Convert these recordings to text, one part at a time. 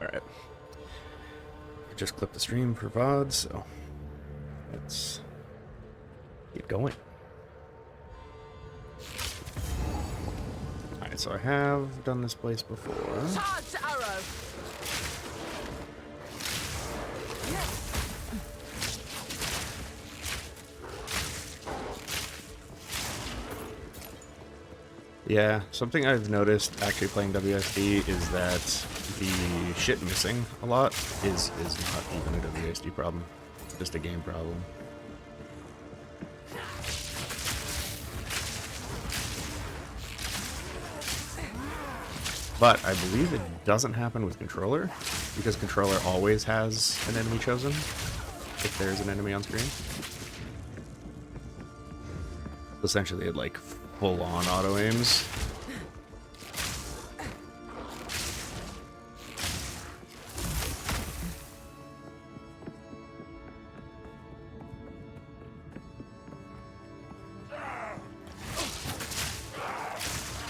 Alright. Just clip the stream for VOD, so let's get going. Alright, so I have done this place before. Charge arrow. Yeah, something I've noticed actually playing WSD is that the shit missing a lot is not even a WSD problem, just a game problem. But I believe it doesn't happen with controller, because controller always has an enemy chosen if there's an enemy on screen. Essentially it like full-on auto-aims.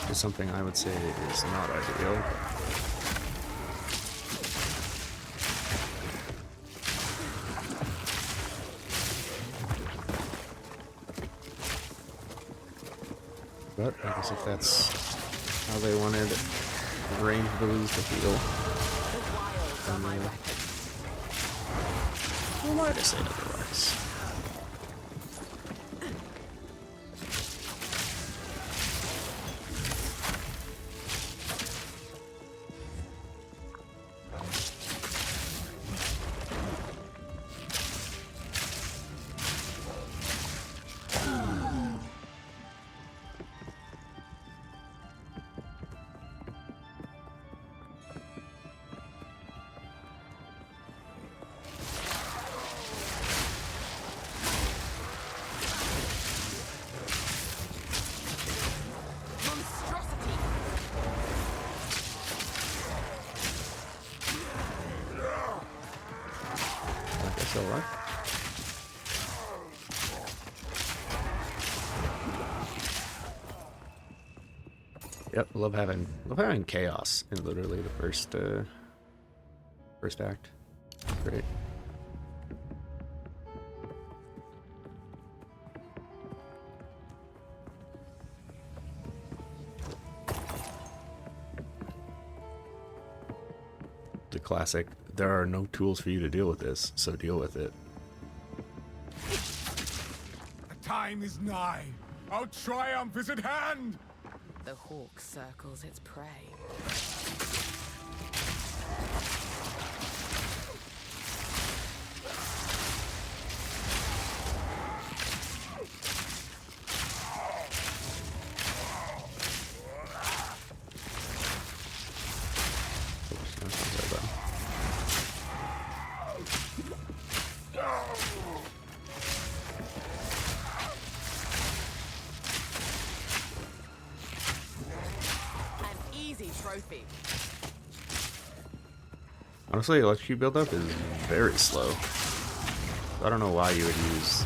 Is something I would say is not ideal. But I guess if that's how they wanted range abilities to feel, then who am I to say otherwise? Alright. Yep, love having chaos in literally the first act. Great. The classic, there are no tools for you to deal with this, so deal with it. The time is nigh. Our triumph is at hand. The hawk circles its prey. Trophy. Honestly, electrocute buildup is very slow. I don't know why you would use,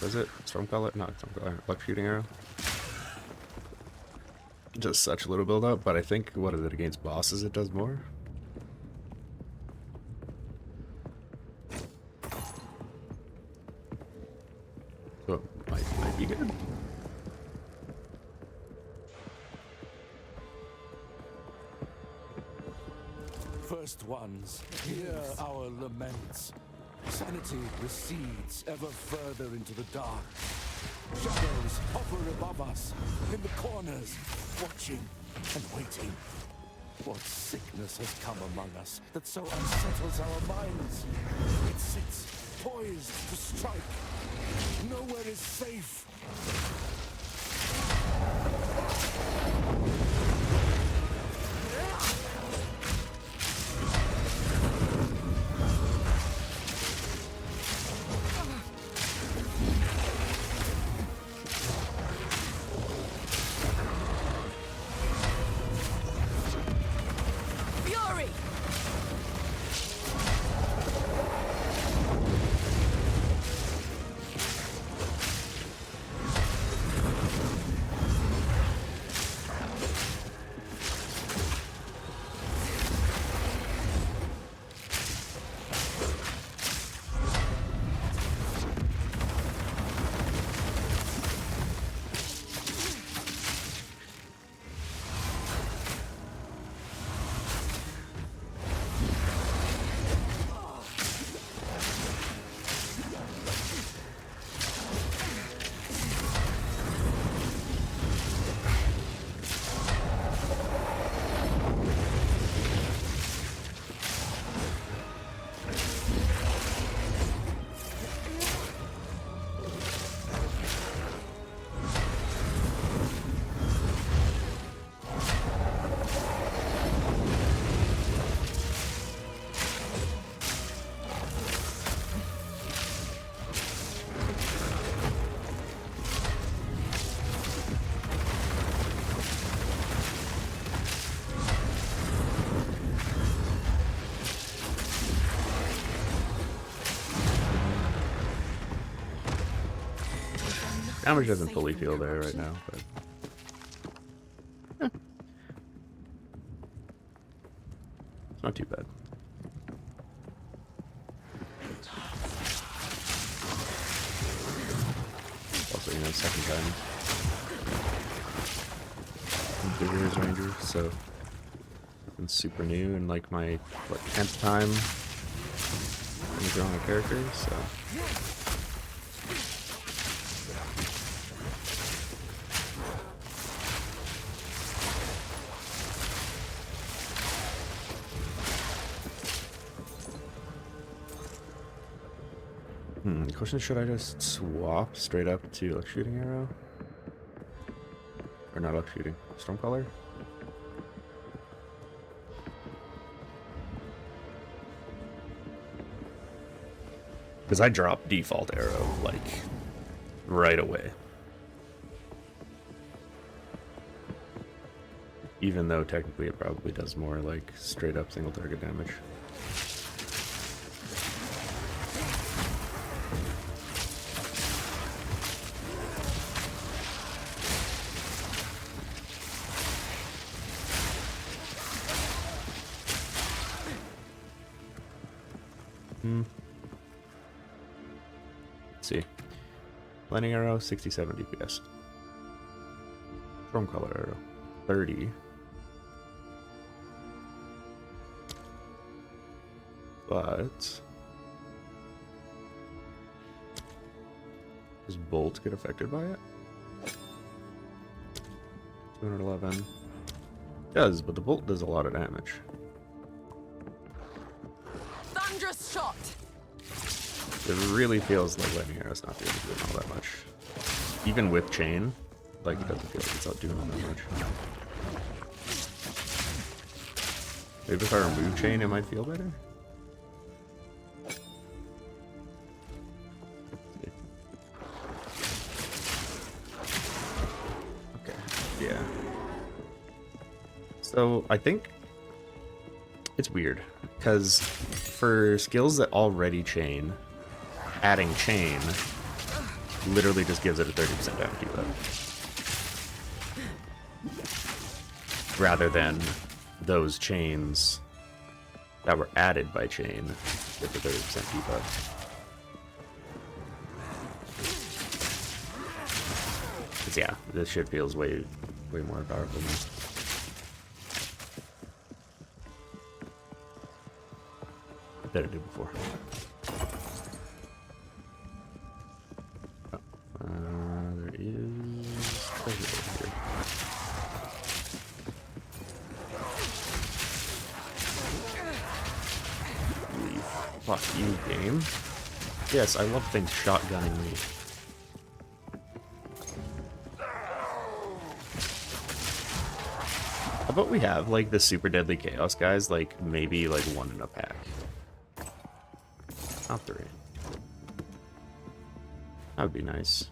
what is it? Stormcaller? Not Stormcaller. Electrocuting arrow. Just such little buildup, but I think, what is it, against bosses it does more? So it might be good. First ones, hear our laments. Sanity recedes ever further into the dark. Shadows hover above us, in the corners, watching and waiting. What sickness has come among us that so unsettles our minds? It sits poised to strike. Nowhere is safe. Damage doesn't fully feel there right now, but it's not too bad. Also, you know, second time bigger as Ranger, so it's super new and like my 10th time drawing a character, so. The question is, should I just swap straight up to elk shooting arrow? Or not elk shooting, Stormcaller? Because I drop default arrow, like, right away. Even though technically it probably does more, like, straight up single target damage. Let's see. Lightning arrow, 67 DPS. Stormcaller arrow, 30. But does bolt get affected by it? 211. Does, but the bolt does a lot of damage. Thunderous shot. It really feels like lightning arrow's not really doing all that much. Even with chain, like it doesn't feel like it's not doing all that much. Maybe if I remove chain, it might feel better. Okay, yeah. So I think it's weird because for skills that already chain, adding chain literally just gives it a 30% damage debuff. Rather than those chains that were added by chain with the 30% debuff. Cause yeah, this shit feels way more powerful now. Than it did before. There is treasure over here. Fuck you, game. Yes, I love things shotgunning me. How about we have like the super deadly chaos guys, like maybe like one in a pack. Not 3. That would be nice.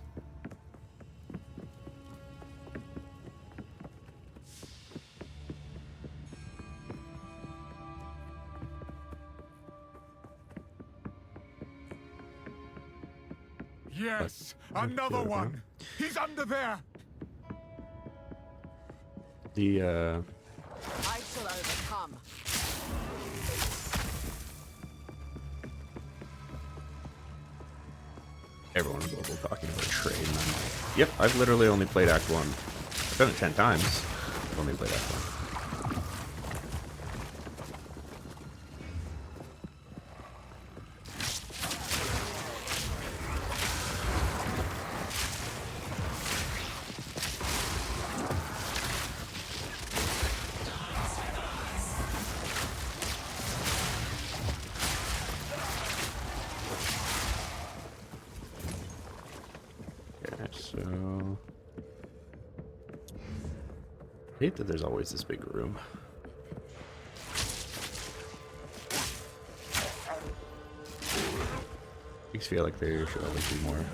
Yes, another one. He's under there. The I shall overcome. everyone in Global talking about trade, and I'm like, yep, I've literally only played Act 1. I've done it 10 times. I've only played Act 1. So I hate that there's always this big room. Makes me feel like there should always be more.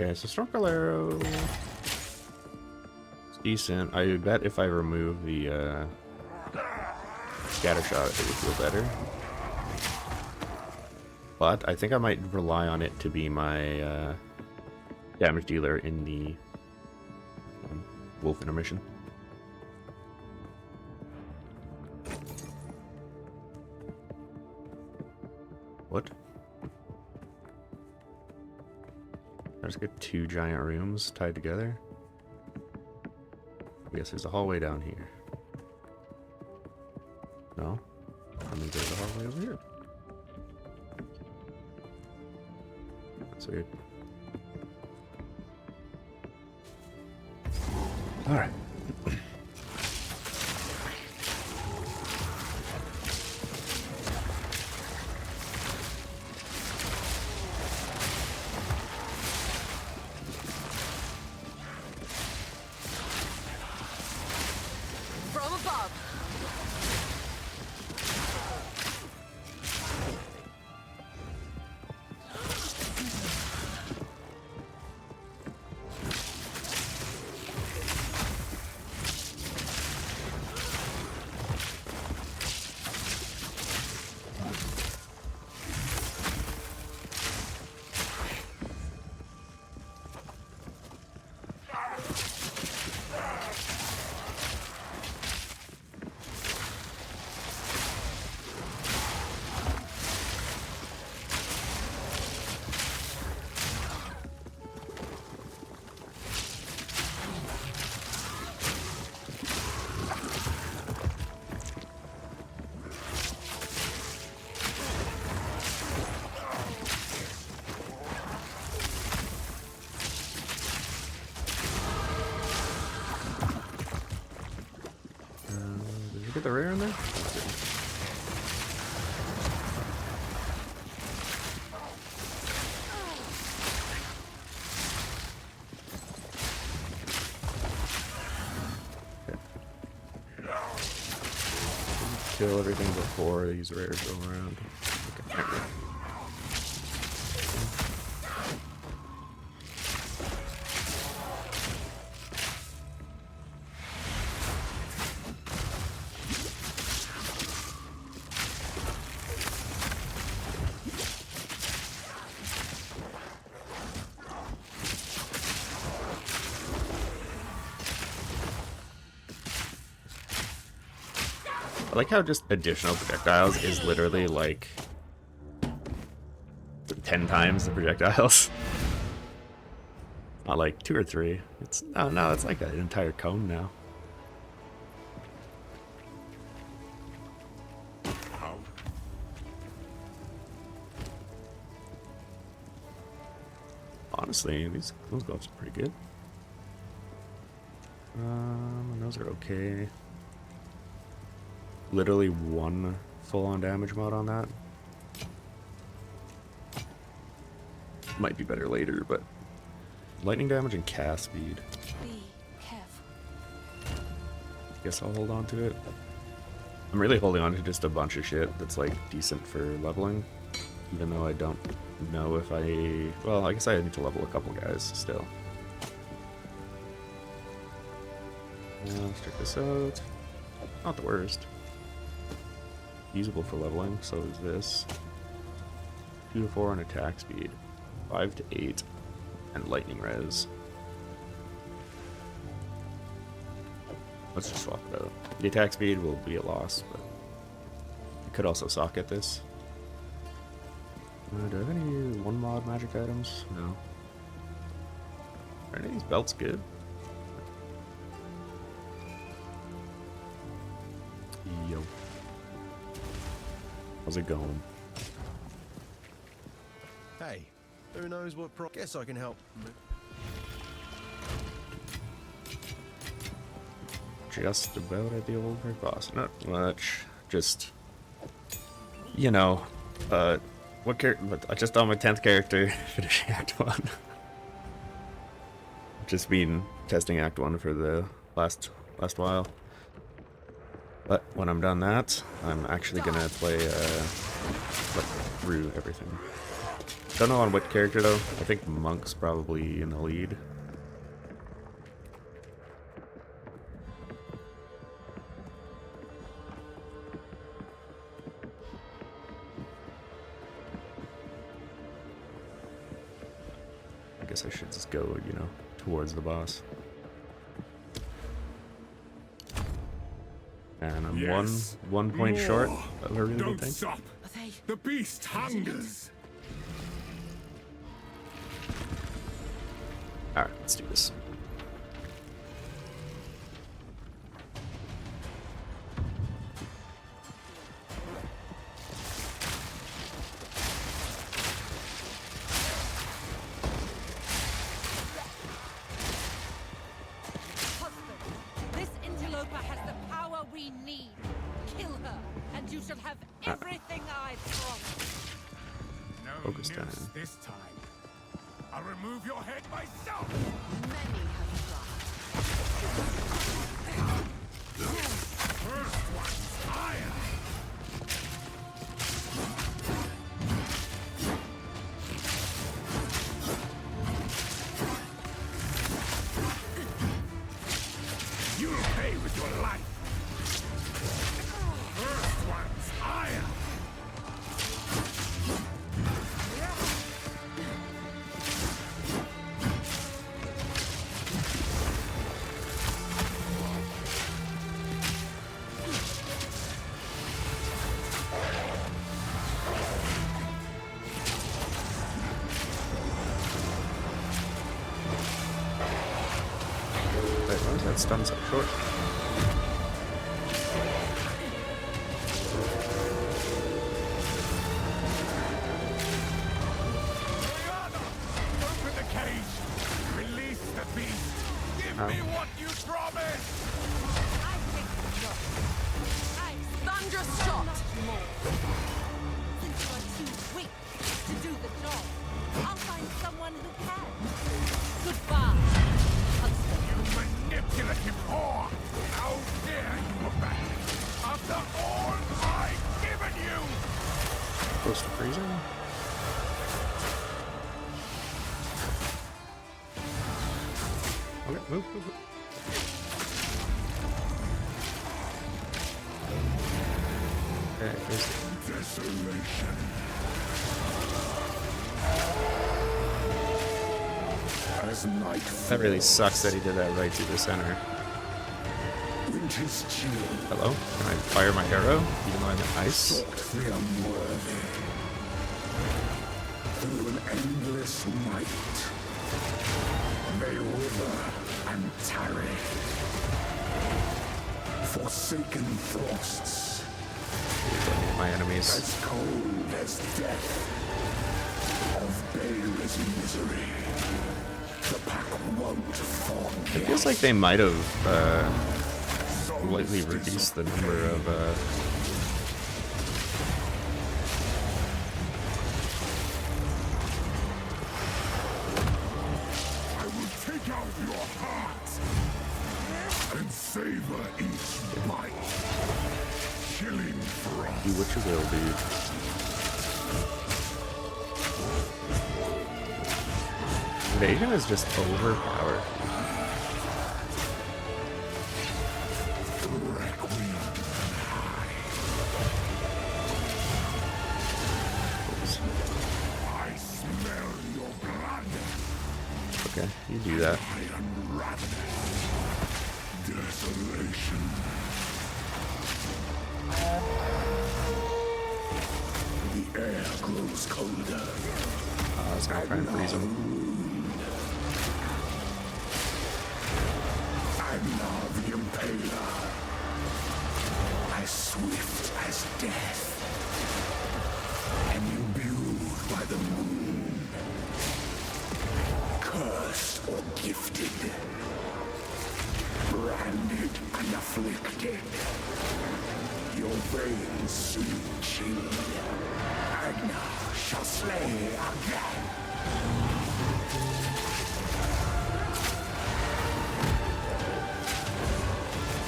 Okay, so Stormcall Arrow is decent. I bet if I remove the Scatter Shot, it would feel better. But I think I might rely on it to be my damage dealer in the Wolf intermission. What? I just get 2 giant rooms tied together. I guess there's a hallway down here. No? I mean, there's a hallway over here. That's weird. Alright. From above. Did you get the rare in there? Kill everything before these rares go around. Okay. I like how just additional projectiles is literally like 10 times the projectiles. Not like 2 or 3. It's no, it's like an entire cone now. Honestly, those gloves are pretty good. Those are okay. Literally 1 full-on damage mod on that. Might be better later, but lightning damage and cast speed. Be careful. Guess I'll hold on to it. I'm really holding on to just a bunch of shit that's like decent for leveling, even though I don't know if well, I guess I need to level a couple guys still. Let's check this out. Not the worst. Usable for leveling, so is this. 2 to 4 on attack speed, 5 to 8, and lightning res. Let's just swap it out. The attack speed will be a loss, but I could also socket this. Do I have any 1 mod magic items? No. Are any of these belts good? Yo. How's it going? Hey, who knows what guess I can help. Just about at the old Great Boss. Not much. Just, you know, what character? I just on my 10th character, finishing Act 1. Just been testing Act 1 for the last while. But when I'm done that, I'm actually gonna play through everything. Don't know on what character though. I think Monk's probably in the lead. I guess I should just go, you know, towards the boss. And I'm Yes. one point short More. of a really good Don't thing. stop. Are they? The beast hungers. Alright, let's do this. Husband, this interloper has the power we need. Kill her, and you shall have everything I promised. No Focus noose time. this time. I'll remove your head myself. Many have tried. First one's fire. You'll pay with your life. First one's fire. Wait, why was that stun so short? Rihanna, open the cage. Release the beast. Give me what you promised. I take the job. Thunderous shot! Since you are too weak to do the job, I'll find someone who can. Goodbye, husband. You manipulative whore. How dare you abandon me after all I've given you? Close to freezing? Okay, move. Okay, Desolation. As night that really sucks that he did that right through the center. winter's chill, Hello? Can I fire my arrow? Even though I'm in ice? the unworthy. Through an endless night, they wither and tarry. Forsaken frosts, My enemies. as cold as death, of baleless misery. The pack won't forget. It feels like they might have slightly reduced the number of I will take out your heart and savor each bite. Chilling frost. do what you will, dude. Invasion is just overpowered. Requiem I smell your blood. Okay, you do that. Iron ravenous. Desolation. The air grows colder. I was gonna try and freeze him. I'm now the impaler. As swift as death. And imbued by the moon. Cursed or gifted. Branded and afflicted. Your veins soon chilled. Agna shall slay again.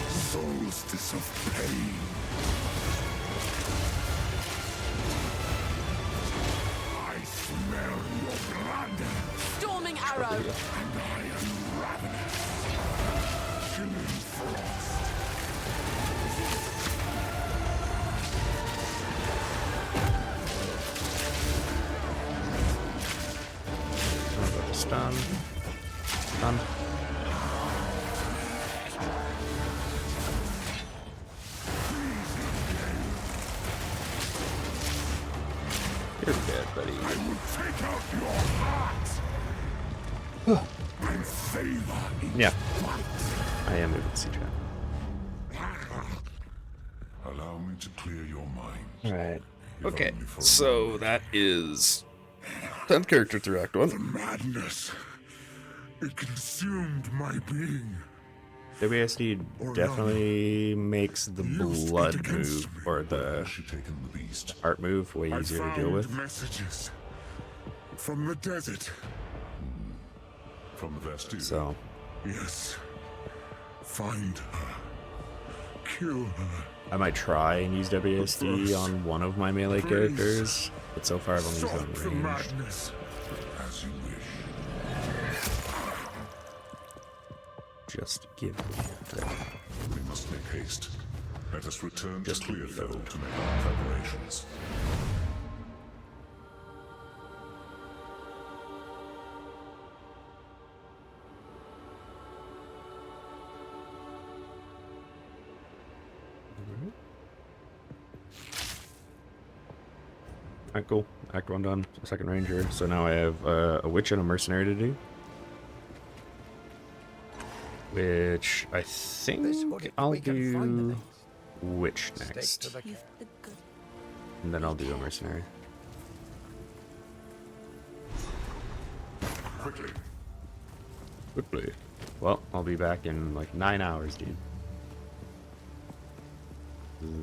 Solstice of pain. I smell How about the stun? Stun. You're dead, buddy. I will take out your heart and savor each Yeah. bite. I am moving C chat. Allow me to clear your mind. Alright. If Okay, only for a so moment. that is 10th character through Act 1. Madness. It consumed my being. WSD definitely makes the You speak blood against move, me. or the Has she taken the beast? art move, way I easier to found deal with. messages from the desert. From the Vestigial. So, Yes. Find her. Kill her. I might try and use WSD on one of my melee characters, but so far I've only used it Stop the on range. madness. As you wish. Just give me that. We must make haste. Let us return Just to give me Clearfield that. to make our preparations. Alright, cool. Act 1 done. Second ranger. So now I have a witch and a mercenary to do. Which I think I'll do witch next. And then I'll do a mercenary. Quickly. Quickly. Well, I'll be back in like 9 hours, dude.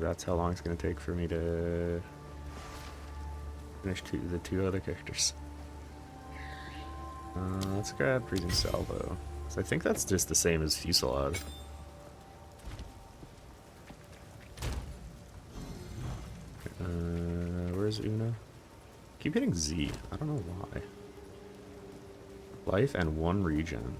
That's how long it's gonna take for me to finish the two other characters. Let's grab Freezing Salvo. 'Cause I think that's just the same as Fusillade. Where's Una? Keep hitting Z. I don't know why. Life and 1 regen.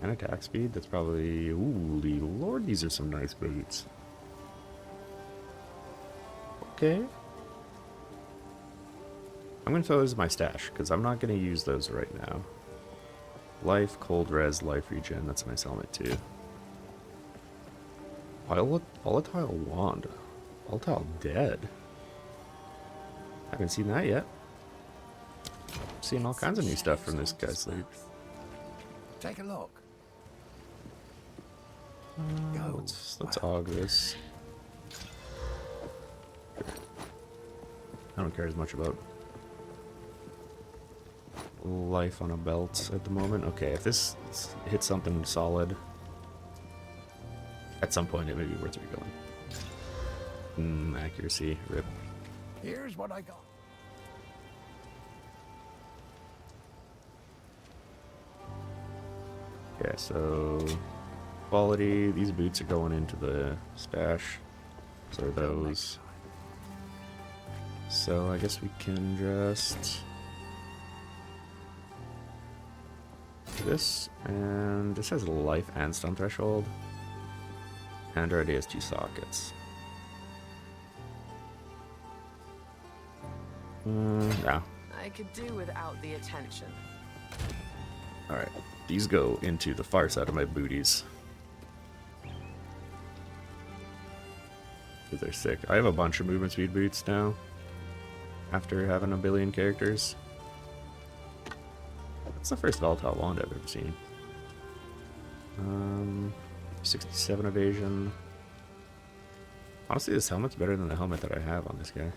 And attack speed. That's probably... Holy lord, these are some nice boots. Okay. I'm gonna throw those in my stash, because I'm not gonna use those right now. Life, cold res, life regen. That's a nice helmet too. Volatile wand. Volatile dead. Haven't seen that yet. Seeing all kinds of new stuff from this guy's sleeve. Take a look. Let's aug this. I don't care as much about life on a belt at the moment. Okay, if this hits something solid, at some point it may be worth regoing. Accuracy, rip. Here's what I got. Okay, so quality, these boots are going into the stash. So are those. So I guess we can just do this, and this has life and stun threshold, and already has 2 sockets. Yeah. I could do without the attention. Alright, these go into the far side of my booties. Because they're sick. I have a bunch of movement speed boots now, after having a billion characters. That's the first volatile wand I've ever seen. 67 evasion. Honestly, this helmet's better than the helmet that I have on this guy.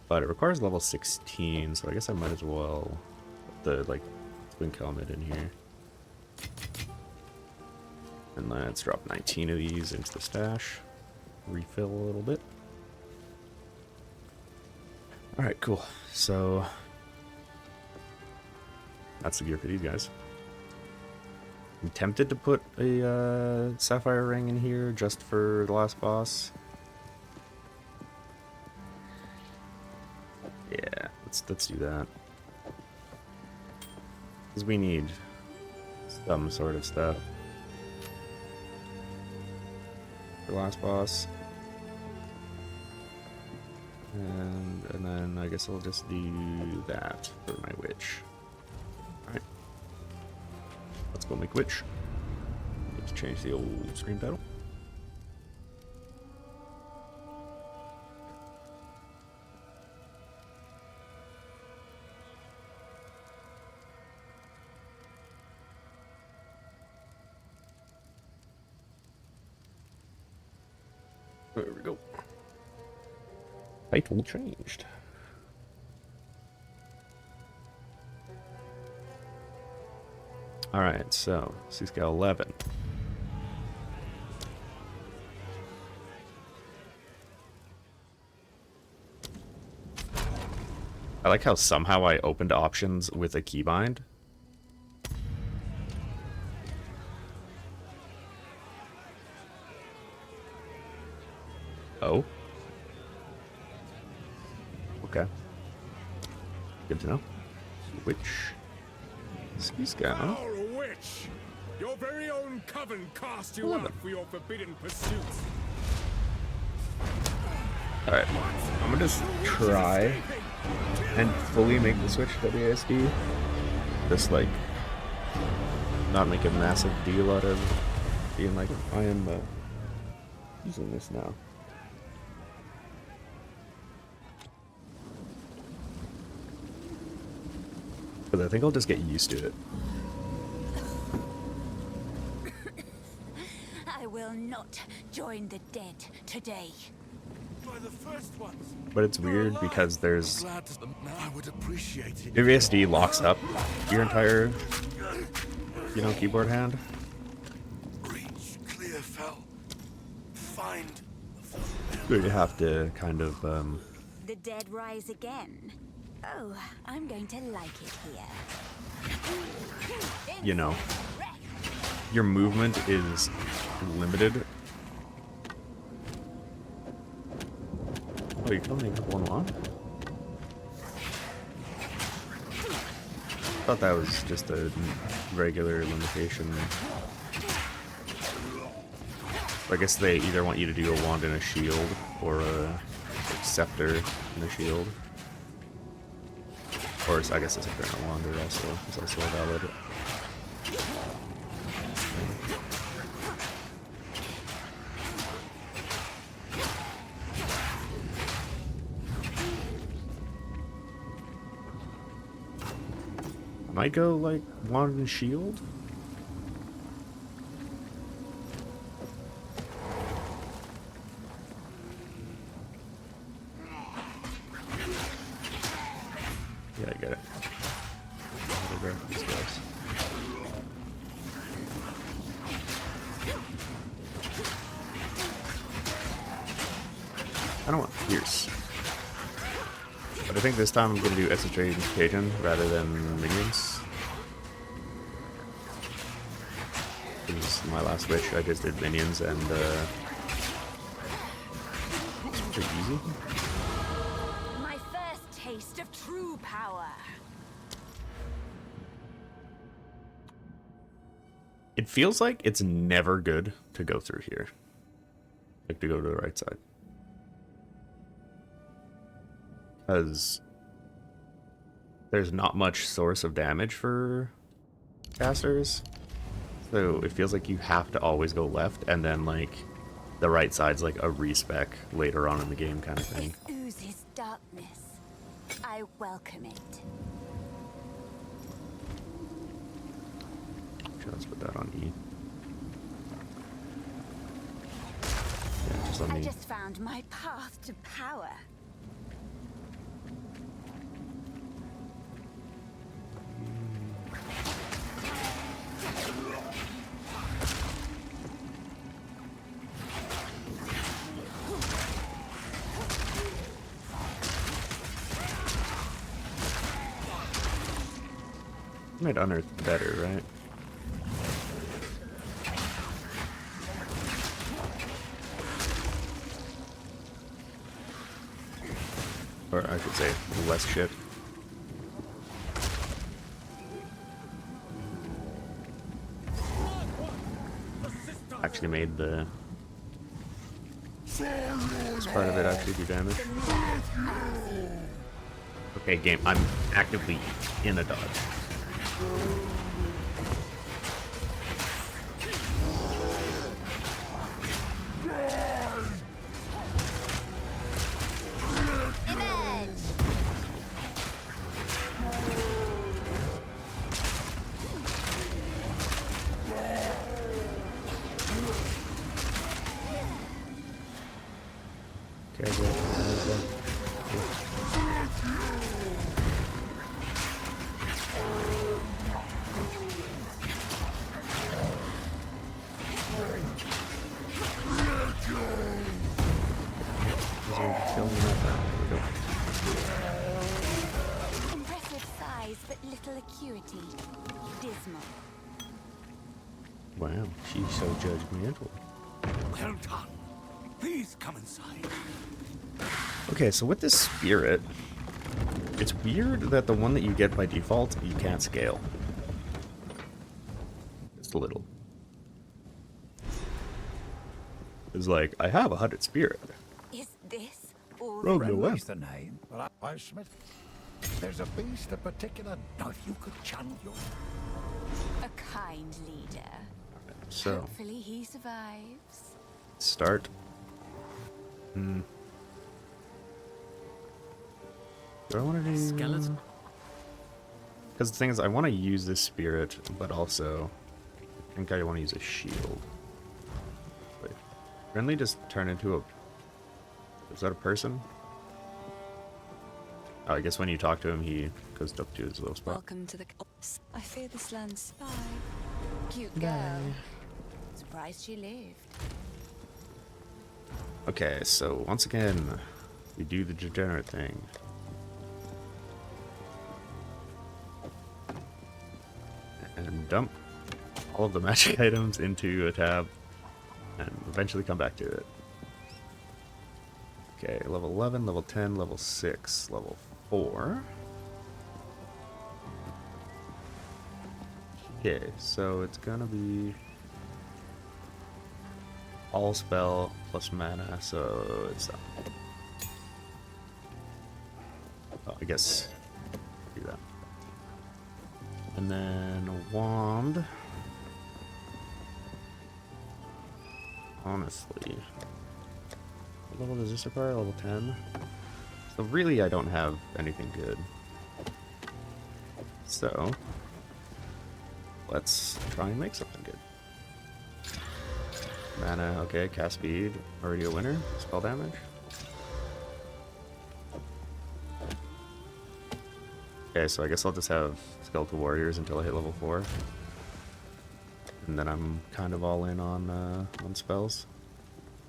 But it requires level 16, so I guess I might as well put the, like, twink helmet in here. And let's drop 19 of these into the stash. Refill a little bit. Alright, cool. So that's the gear for these guys. I'm tempted to put a sapphire ring in here just for the last boss. let's do that. Because we need some sort of stuff. The last boss. And then I guess I'll just do that for my witch. Alright. Let's go make witch. Need to change the old screen title. There we go. Title changed. Alright, so C-Scale 11. I like how somehow I opened options with a keybind. Oh. Okay. Good to know. Which C-Scale? Foul witch! Your very own coven cast you out for your forbidden pursuits. Alright, I'm gonna just try and fully make the switch to WASD. Just like, not make a massive deal out of being like, I am using this now. But I think I'll just get used to it. I will not join the dead today. The first ones. But it's weird because there's Glad to them. I would appreciate it. WASD locks up your entire, you know, keyboard hand. Reach clear fell. Find. So you have to kind of The dead rise again. Oh, I'm going to like it here. you know, your movement is limited. Oh, you're killing a couple on one? I thought that was just a regular limitation. I guess they either want you to do a wand and a shield, or a scepter and a shield. Or I guess a scepter and a wand is also valid. Might go like wand and shield. Yeah, I get it. Autograph these guys. I don't want Pierce. But I think this time I'm going to do Esoteric Contagion rather than Minions. Because my last witch I just did Minions and it's pretty easy. My first taste of true power. It feels like it's never good to go through here. Like to go to the right side. Because there's not much source of damage for casters. So it feels like you have to always go left, and then like the right side's like a respec later on in the game kind of thing. This oozes darkness. I welcome it. Sure, let's put that on E. Yeah, just let I me... just found my path to power. Might unearth better, right? Or I should say, less shit. actually made the this part of it actually do damage. Okay, game, I'm actively in a dodge. Okay, good. Impressive size, but little acuity. Dismal. Wow, she's so judgmental. Well done. Please come inside. Okay, so with this spirit, it's weird that the one that you get by default, you can't scale. Just a little. It's like, I have 100 spirit. Is this all? Rogue no Friendly's left. the name. Well, I Smith. There's a beast of particular. Now, if you could channel your. A kind leader. So, Hopefully he survives. start. Do I want to do... Skeleton. Because the thing is, I want to use this spirit, but also, I think I want to use a shield. Wait, friendly just turn into a... Is that a person? Oh, I guess when you talk to him, he goes up to his little spot. Welcome to the. I fear this land's spy. Cute girl. Surprised she lived. Okay, so once again, we do the degenerate thing. And dump all of the magic items into a tab, and eventually come back to it. Okay, level 11, level 10, level 6, level 4. Okay, so it's gonna be all spell plus mana, so it's oh, I guess do that. And then a wand. Honestly, what level does this require? Level 10. So really, I don't have anything good. So let's try and make something good. Mana, okay, cast speed, already a winner, spell damage. Okay, so I guess I'll just have Skeletal Warriors until I hit level 4. And then I'm kind of all in on spells.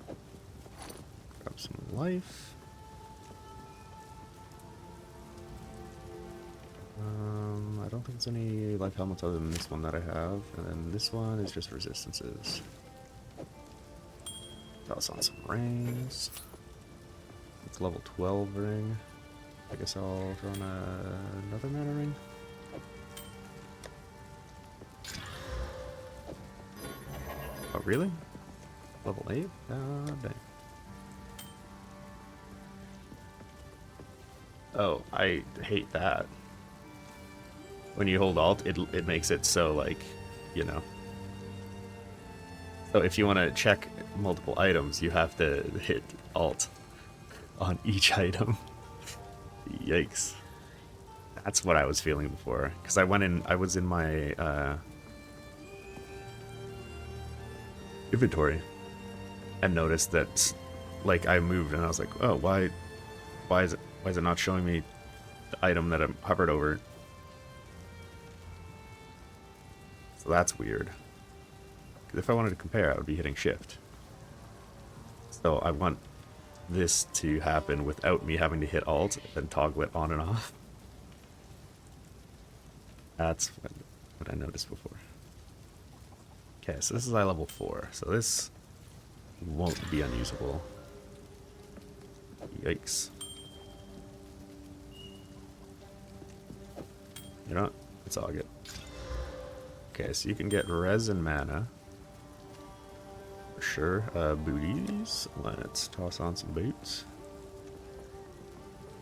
Grab some life. I don't think there's any life helmets other than this one that I have. And then this one is just resistances. Toss on some rings. It's level 12 ring. I guess I'll throw on another mana ring. Oh, really? Level 8? Dang. Oh, I hate that. When you hold Alt, it makes it so, like, you know. So if you want to check multiple items, you have to hit Alt on each item. Yikes. That's what I was feeling before. Because I was in my inventory and noticed that, like, I moved and I was like, oh, why is it not showing me the item that I'm hovered over? So that's weird. Because if I wanted to compare, I would be hitting shift. So I want this to happen without me having to hit alt and toggle it on and off. That's what I noticed before. Okay, so this is eye level 4, so this won't be unusable. Yikes. You know what? It's all good. Okay, so you can get res and mana. for sure. Booties. Let's toss on some boots.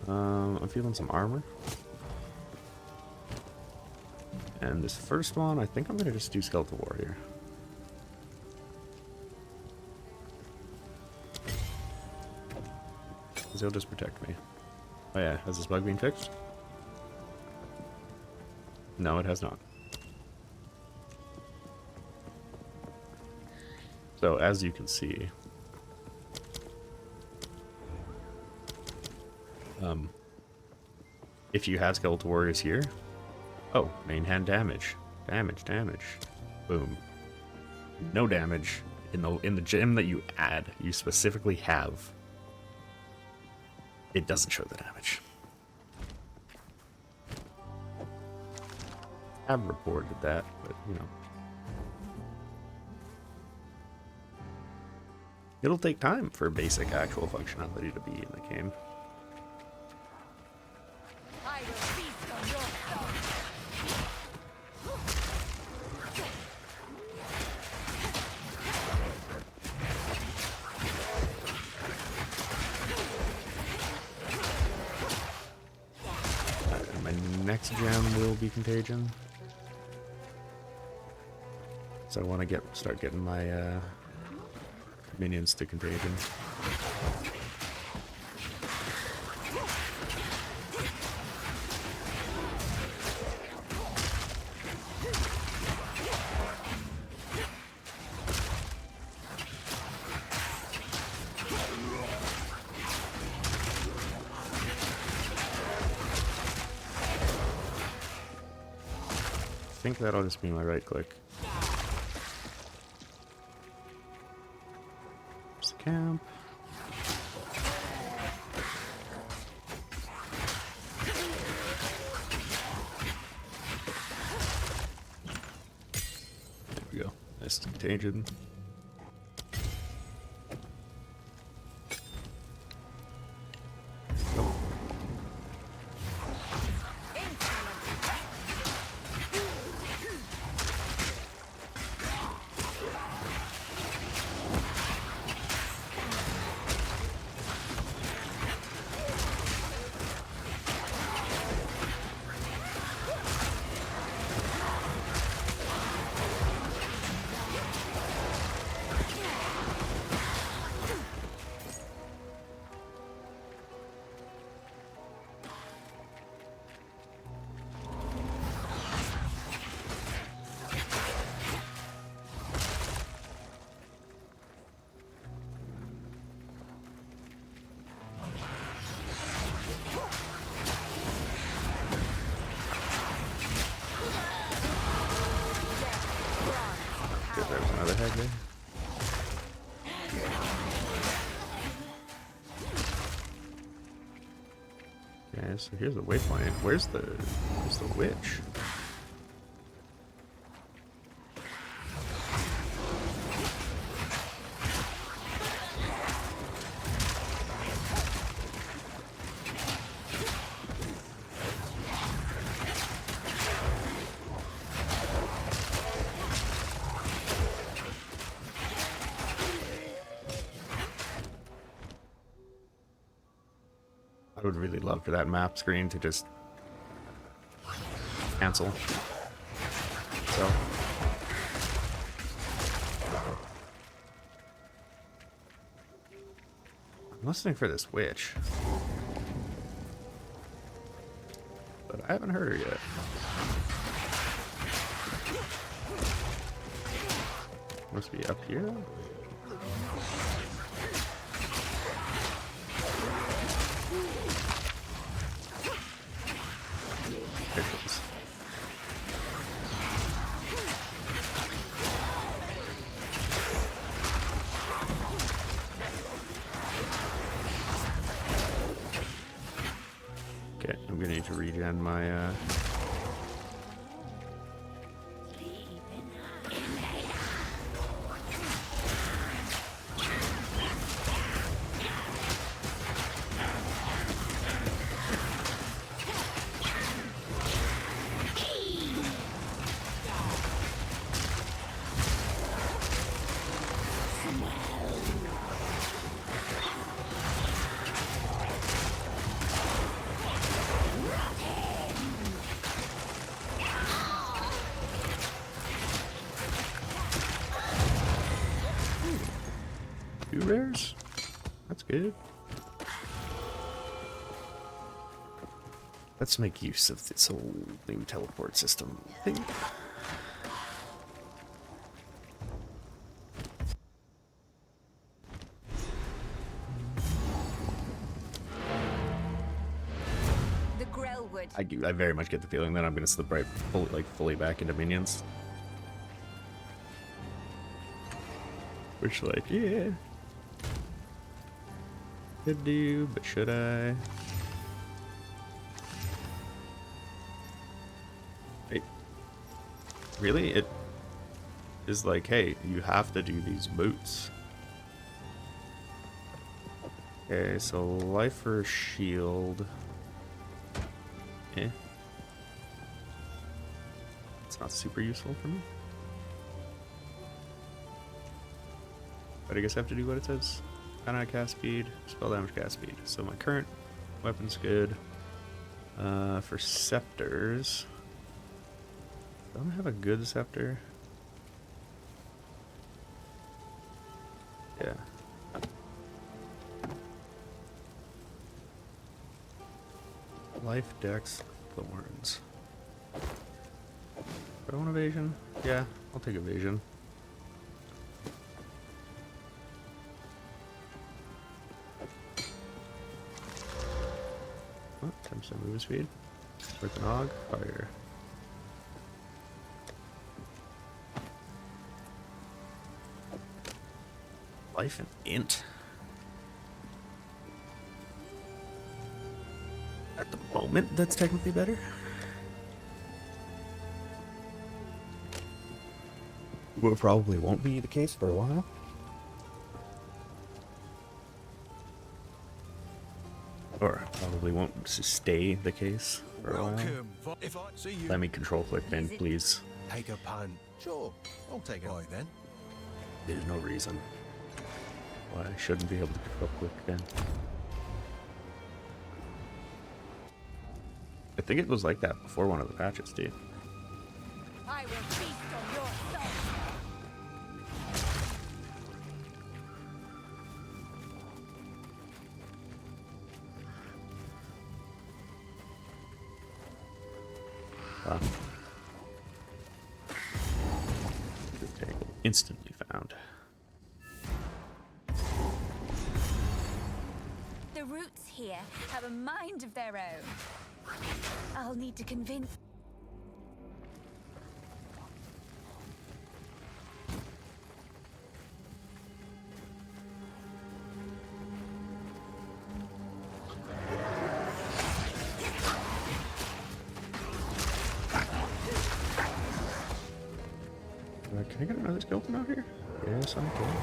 I'm feeling some armor. And this first one, I think I'm gonna just do Skeletal Warrior. Because he'll just protect me. Oh yeah, has this bug been fixed? No, it has not. So, as you can see, if you have Skeletal Warriors here, oh, main hand damage, damage, boom. No damage in the gem that you add. You specifically have. It doesn't show the damage. I've reported that, but you know. It'll take time for basic actual functionality to be in the game. I will feast on your soul. And my next gem will be Contagion. So I want to start getting my minions to Contagion. I think that'll just be my right click. There's the camp. There we go. Nice Contagion. There was another head there. Okay, so here's the waypoint. Where's the witch? I would really love for that map screen to just cancel. So I'm listening for this witch, but I haven't heard her yet. Must be up here. Pickles. Okay, I'm gonna need to regen my 2 rares? That's good. Let's make use of this whole new teleport system thing. The Grellwood. I very much get the feeling that I'm gonna slip right fully back into minions. Which, like, yeah, could do, but should I? Wait, really? It is like, hey, you have to do these boots. Okay, so life or shield. Eh. It's not super useful for me. But I guess I have to do what it says. Kind of cast speed, spell damage, cast speed. So my current weapon's good. For scepters, don't I have a good scepter? Yeah. Life, dex, thorns. Do I want evasion? Yeah, I'll take evasion. Oh, 10% movement speed. With an og, fire. Life and int. At the moment, that's technically better. Well, it probably won't be the case for a while. Or probably won't stay the case for a while. Welcome. If I see you, Let me control click then, please. take a punt. Sure, I'll take it. Right then. There's no reason why I shouldn't be able to control click then. I think it was like that before one of the patches, dude. I will feast on your soul. Okay, instantly found. The roots here have a mind of their own. I'll need to convince. Can I get another skeleton out here? Yes, I can.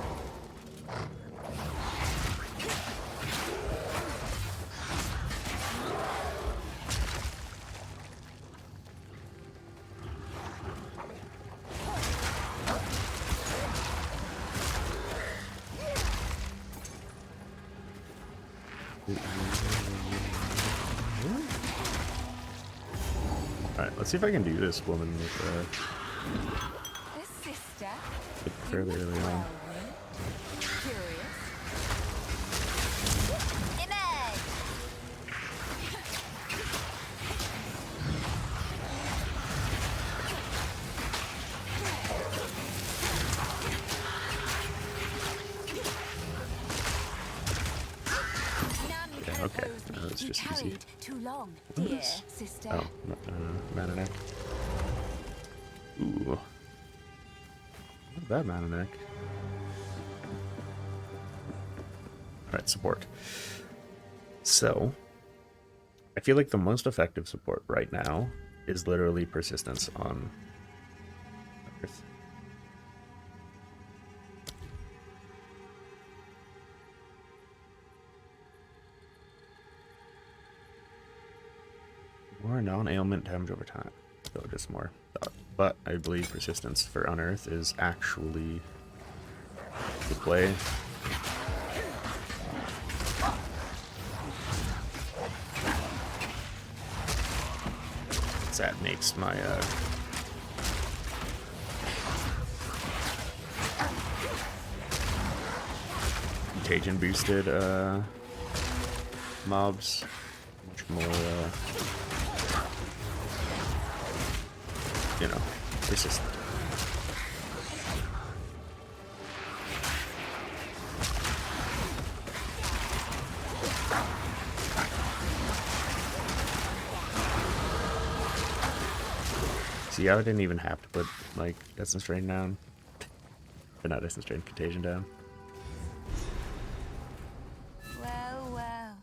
Alright, let's see if I can do this woman with A sister. fairly early on. Curious. Image. Yeah, okay. That's You just easy. tarried too long, What dear is- sister. Oh, mana neck. Ooh. Not a bad mana neck. Alright, support. So, I feel like the most effective support right now is literally persistence on Earth. More non-ailment damage over time. So just more thought. But I believe persistence for Unearth is actually the play. That makes my contagion boosted mobs. Much more, you know, persistent. See, I didn't even have to put, like, Essence Drain down. Or not Essence Drain, Contagion down. Well, well.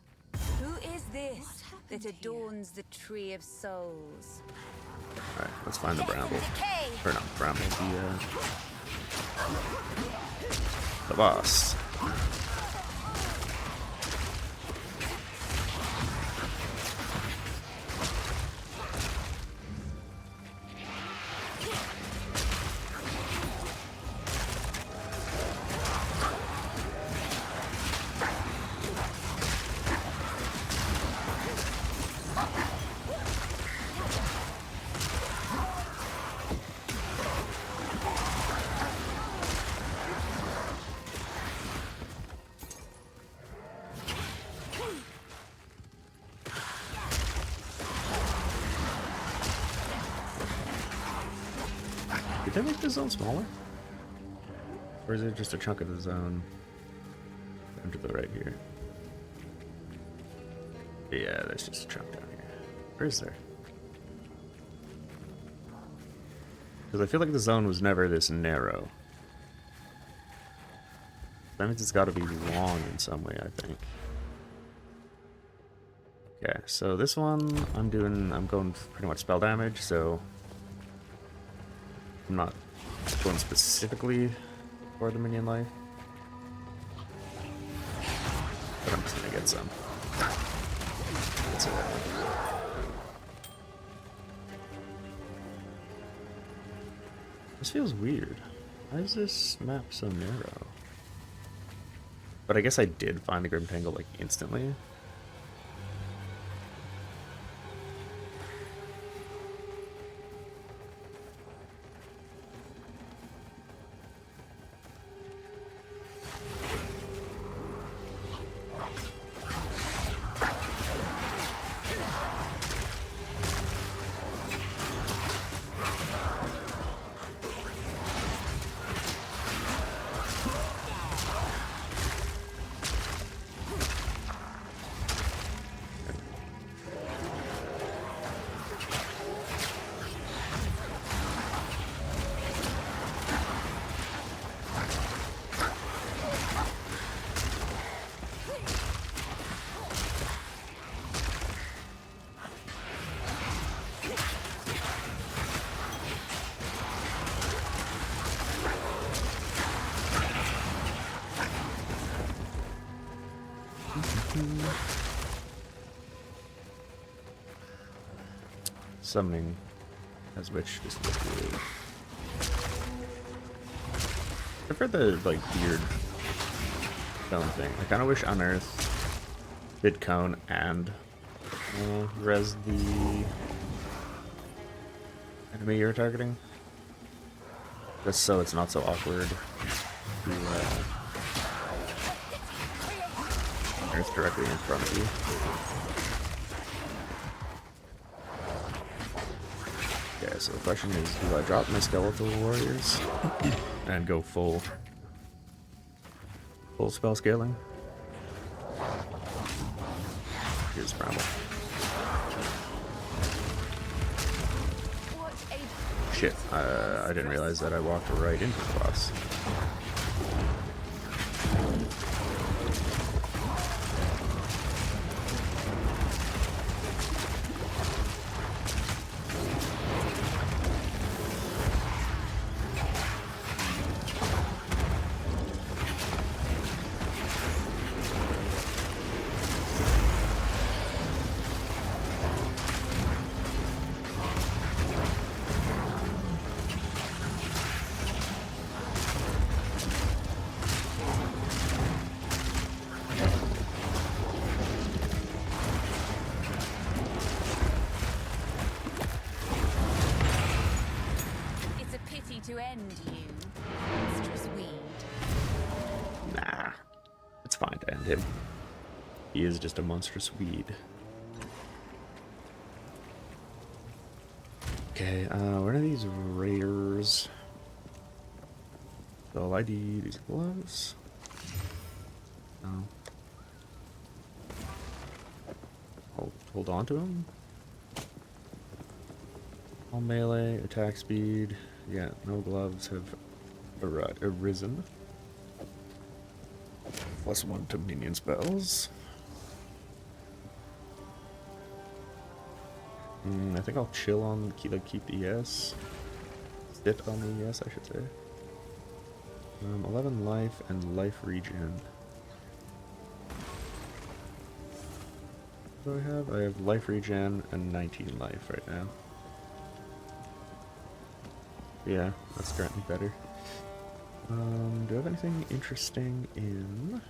Who is this that adorns the Tree of Souls? Alright, let's find the bramble. Decay! Or not bramble, the boss. Did they make the zone smaller? Or is it just a chunk of the zone down to the right here? Yeah, there's just a chunk down here. Or is there? Because I feel like the zone was never this narrow. That means it's got to be long in some way, I think. Okay, so this one I'm going pretty much spell damage, so I'm not going specifically for the minion life, but I'm just gonna get some. That's it. This feels weird. Why is this map so narrow? But I guess I did find the Grim Tangle like instantly. Summoning as which is really... Except for the like weird cone thing. I kinda wish Unearth did cone and res the enemy you're targeting. Just so it's not so awkward to Unearth directly in front of you. Okay, so the question is, do I drop my skeletal warriors and go full spell scaling? Here's Bramble. Shit, I didn't realize that I walked right into the boss. fine to end him. He is just a monstrous weed. Okay, what are these rares? So ID, these gloves. No. Hold on to them. All melee, attack speed. Yeah, no gloves have arisen. +1 to minion spells. I think I'll chill on keep the ES. Sit on the ES, I should say. 11 life and life regen. What do I have? I have life regen and 19 life right now. Yeah, that's currently better. Do I have anything interesting in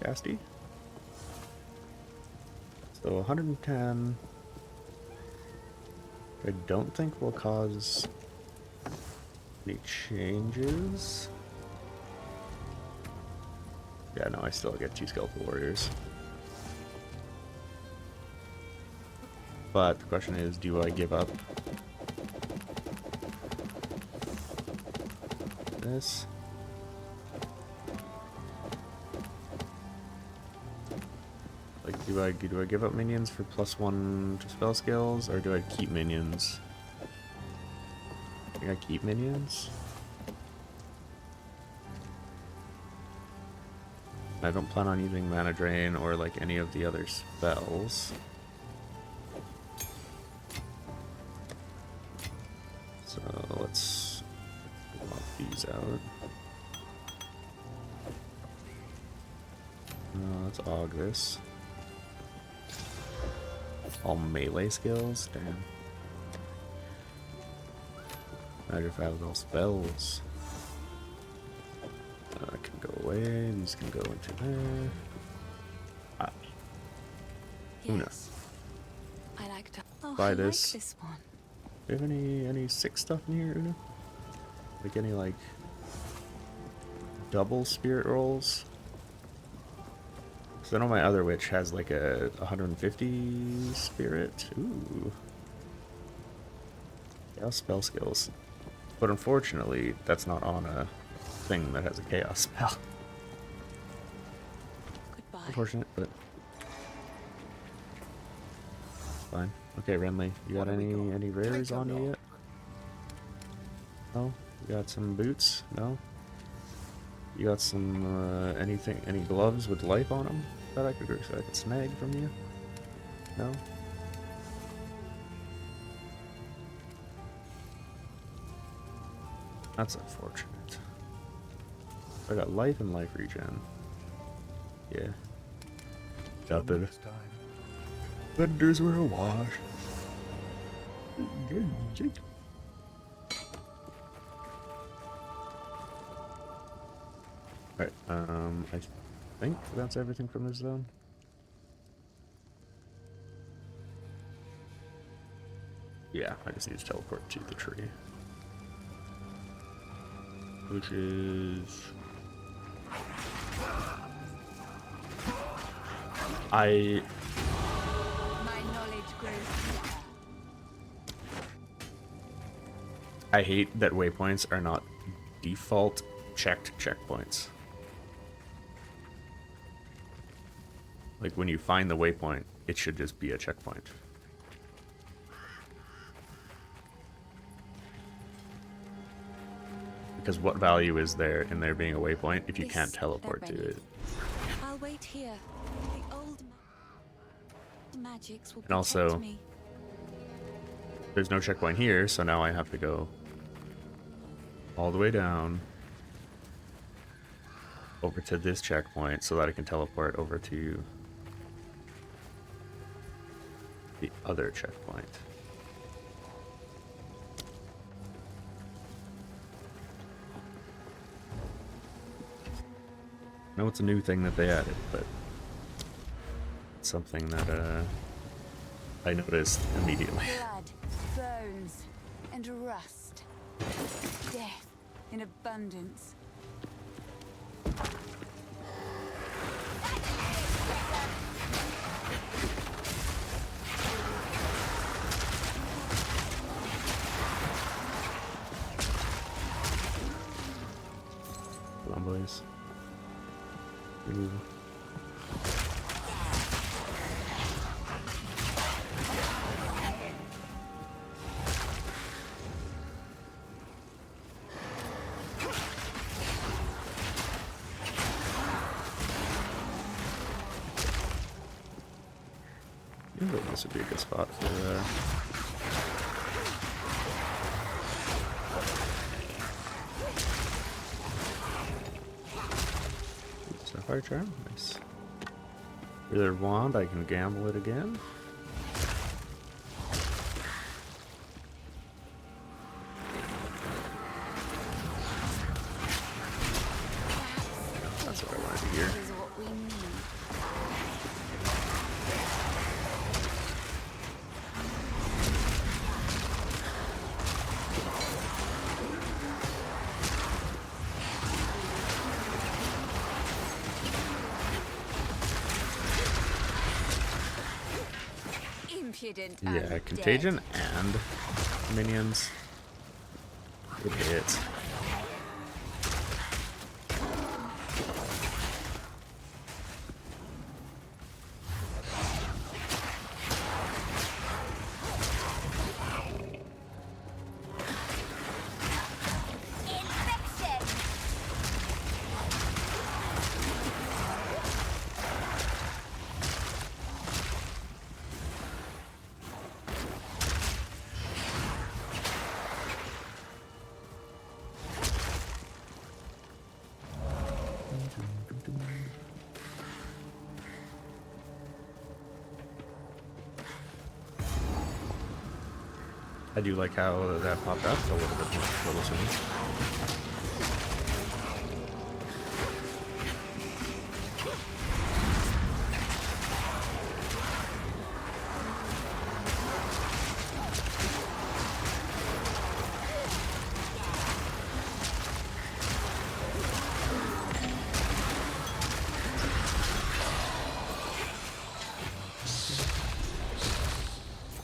Casty? So 110. I don't think will cause any changes. Yeah, no, I still get 2 skeletal warriors. But the question is, do I give up this? Like, do I give up minions for +1 to spell skills, or do I keep minions? I think I keep minions. I don't plan on using mana drain or like any of the other spells. So let's swap these out. Let's aug this. All melee skills? Damn. Imagine if I have all spells. Can go away, these can go into there. Ah. Una. Yes. I like to. Oh, Buy I this. like this one. Do you have any 6 stuff in here, Una? Like any like double spirit rolls? Because I know my other witch has like a 150 spirit. Ooh. Yeah, spell skills. But unfortunately, that's not on a thing that has a chaos spell. Goodbye. Unfortunate, but fine. Okay, Renly, you got any rares on you yet? No? You got some boots? No? You got some any gloves with life on them that I could snag from you? No? That's unfortunate. I got life and life regen. Yeah. Got the vendors were awash. Good. Alright, I think that's everything from this zone. Yeah, I just need to teleport to the tree. Which is... My knowledge grows deeper. I hate that waypoints are not default checked checkpoints. Like when you find the waypoint, it should just be a checkpoint. Because what value is there in there being a waypoint if you can't teleport to it? I'll wait here. The old magics will And also, protect me. there's no checkpoint here, so now I have to go all the way down over to this checkpoint so that I can teleport over to the other checkpoint. I know it's a new thing that they added, but it's something that I noticed immediately. Blood, bones, and rust. Death in abundance. Hold on, boys. Ooh. I think this would be a good spot for Sapphire Charm, nice. Either wand, I can gamble it again. That's what I wanted to hear. This is what we need. Impudent. Yeah, Contagion and minions. Good hits. I do like how that popped up a little bit more troublesome.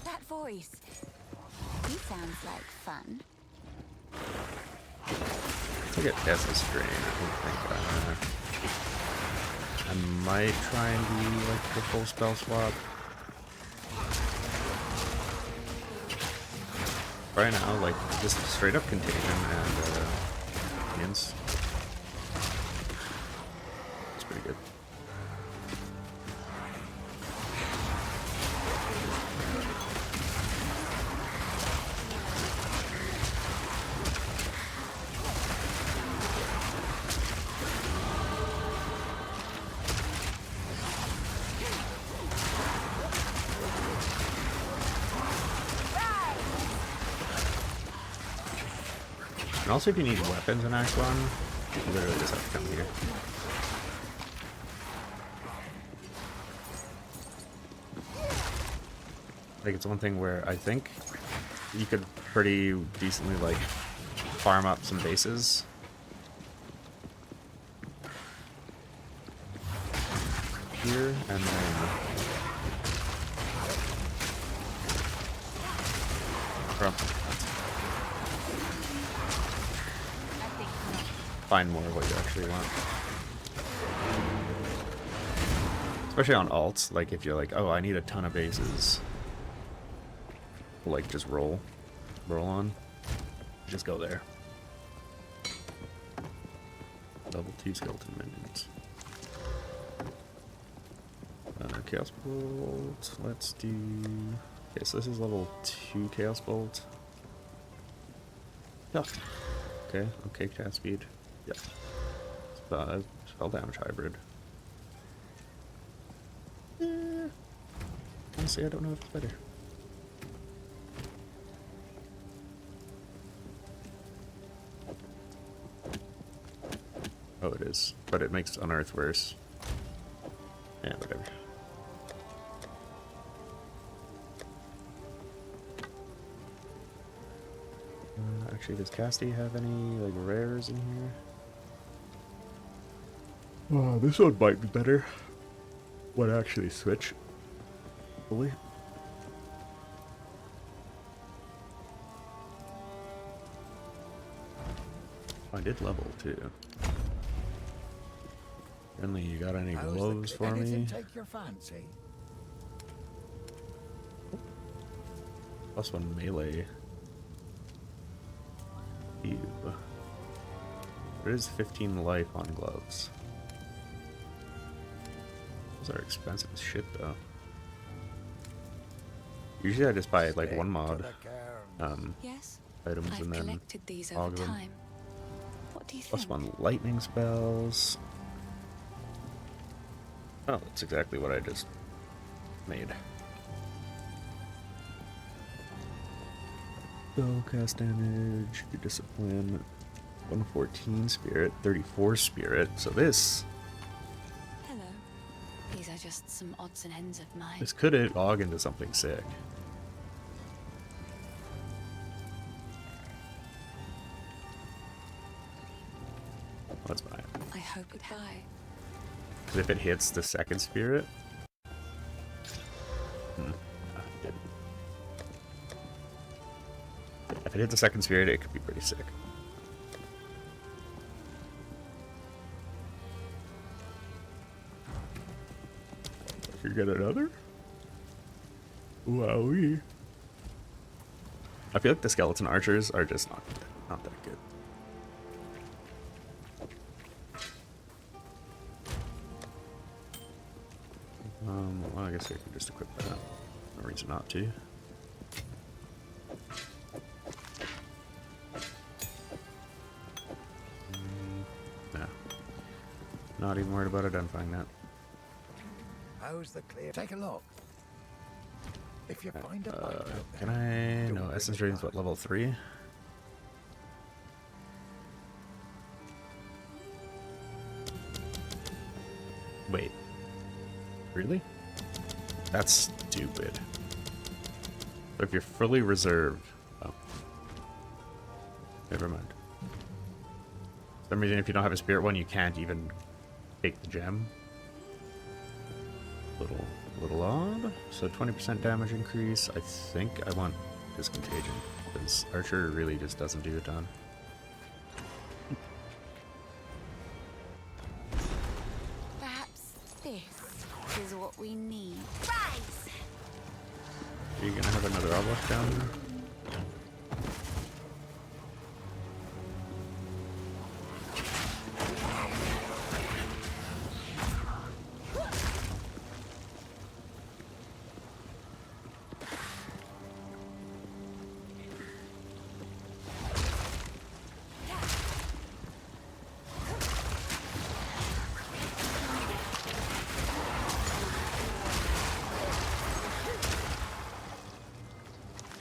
That voice. He sounds like fun. I get Tessa Strain. I think I might try and do like the full spell swap. Right now, like just straight up Contagion and minions. It's pretty good. And also, if you need weapons in Act 1, you literally just have to come here. Like, it's one thing where I think you could pretty decently, like, farm up some bases. Here, and then find more of what you actually want. Especially on alts, like if you're like, oh, I need a ton of bases. Like just roll on. Just go there. Level 2 skeleton minions. Chaos Bolt. Let's do. Okay, so this is level 2 Chaos Bolt. Yeah. Okay, cast speed. Yeah. Spell damage hybrid. Honestly, I don't know if it's better. Oh, it is. But it makes Unearth worse. Yeah, whatever. Actually, does Casty have any, like, rares in here? Oh, this one might be better. Would actually switch. Fully. I did level, too. Finley, you got any How's gloves the for anything me? take your fancy? +1 melee. Ew. There is 15 life on gloves. Those are expensive as shit, though. Usually I just buy like one mod Yes, items I've and then collected these all over of them. time. What do you think? +1 lightning spells. Oh, that's exactly what I just made. Spell cast damage, good discipline, 114 spirit, 34 spirit. So this Hello. These are just some odds and ends of mine. could log into something sick. Let's buy it. I hope it high. Because if it hits the second spirit, it didn't. If it hits the second spirit, it could be pretty sick. You get another? Wowee. I feel like the skeleton archers are just not that good. Well, I guess I could just equip that. No reason not to. No. Not even worried about identifying that. How's the clear? Take a look. If you find a bite out there, Can I? don't No, bring essence it rating's back. what, level 3? Wait. Really? That's stupid. But if you're fully reserved... Oh. Never mind. For some reason, if you don't have a spirit one, you can't even take the gem. Little odd. So 20% damage increase. I think I want Discontagion, because Archer really just doesn't do a ton. Perhaps this is what we need. Rise! Are you gonna have another obelisk down there?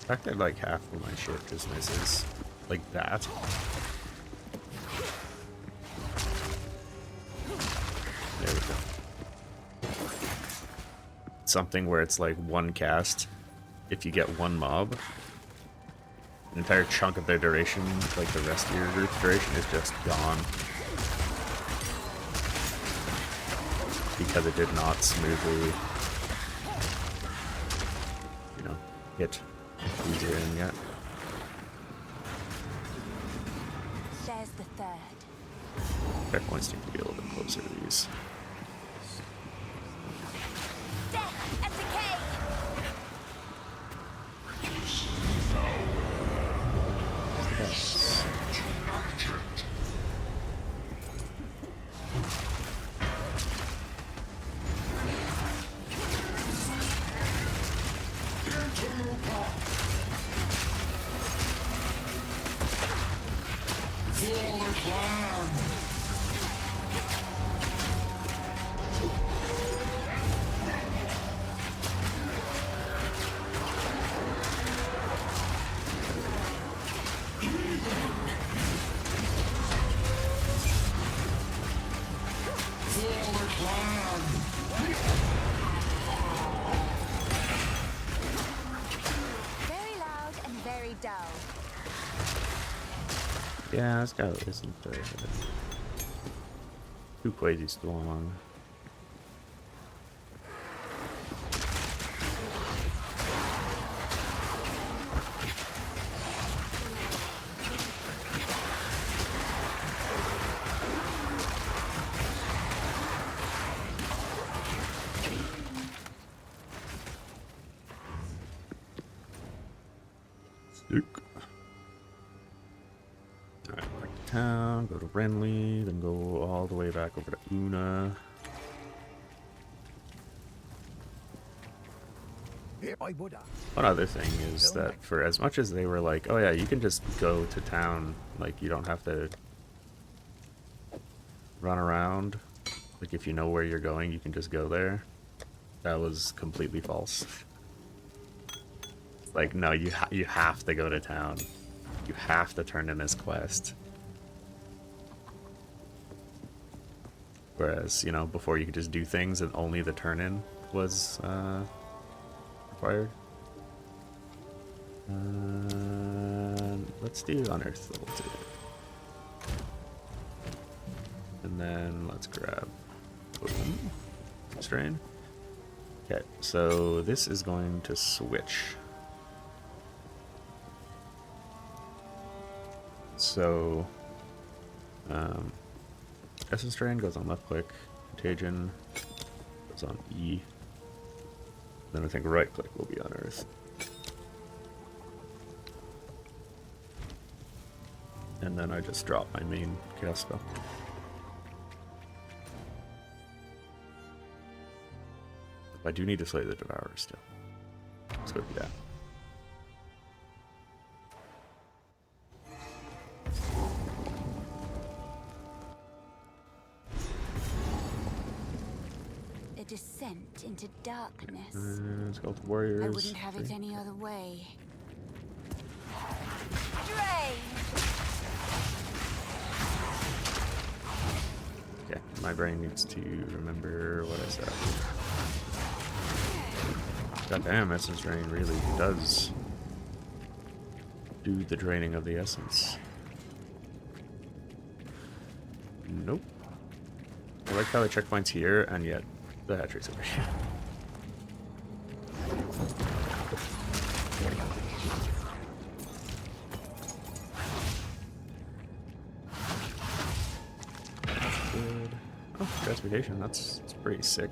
The fact that like half of my shit just misses like that. There we go. Something where it's like one cast. If you get one mob, an entire chunk of their duration, like the rest of your group duration, is just gone. Because it did not smoothly, you know, hit easier in yet. There's the third. Checkpoints need to be a little bit closer to these. Death and decay! Very loud and very dull. Yeah, this guy isn't too crazy strong. Alright, back to town, go to Renly, then go all the way back over to Una. Here I would have. One other thing is that for as much as they were like, oh yeah, you can just go to town, like you don't have to run around. Like if you know where you're going, you can just go there. That was completely false. Like no, you have to go to town. You have to turn in this quest. Whereas, you know, before you could just do things and only the turn in was required. Let's do Unearth level 2. And then let's grab boom, strain. Okay, so this is going to switch. So Essence Strain goes on left click, Contagion goes on E. Then I think right click will be on Earth. And then I just drop my main chaos spell. I do need to slay the Devourer still. Let's go do that. A descent into darkness. Skeleton Warriors. I wouldn't have it any other way. Drain! Okay, my brain needs to remember what I said. Goddamn, Essence Drain really does do the draining of the essence. Nope. I like how the checkpoint's here, and yet the hatchery's over here. That's good. Oh, transmutation, that's pretty sick.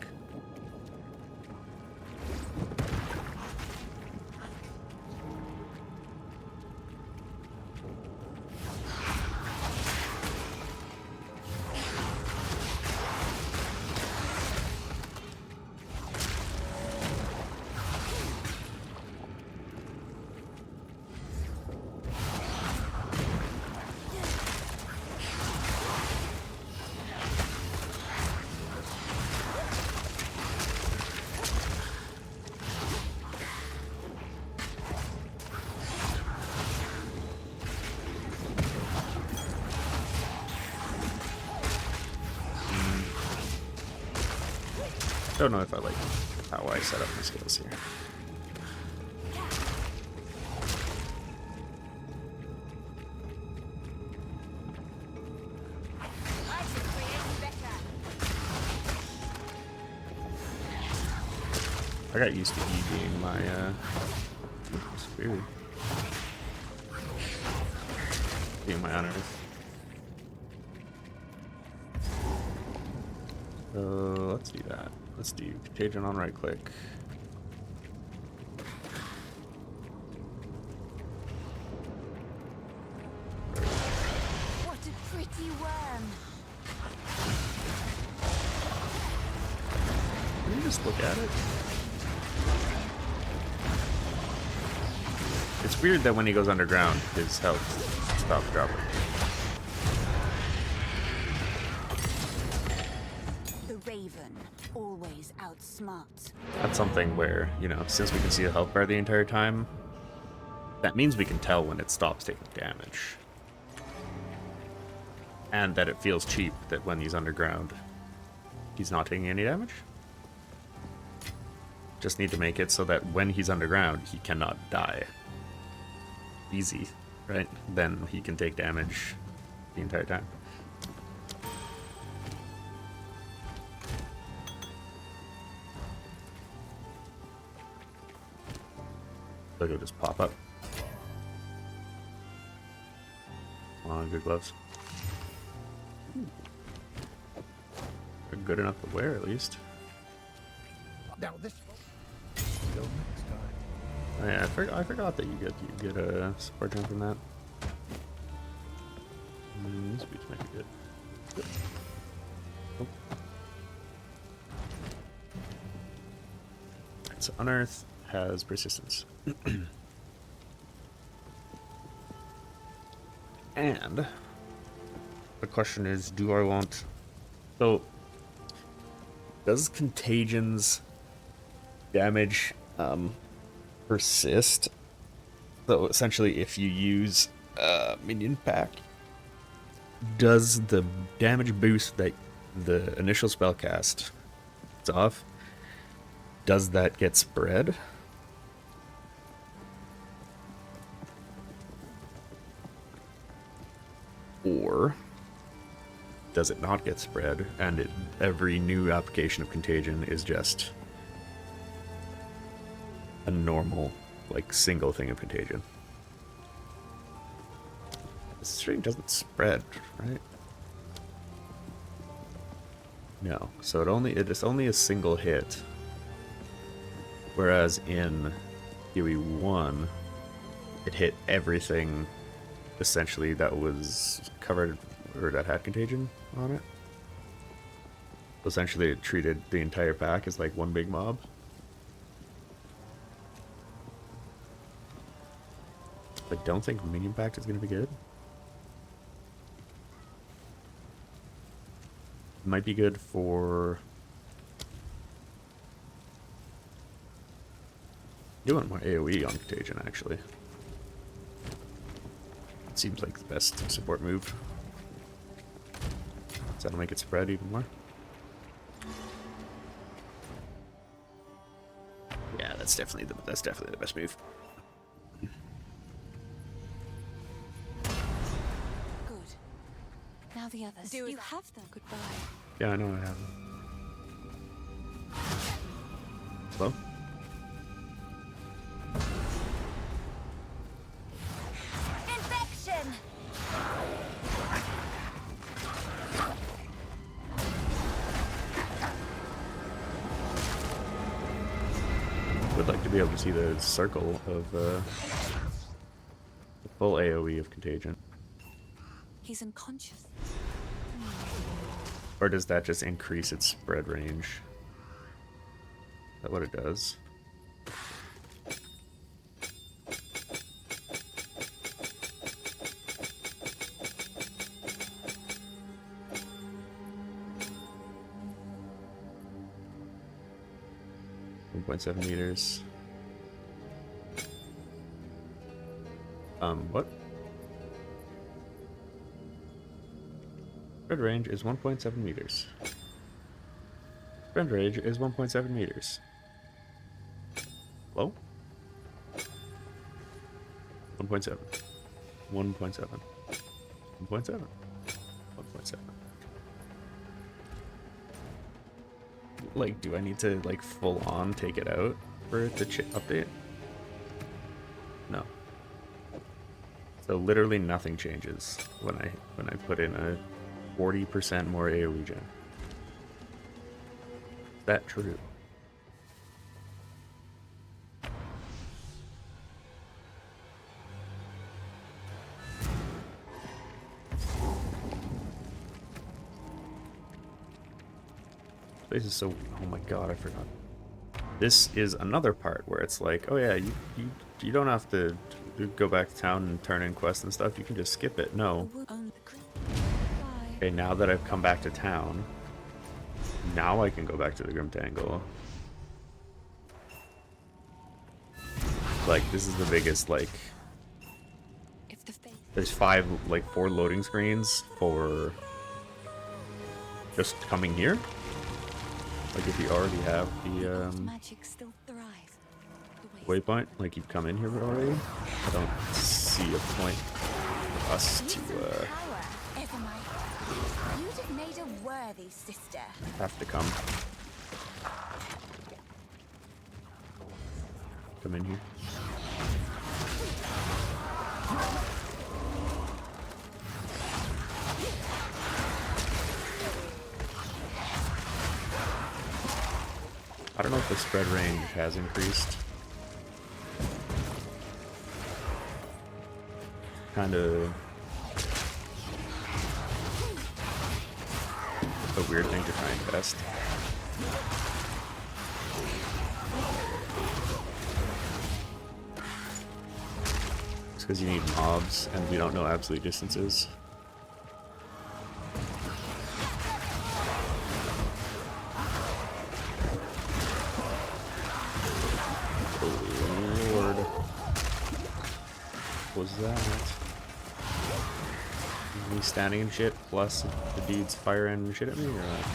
Don't know if I like how I set up my skills here. I got used to E being my spirit. Being my Unearth. So let's do that. Let's do Contagion on right click. What a pretty worm. Can you just look at it? It's weird that when he goes underground, his health stops dropping. The Raven always outsmarts. That's something where, you know, since we can see the health bar the entire time, that means we can tell when it stops taking damage. And that it feels cheap that when he's underground, he's not taking any damage. Just need to make it so that when he's underground, he cannot die. Easy, right? Then he can take damage the entire time. Look, it'll just pop up. Come on, good gloves. They're good enough to wear, at least. Now this will go next time. Oh, yeah, I forgot that you get a support jump from that. This beach might be good. Yep. Oh. So Unearth has persistence. And the question is, do I want... So, does Contagions damage persist? So essentially, if you use Minion Pack, does the damage boost that the initial spell cast is off, does that get spread? Or does it not get spread, and every new application of Contagion is just a normal, like, single thing of Contagion? The string doesn't spread, right? No, so it's only a single hit. Whereas in PoE 1, it hit everything essentially that was covered or that had Contagion on it. Essentially, it treated the entire pack as like one big mob. I don't think Minion Pact is going to be good. It might be good for doing more AoE on Contagion, actually. It seems like the best support move. So that'll make it spread even more. Yeah, that's definitely the best move. Good. Now the others. You have them. Goodbye. Yeah, I know I have. Hello? Infection. Would like to be able to see the circle of the full AoE of Contagion. He's unconscious. Or does that just increase its spread range? Is that what it does? .7 meters. What? Spread range is 1.7 meters. Spread range is 1.7 meters. Hello? 1.7. 1.7. 1.7. 1.7. Like, do I need to, like, full on take it out for it to update? No. So literally nothing changes when I put in a 40% more AoE gen. Is that true? This is so... Oh my god, I forgot. This is another part where it's like, oh yeah, you don't have to go back to town and turn in quests and stuff. You can just skip it. No. Okay, now that I've come back to town, now I can go back to the Grim Tangle. Like, this is the biggest, like... There's 4 loading screens for just coming here. Like, if you already have the waypoint, like you've come in here already, I don't see a point for us to You'd have made a worthy sister. have to come in here. I don't know if the spread range has increased. kind of a weird thing to try and test. It's because you need mobs, and we don't know absolute distances. Oh Lord. What was that? Me standing and shit, plus the dude's firing shit at me, or what?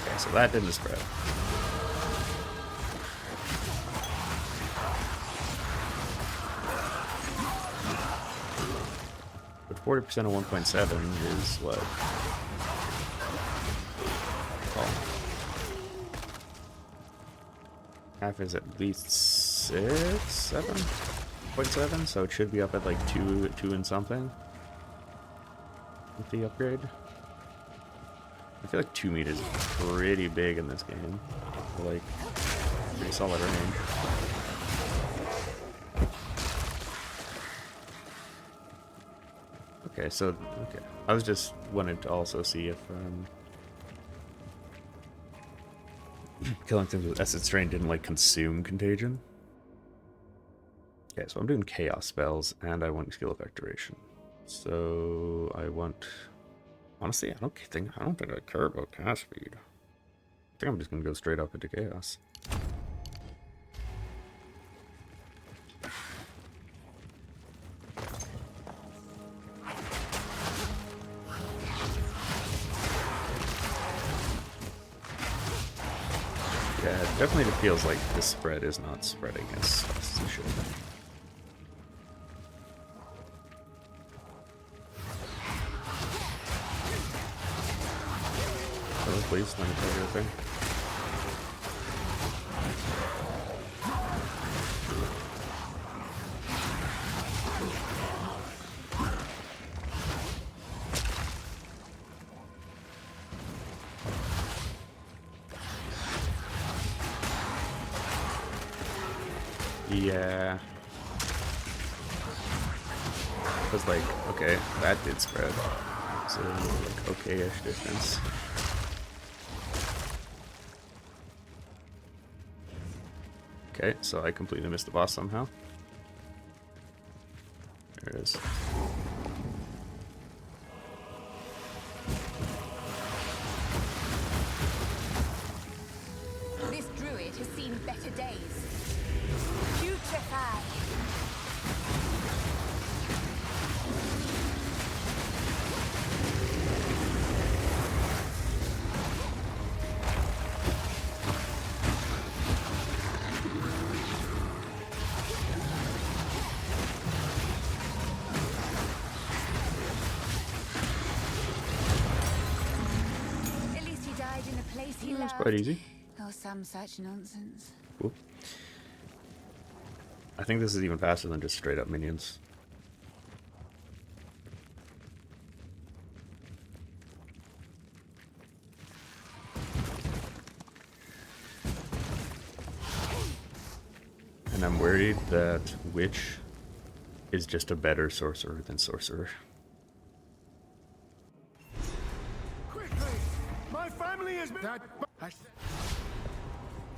Okay, so that didn't spread. But 40% of 1.7 is what? Oh. Half is at least 7.7, so it should be up at like 2 and something with the upgrade. I feel like 2 meters is pretty big in this game. Like, pretty solid range. Okay, so, okay. I was just wanted to also see if, killing things with Essence Strain didn't, like, consume Contagion. Okay, so I'm doing Chaos spells, and I want Skill Effect Duration. So, I want... Honestly, I don't think I care about cast speed. I think I'm just gonna go straight up into Chaos. Yeah, it definitely feels like this spread is not spreading as fast as it should. Oh, please, let me tell you a thing. Yeah. Because, like, okay, that did spread. So, like, okay-ish distance. Okay, so I completely missed the boss somehow. There it is. This druid has seen better days. Putrefy. At least he died in a place he That's loved. quite easy. Or some such nonsense. Cool. I think this is even faster than just straight up minions. And I'm worried that Witch is just a better sorcerer than Sorcerer. Quickly! My family has been...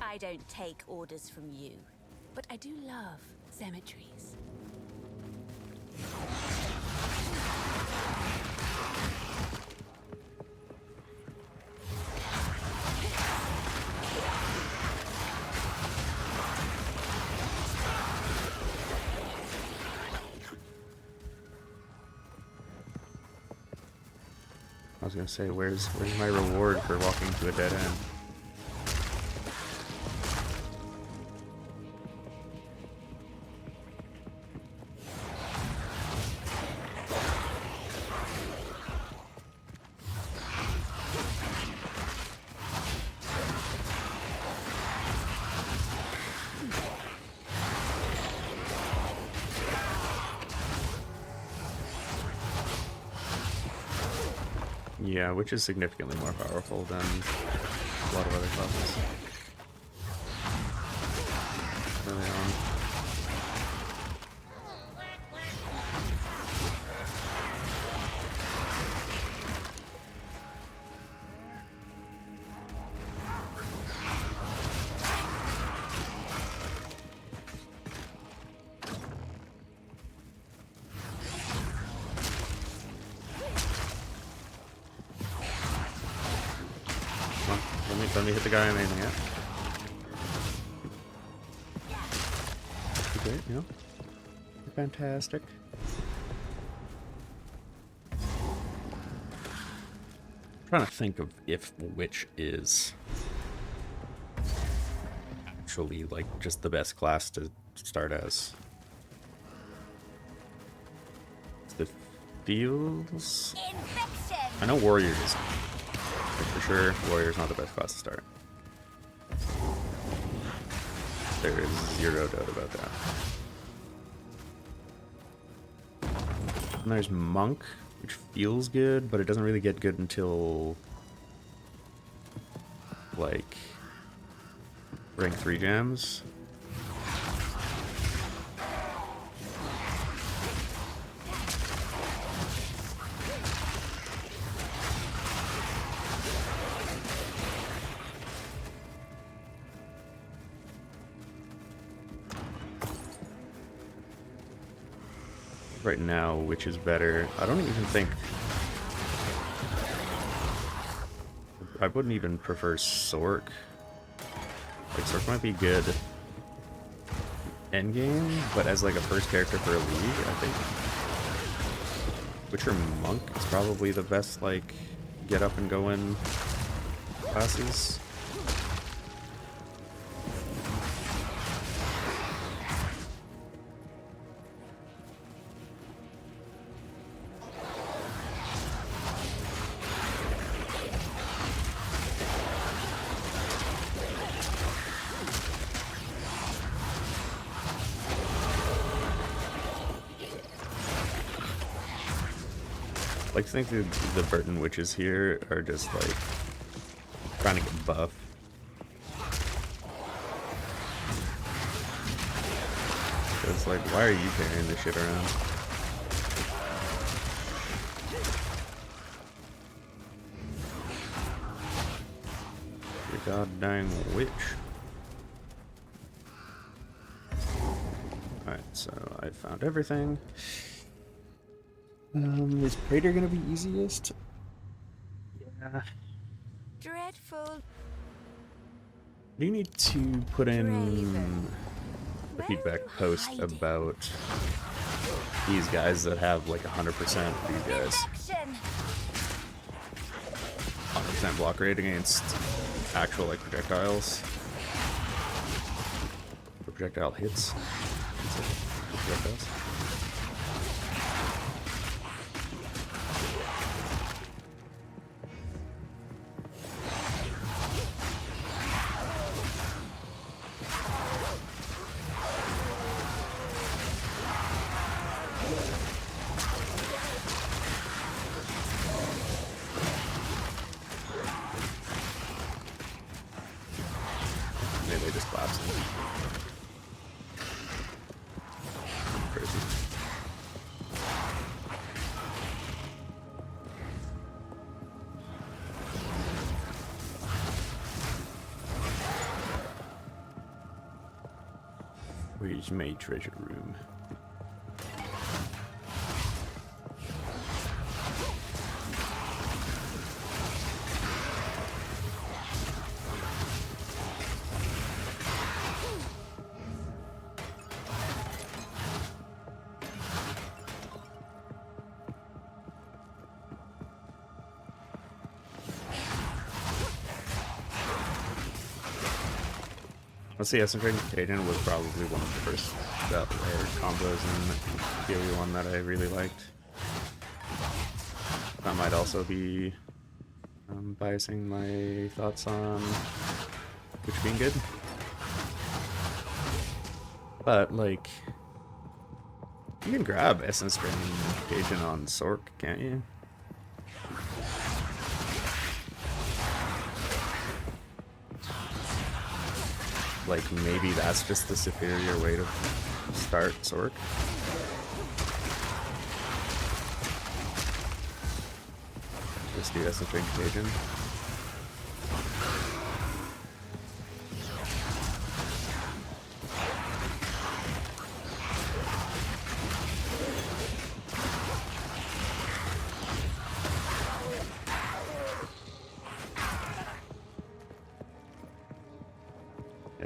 I don't take orders from you, but I do love cemeteries. I was gonna say, where's my reward for walking to a dead end? Yeah, which is significantly more powerful than a lot of other classes. Early on. Don't let me hit the guy I'm aiming at. Great, you know. Fantastic. I'm trying to think of if which is actually like just the best class to start as. The feels. I know warrior is like, for sure. Warrior's not the best class to start. There is zero doubt about that. And there's monk, which feels good, but it doesn't really get good until like rank 3 gems. Right now, which is better? I don't even think I wouldn't even prefer Sork. Like Sork might be good endgame, but as like a first character for a league, I think Witcher Monk is probably the best like get up and go in classes. Like, I think the Burton witches here are just like trying to get buff. It's like, why are you carrying this shit around? You god dang witch. Alright, so I found everything. Is Praetor gonna be easiest? Yeah. Dreadful. Do you need to put in a feedback post about these guys that have like 100% of these guys? 100% block rate against actual like projectiles. Or projectile hits. Projectiles. They just collapsed. Crazy. Where's my treasure room? Let's see, Essence Contagion was probably one of the first combos in PoE 1 that I really liked. That might also be biasing my thoughts on which being good. But, like, you can grab Essence Contagion on Sork, can't you? Like, maybe that's just the superior way to start Sork. Just do Essence Contagion.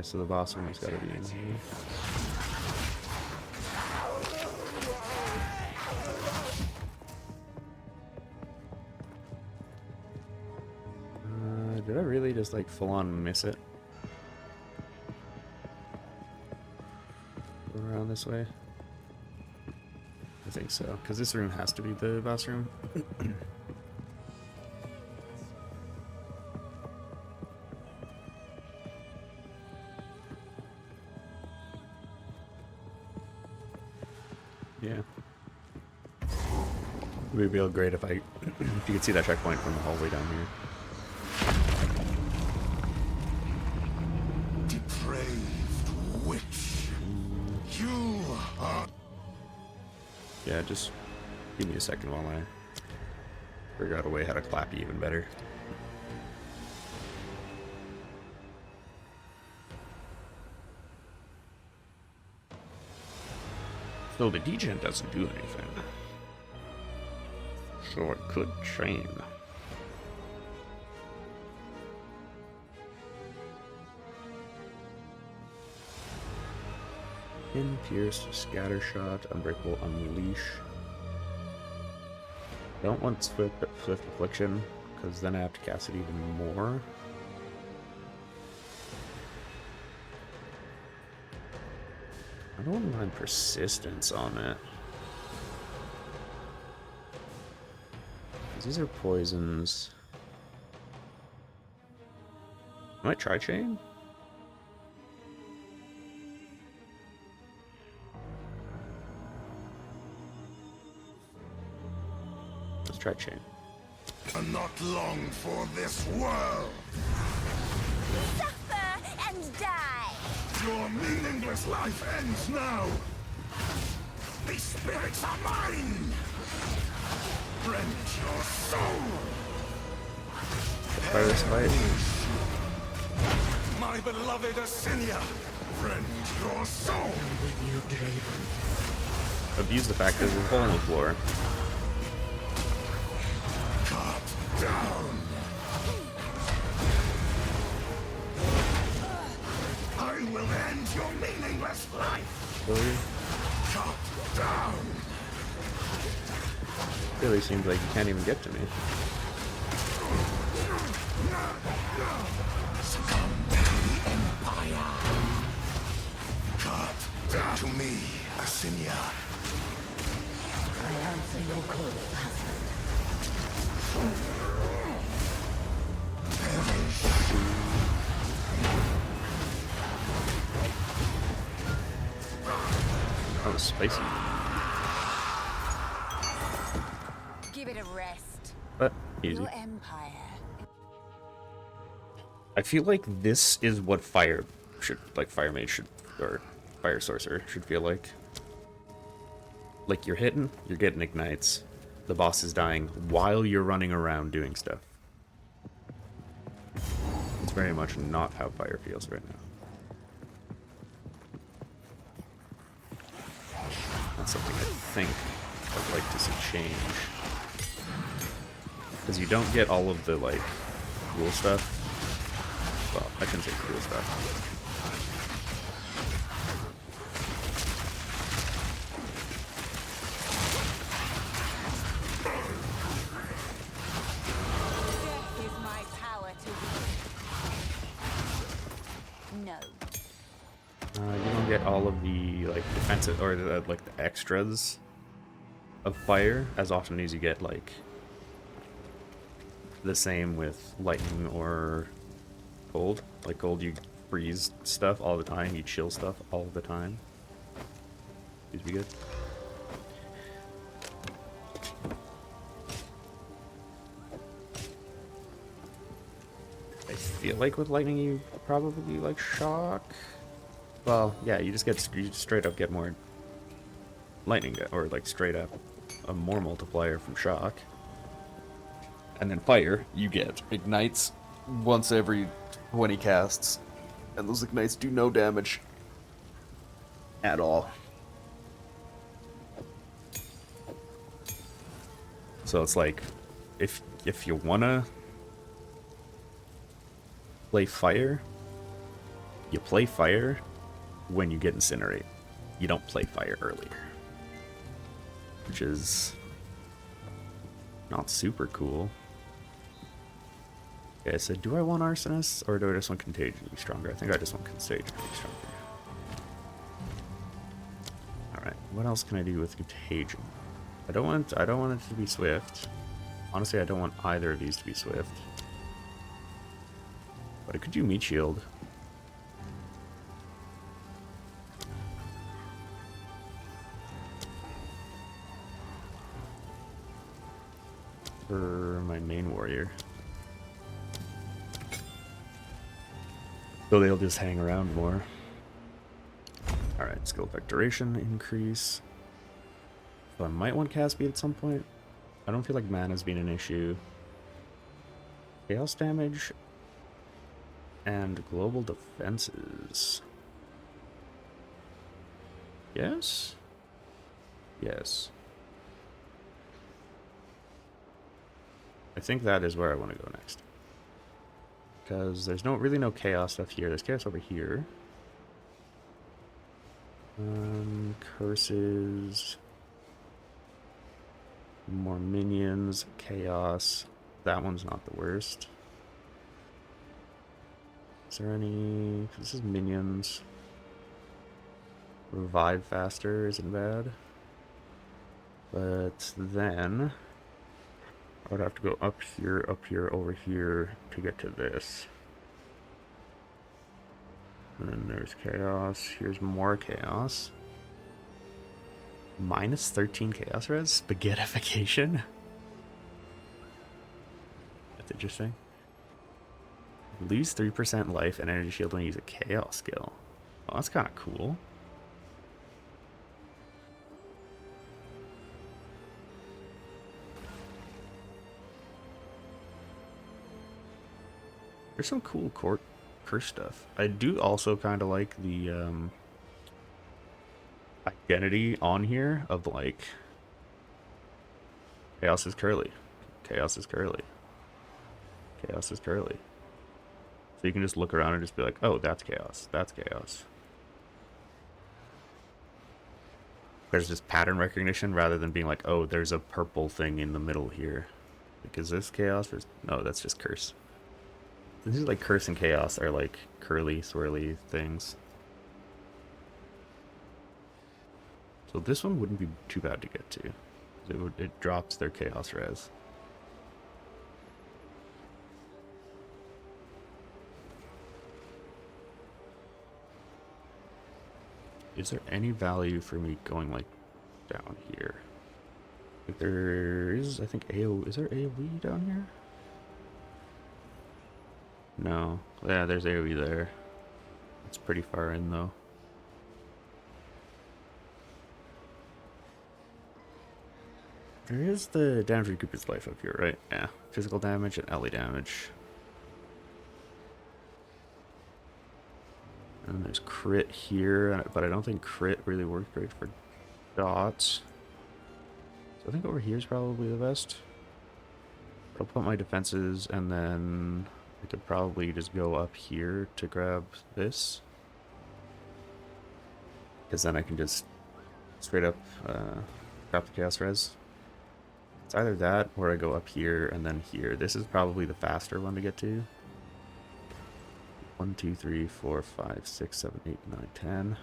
Okay, so the boss room has got to be in here. Did I really just like full on miss it? Go around this way? I think so, because this room has to be the boss room. Yeah. It would be real great if I, if you could see that checkpoint from the hallway down here. Depraved witch. You are. Yeah, just give me a second while I figure out a way how to clap you even better. So the degen doesn't do anything. So it could train. Pin, pierce, scatter shot, unbreakable, unleash. Don't want swift affliction, because then I have to cast it even more. I don't mind persistence on it. These are poisons. I might try chain. Let's try chain. And not long for this world. Suffer and die! Your meaningless life ends now. These spirits are mine. Rend your soul. Try this fight. My beloved Asinia. Rend your soul. Abuse the fact that there's a hole in the floor. Cut down. I will end your meaningless life. Really? Cut down. Really seems like you can't even get to me. Succumb to the Empire. Cut down to me, Asinia. I answer your call, husband. That was spicy. Give it a rest. But easy. Your empire. I feel like this is what fire should, like fire mage should, or fire sorcerer should feel like. Like you're hitting, you're getting ignites. The boss is dying while you're running around doing stuff. It's very much not how fire feels right now. That's something I think I'd like to see change. Because you don't get all of the, like, cool stuff. Well, I shouldn't say cool stuff. Death is my power to wield. No. You don't get all of the, like, defensive, or the, like, the extras of fire as often as you get, like, the same with lightning or cold. Like cold, you freeze stuff all the time, you chill stuff all the time. These be good. I feel like with lightning you probably like shock. Well, yeah, you just straight up get more lightning, or like straight up a more multiplier from shock. And then fire, you get ignites once every 20 casts, and those ignites do no damage at all. So it's like, if you wanna play fire, you play fire when you get incinerate. You don't play fire earlier, which is not super cool. Okay, so do I want Arsonist, or do I just want Contagion to be stronger? I think I just want Contagion to be stronger. Alright, what else can I do with Contagion? I don't want it to be Swift. Honestly, I don't want either of these to be Swift. But I could do Meat Shield. For my main warrior. So they'll just hang around more. Alright, skill effect duration increase. So I might want cast speed at some point. I don't feel like mana's been an issue. Chaos damage and global defenses. Yes? Yes. I think that is where I want to go next. Because there's really no chaos stuff here. There's chaos over here. Curses. More minions. Chaos. That one's not the worst. Is there any... This is minions. Revive faster isn't bad. But then... I would have to go up here, over here to get to this. And then there's chaos. Here's more chaos. Minus 13 chaos res? Spaghettification? That's interesting. Lose 3% life and energy shield when you use a chaos skill. Oh, that's kind of cool. There's some cool curse stuff. I do also kind of like the identity on here of like chaos is curly, chaos is curly, chaos is curly. So you can just look around and just be like, oh, that's chaos, that's chaos. There's just pattern recognition rather than being like, oh, there's a purple thing in the middle here. Like, is this chaos? Or no, that's just curse. This is like curse and chaos are like curly, swirly things. So this one wouldn't be too bad to get to. It drops their chaos res. Is there any value for me going like down here? Like there is, I think is there AoE down here? No. Yeah, there's AoE there. It's pretty far in though. There is the damage recoup its life up here, right? Yeah. Physical damage and ally damage. And there's crit here, but I don't think crit really works great for dots. So I think over here is probably the best. I'll put my defenses and then I could probably just go up here to grab this. Because then I can just straight up grab the chaos res. It's either that or I go up here and then here. This is probably the faster one to get to. 1, 2, 3, 4, 5, 6, 7, 8, 9, 10.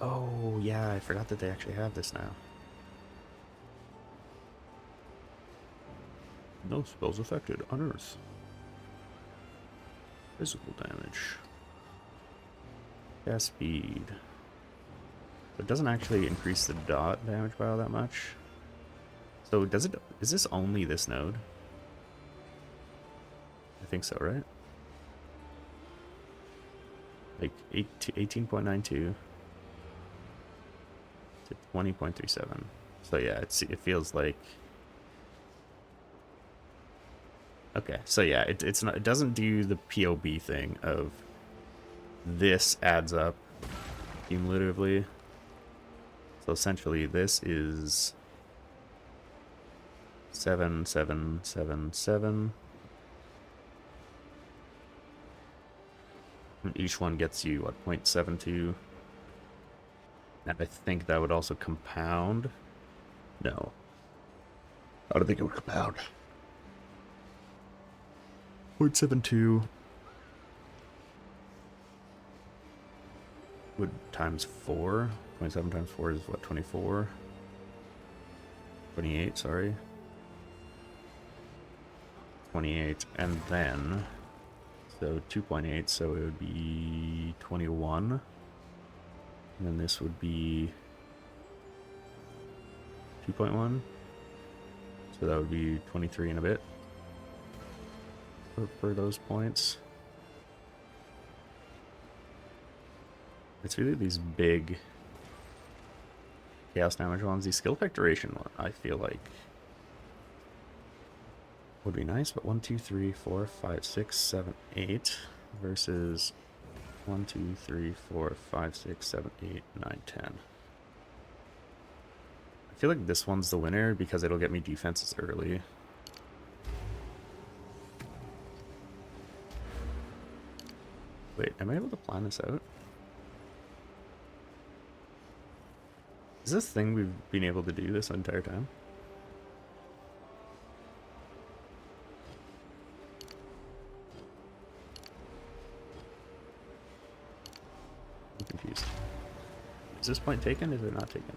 Oh, yeah, I forgot that they actually have this now. No spells affected. Unearth. Physical damage. Cast speed. It doesn't actually increase the dot damage by all that much. So does it? Is this only this node? I think so, right? Like 18.92 to 20.37. So yeah, it feels like. Okay, so yeah, it's not. It doesn't do the PoB thing of this adds up cumulatively. So essentially, this is 7, 7, 7, 7. And each one gets you, what, 0.72? And I think that would also compound. No. I don't think it would compound. 0.72 would times 4. 0.7 times 4 is what, 24? 28, sorry. 28, and then, so 2.8, so it would be 21. And then this would be 2.1. So that would be 23 and a bit for those points. It's really these big chaos damage ones. The skill effect duration one, I feel like, would be nice, but 1, 2, 3, 4, 5, 6, 7, 8 versus 1, 2, 3, 4, 5, 6, 7, 8, 9, 10. I feel like this one's the winner because it'll get me defenses early. Wait, am I able to plan this out? Is this thing we've been able to do this entire time? I'm confused. Is this point taken? Is it not taken?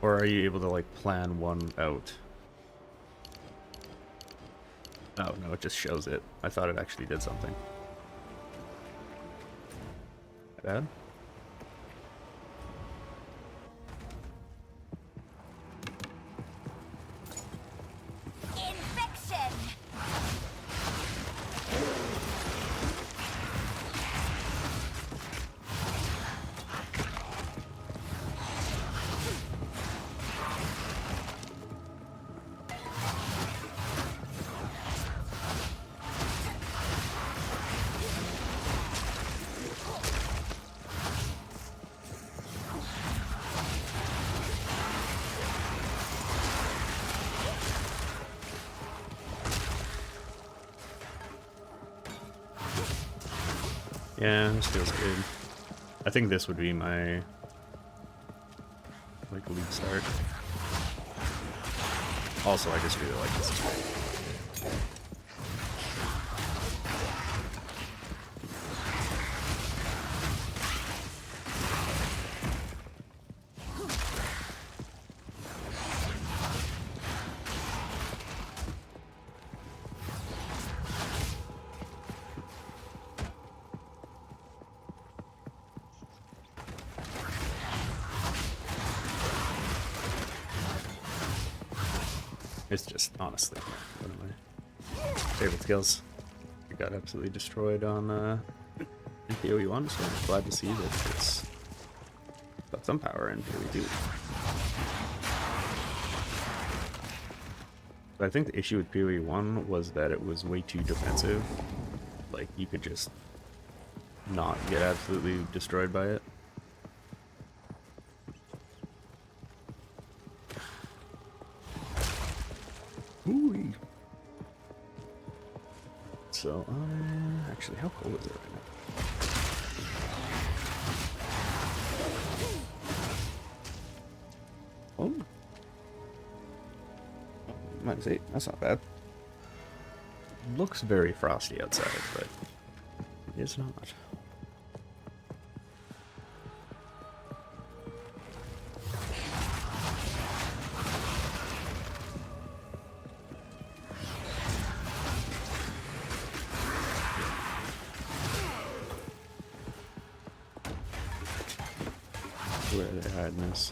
Or are you able to, like, plan one out? Oh, no, it just shows it. I thought it actually did something. Bad? Infection! Yeah, this feels good. I think this would be my, like, league start. Also, I just really like this. It's great. It's just, honestly, one of my favorite skills. I got absolutely destroyed on in PoE 1, so I'm glad to see that it's got some power in PoE 2. But I think the issue with PoE 1 was that it was way too defensive. Like, you could just not get absolutely destroyed by it. Ooh. So, actually, how cold is it right now? Oh. -8. That's not bad. Looks very frosty outside, but it's not. Where are they hiding this?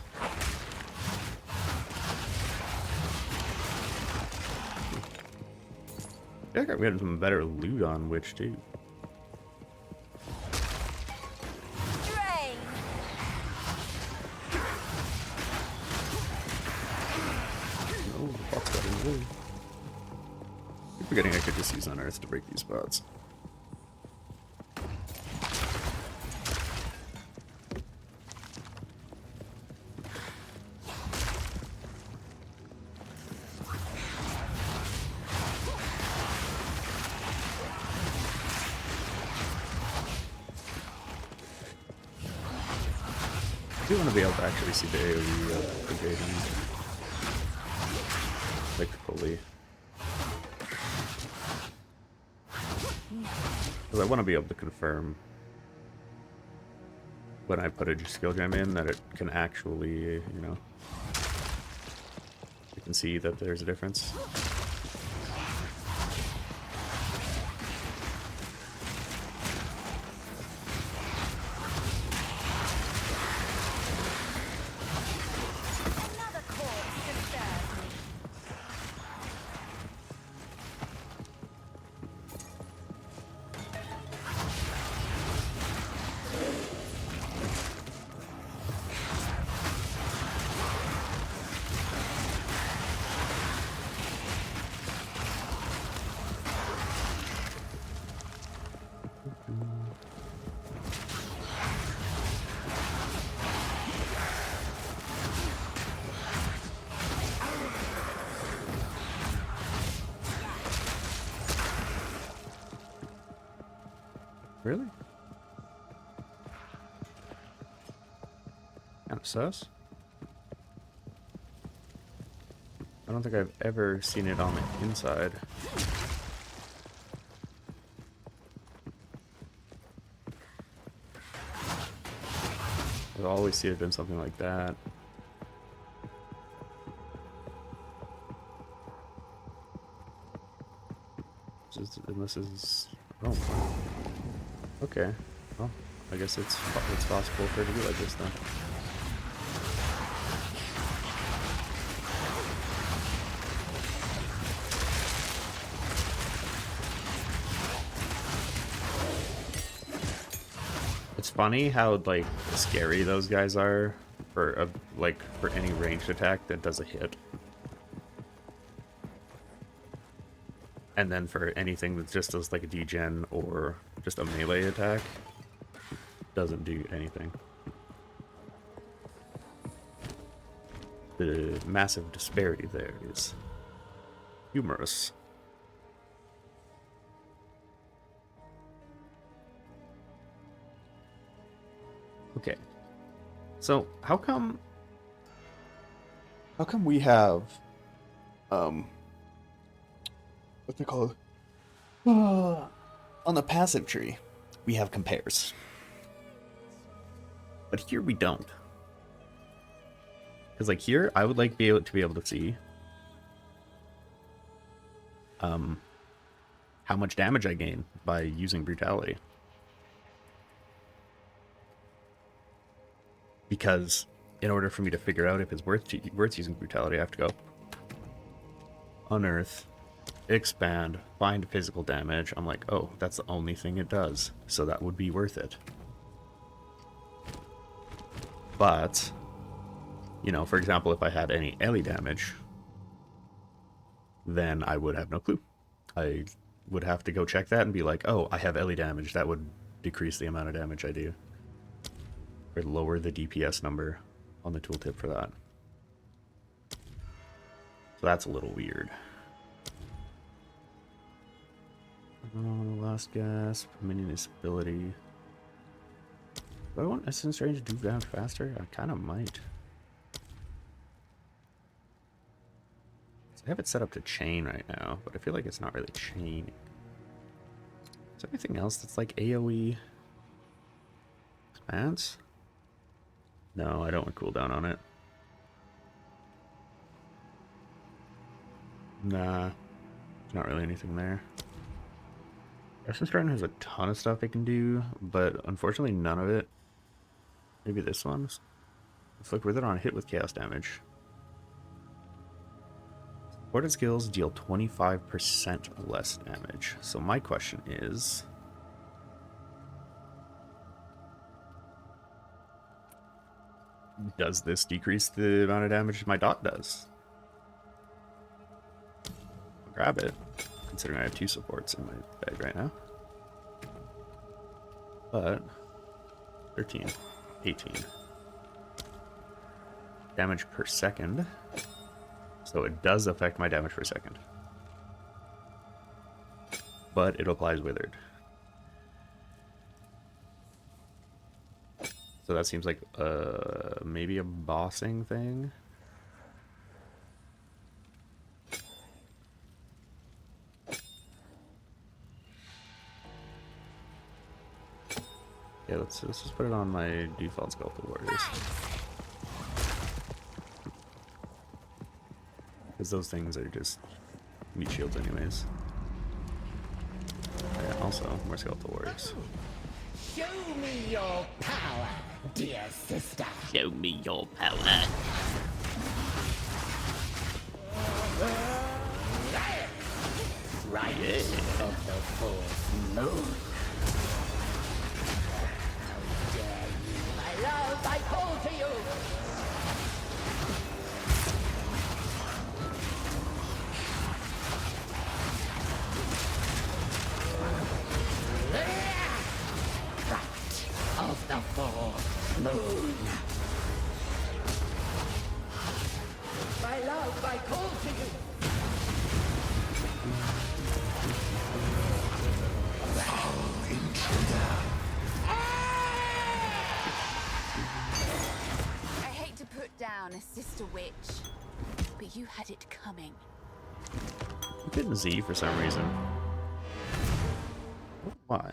I feel like we had some better loot on Witch too. Drain! Oh, the box got in the way. I'm forgetting I could just use Unearth to break these spots. do want to be able to actually see the AoE brigade, like the PoE. Because I want to be able to confirm when I put a skill gem in that it can actually, you know, you can see that there's a difference. Another corpse disturbs me. Really? Kind of sus. I don't think I've ever seen it on the inside. I've always seen it doing something like that. And this is... oh. Okay. Well, I guess it's possible for it to be like this then. It's funny how like scary those guys are for for any ranged attack that does a hit. And then for anything that just does like a degen or just a melee attack, doesn't do anything. The massive disparity there is humorous. Okay. So how come we have what's it called? On the passive tree, we have compares. But here we don't. Because like here, I would like to be able to see how much damage I gain by using brutality. Because in order for me to figure out if it's worth using brutality, I have to go unearth, expand, find physical damage. I'm like, oh, that's the only thing it does, so that would be worth it. But, you know, for example, if I had any melee damage, then I would have no clue. I would have to go check that and be like, oh, I have melee damage. That would decrease the amount of damage I do. Or lower the DPS number on the tooltip for that. So that's a little weird. Last gasp, minion ability. Do I want Essence Range to do damage faster? I kind of might. I have it set up to chain right now, but I feel like it's not really chaining. Is there anything else that's like AoE expanse? No, I don't want cooldown on it. Nah, there's not really anything there. Essence Dragon has a ton of stuff it can do, but unfortunately none of it. Maybe this one? Let's look with it on a hit with chaos damage. Supported skills deal 25% less damage. So my question is... does this decrease the amount of damage my dot does? I'll grab it, considering I have 2 supports in my bag right now. But 13, 18 damage per second. So it does affect my damage per second. But it applies withered. So that seems like maybe a bossing thing. Yeah, let's just put it on my default Skeletal Warriors. Because those things are just meat shields anyways. Yeah, also, more Skeletal Warriors. Show me your power, dear sister. Show me your power. Rise of the fourth moon. How dare you, my love, I call to you. Right of the fourth moon. My love, I call to you. I hate to put down a sister witch, but you had it coming. I'm getting Z for some reason. Why?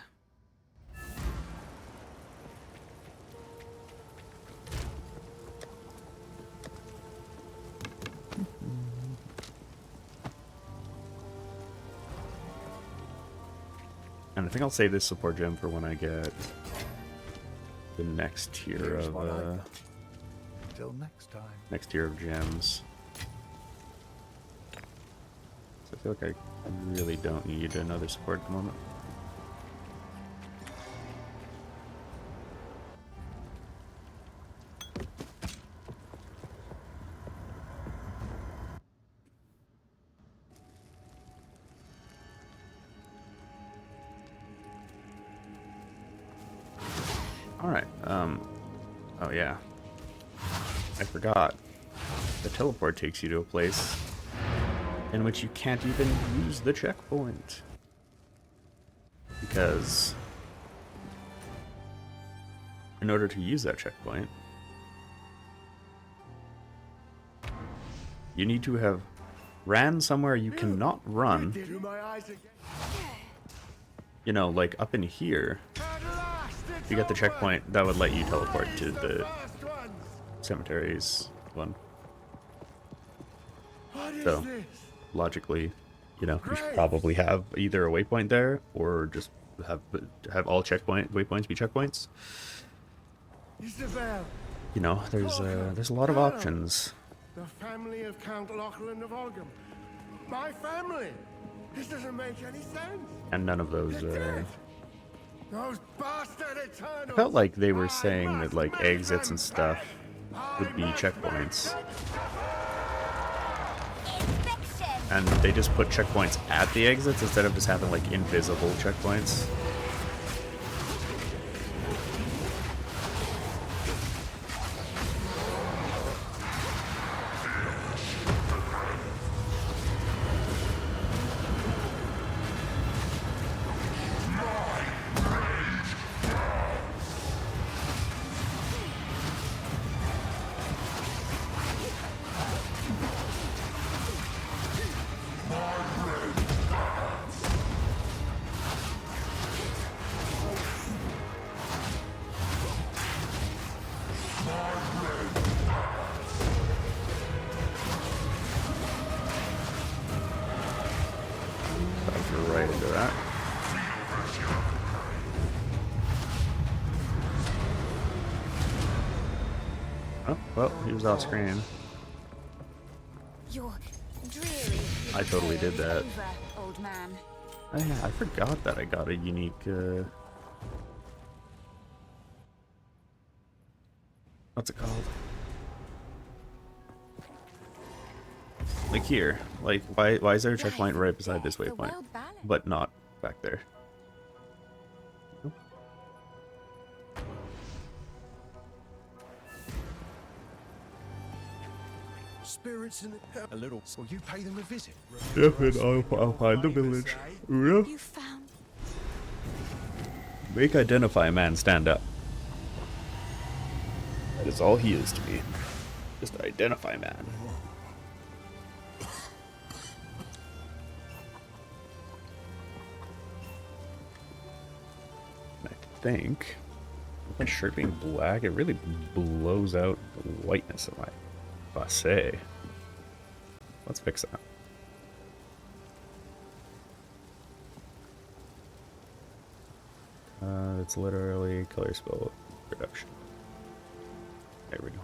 And I think I'll save this support gem for when I get the next tier Here's of what I got. Till next time. next tier of gems. So I feel like I really don't need another support at the moment. Alright, oh yeah. I forgot. The teleport takes you to a place in which you can't even use the checkpoint. Because in order to use that checkpoint, you need to have ran somewhere you cannot run. You know, like up in here. You get the checkpoint that would let you teleport to the cemeteries one. So, logically, you know, you should probably have either a waypoint there or just have all waypoints be checkpoints. Isabel, You know, there's a lot of options. the family of Count Lachlan of Olgam. My family. This doesn't make any sense. And none of those Those bastard Eternals. I felt like they were saying that like exits and stuff would be checkpoints. And they just put checkpoints at the exits instead of just having like invisible checkpoints. Right into that. Oh, well, he was off screen. You're dreary. I totally did that. Over, old man. Oh, yeah, I forgot that I got a unique, what's it called? Like here. Like, why is there a checkpoint right beside this waypoint? But not back there. Spirits in a little. Will you pay them a visit? Yep, and I'll find the village. You found. Make identify man stand up. is all he is to me. Just an identify man. I think with my shirt being black, it really blows out the whiteness of my basset. Let's fix that. It's literally color spell reduction. There we go.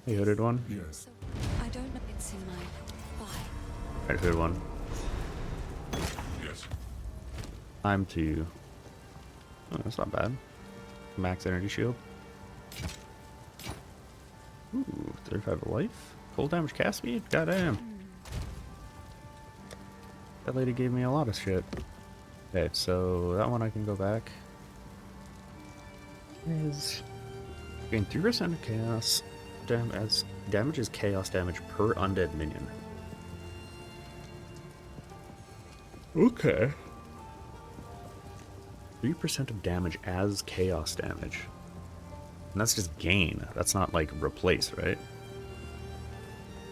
Hey, hooded one. Yes. So, I don't know. It's in my file. Right, hooded one. Yes. Time to. Oh, that's not bad. Max energy shield. Ooh, 35 life. Cold damage cast speed? Goddamn. That lady gave me a lot of shit. Okay, so that one I can go back. Is gain 3% of chaos as damage is chaos damage per undead minion. Okay. 3% of damage as chaos damage. And that's just gain. That's not like replace, right?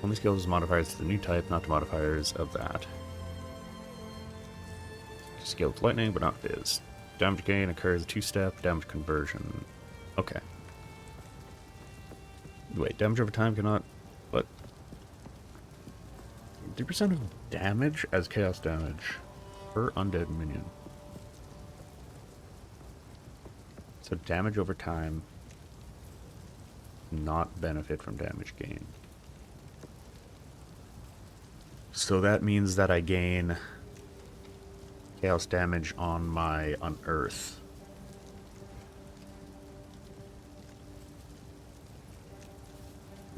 Only skills modifiers to the new type, not to modifiers of that. Skill with lightning, but not fizz. Damage gain occurs 2-step, damage conversion. Okay. Wait, damage over time cannot. What? 3% of damage as chaos damage per undead minion. So damage over time not benefit from damage gain. So that means that I gain chaos damage on my unearth.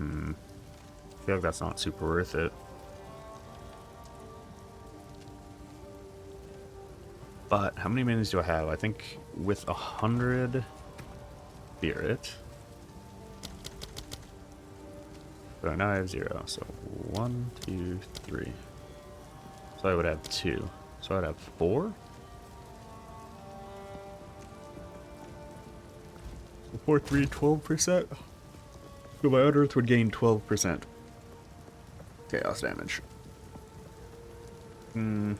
I feel like that's not super worth it. But how many minions do I have? I think with 100 spirit. But now I have 0. So 1, 2, 3. So I would have 2. So I'd have 4. So 4, 3, 12%. So my unearth would gain 12% chaos damage. I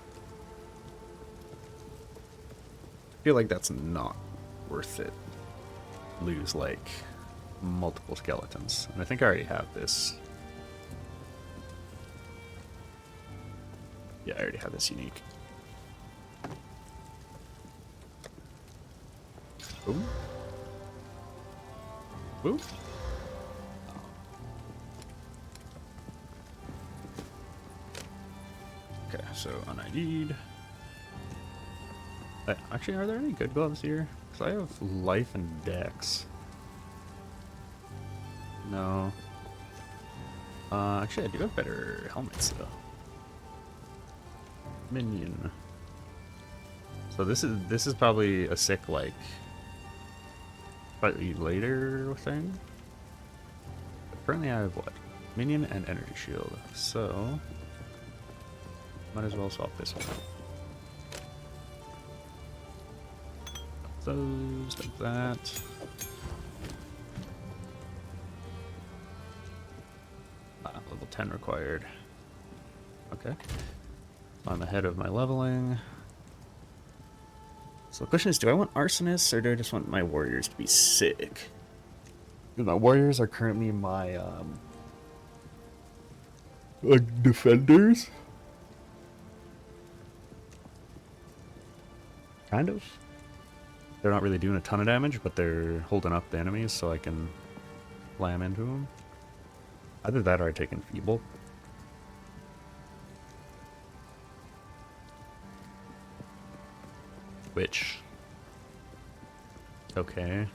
feel like that's not worth it. Lose like multiple skeletons. And I think I already have this. Yeah, I already have this unique. Ooh. Ooh. Okay, so unID'd. Actually, are there any good gloves here? Because I have life and dex. No. Actually, I do have better helmets though. Minion. So this is probably a sick like slightly later thing. But currently, I have what? Minion and energy shield. So might as well swap this one out. Those like that. Level 10 required. Okay. I'm ahead of my leveling. So the question is, do I want arsonists or do I just want my warriors to be sick? Because my warriors are currently my like defenders. Kind of. They're not really doing a ton of damage, but they're holding up the enemies so I can slam into them. Either that or I take Enfeeble. Which... okay.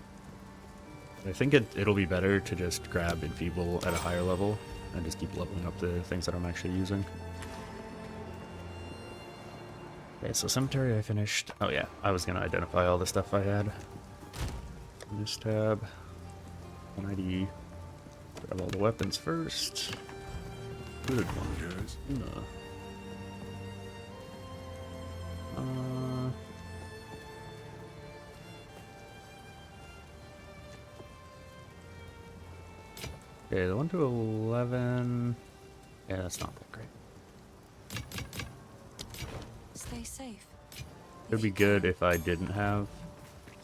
I think it'll be better to just grab Enfeeble at a higher level and just keep leveling up the things that I'm actually using. Okay, so cemetery I finished. Oh yeah, I was gonna identify all the stuff I had. In this tab. 1ID. Grab all the weapons first. Good one. Yes. No. Okay, the 1 to 11. Yeah, that's not that great. Stay safe. It'd be good if I didn't have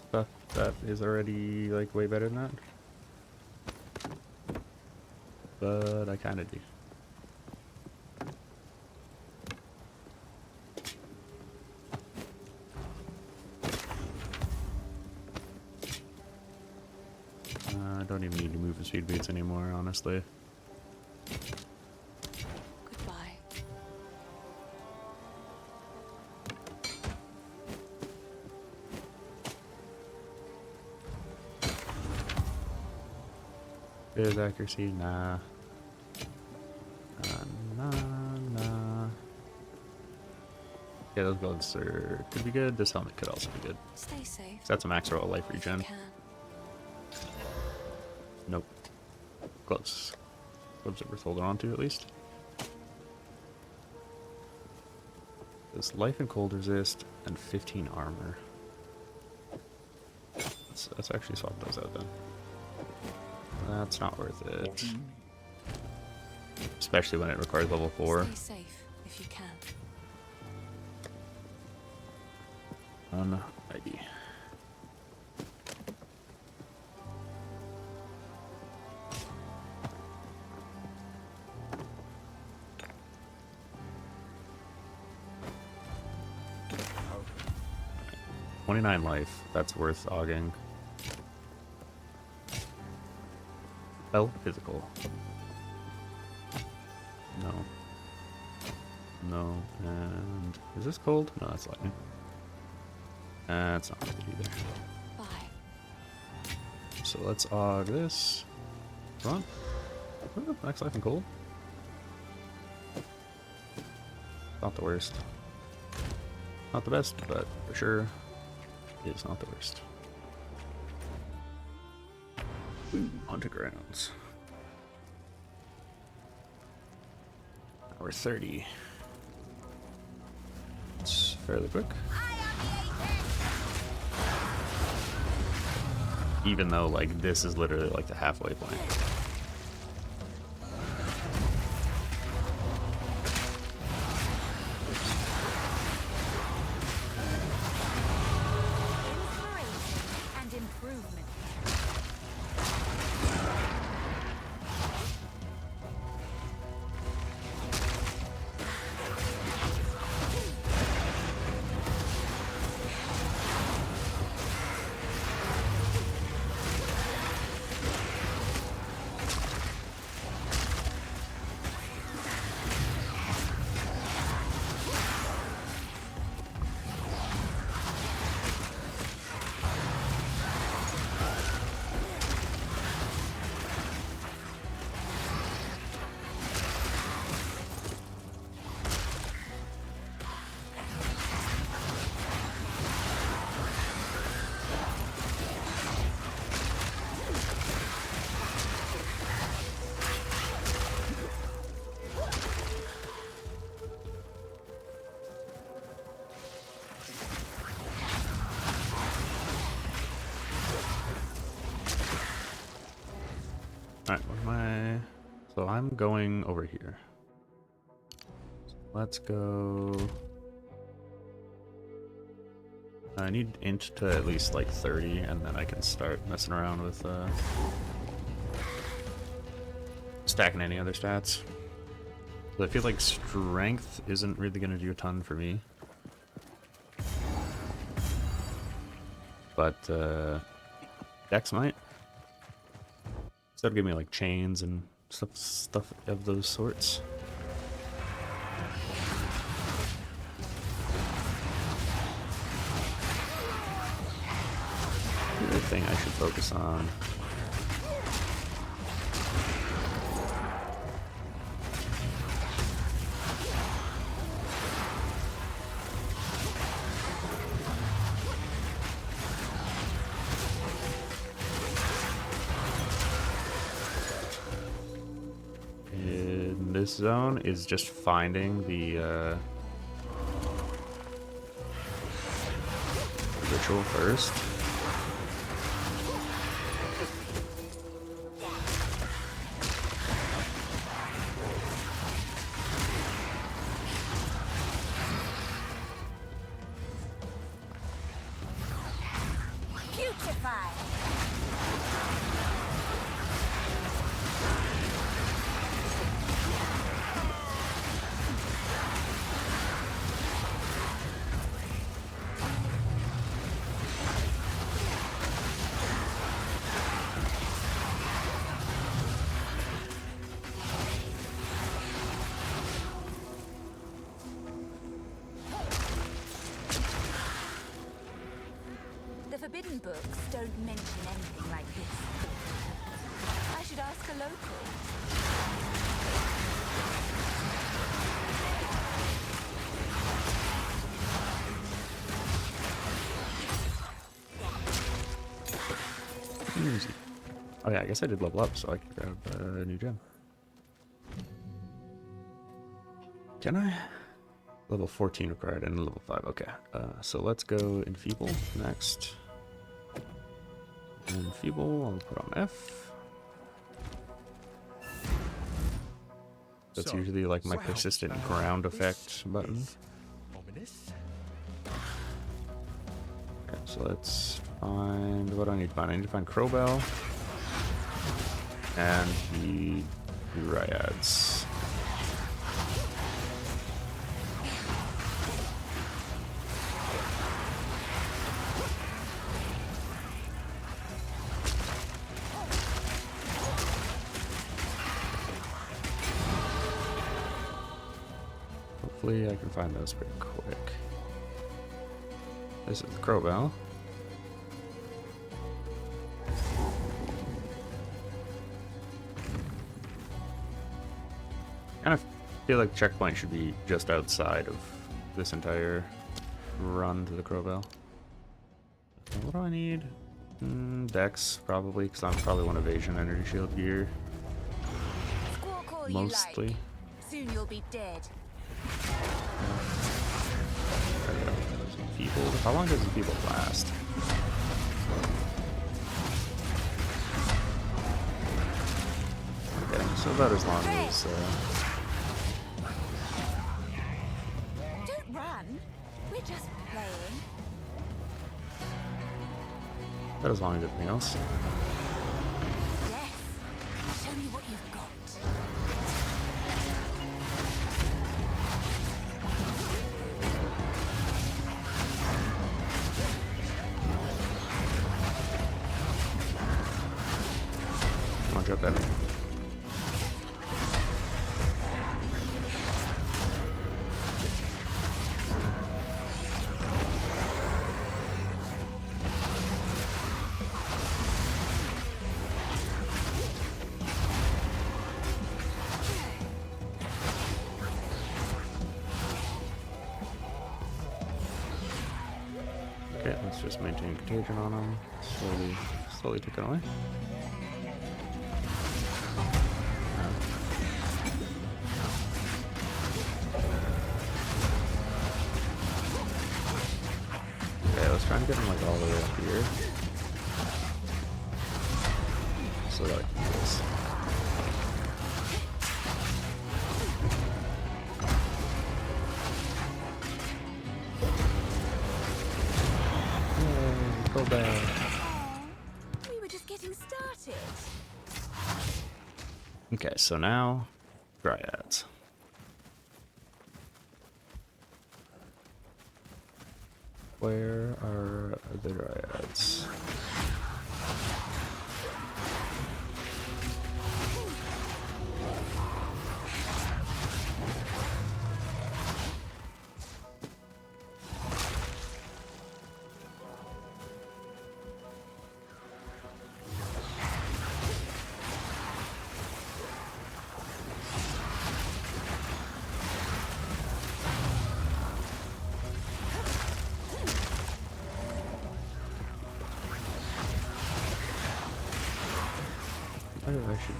stuff that is already like way better than that. But I kind of do. I don't even need to move the speed boots anymore, honestly. Goodbye. Is accuracy? Nah. Nah. Yeah, those gloves could be good. This helmet could also be good. Stay safe. That's a max roll life if you regen. can. Nope. Gloves. Gloves are worth holding on to at least. This life and cold resist and 15 armor. Let's actually swap those out then. That's not worth it. Especially when it requires level 4. Stay safe if you can. ID. Oh, 29 life. That's worth auging. Spell physical. No. No. And is this cold? No, that's lightning. That's not worth it either. Bye. So let's aug this. Come on. Oh, max life and cold. Not the worst. Not the best, but for sure it's not the worst. Ooh, haunted grounds. We're 30. It's fairly quick. Even though, like, this is literally like the halfway point. Inspiration and improvement. Alright, what am I? So I'm going over here. Let's go. I need int to at least like 30, and then I can start messing around with stacking any other stats. So I feel like strength isn't really going to do a ton for me. But Dex might. So that'll give me like chains and stuff of those sorts. The other thing I should focus on. This zone is just finding the ritual first. forbidden books don't mention anything like this. I should ask a local. Easy. Oh yeah, I guess I did level up, so I can grab a new gem. Can I? Level 14 required and level 5. Okay, so let's go Enfeeble next. Enfeeble, I'll put on F. That's usually like my persistent ground effect button. Ominous. Okay, so let's find, what do I need to find? I need to find Crowbell and the Dryads. Hopefully I can find those pretty quick. This is the Crowbell. Kind of feel like the checkpoint should be just outside of this entire run to the Crowbell. What do I need? Dex, probably, because I'm probably one evasion energy shield gear. Squawk all Mostly. you like. Soon you'll be dead. Enfeebled. How long does Enfeebled last? Okay, so about as long as Don't run. We're just playing. about as long as everything else. Yes. Show me what you've got. Come on, jump at me. Okay, let's just maintain contagion on him. Slowly take it away. Okay, let's try and get him like all the way up here. So that I can do this. Yay, go back. We were just getting started. Okay, so now Dryads. Where are the Dryads?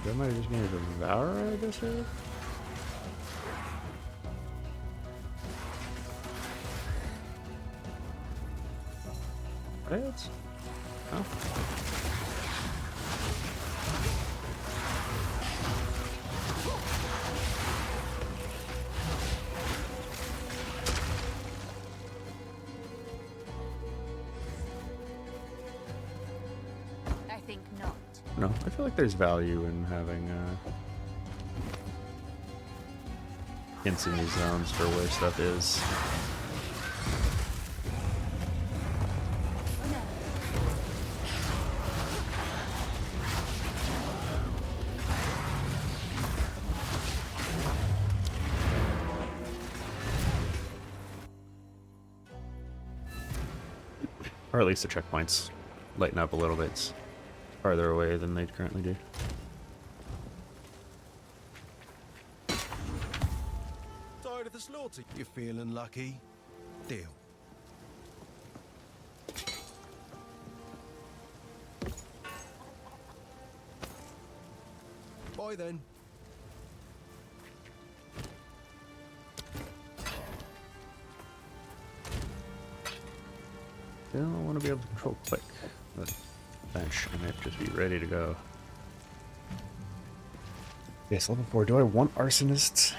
That might have just been a devourer, I guess. Dryads? Oh. I think not. No, I feel like there's value in having hints in these zones for where stuff is. Or at least the checkpoints lighten up a little bit farther away than they currently do. Tired of the slaughter? You feeling lucky? Deal. Bye then. Still want to be able to control quick. But bench, I might just be ready to go. Yes, level 4. Do I want arsonists?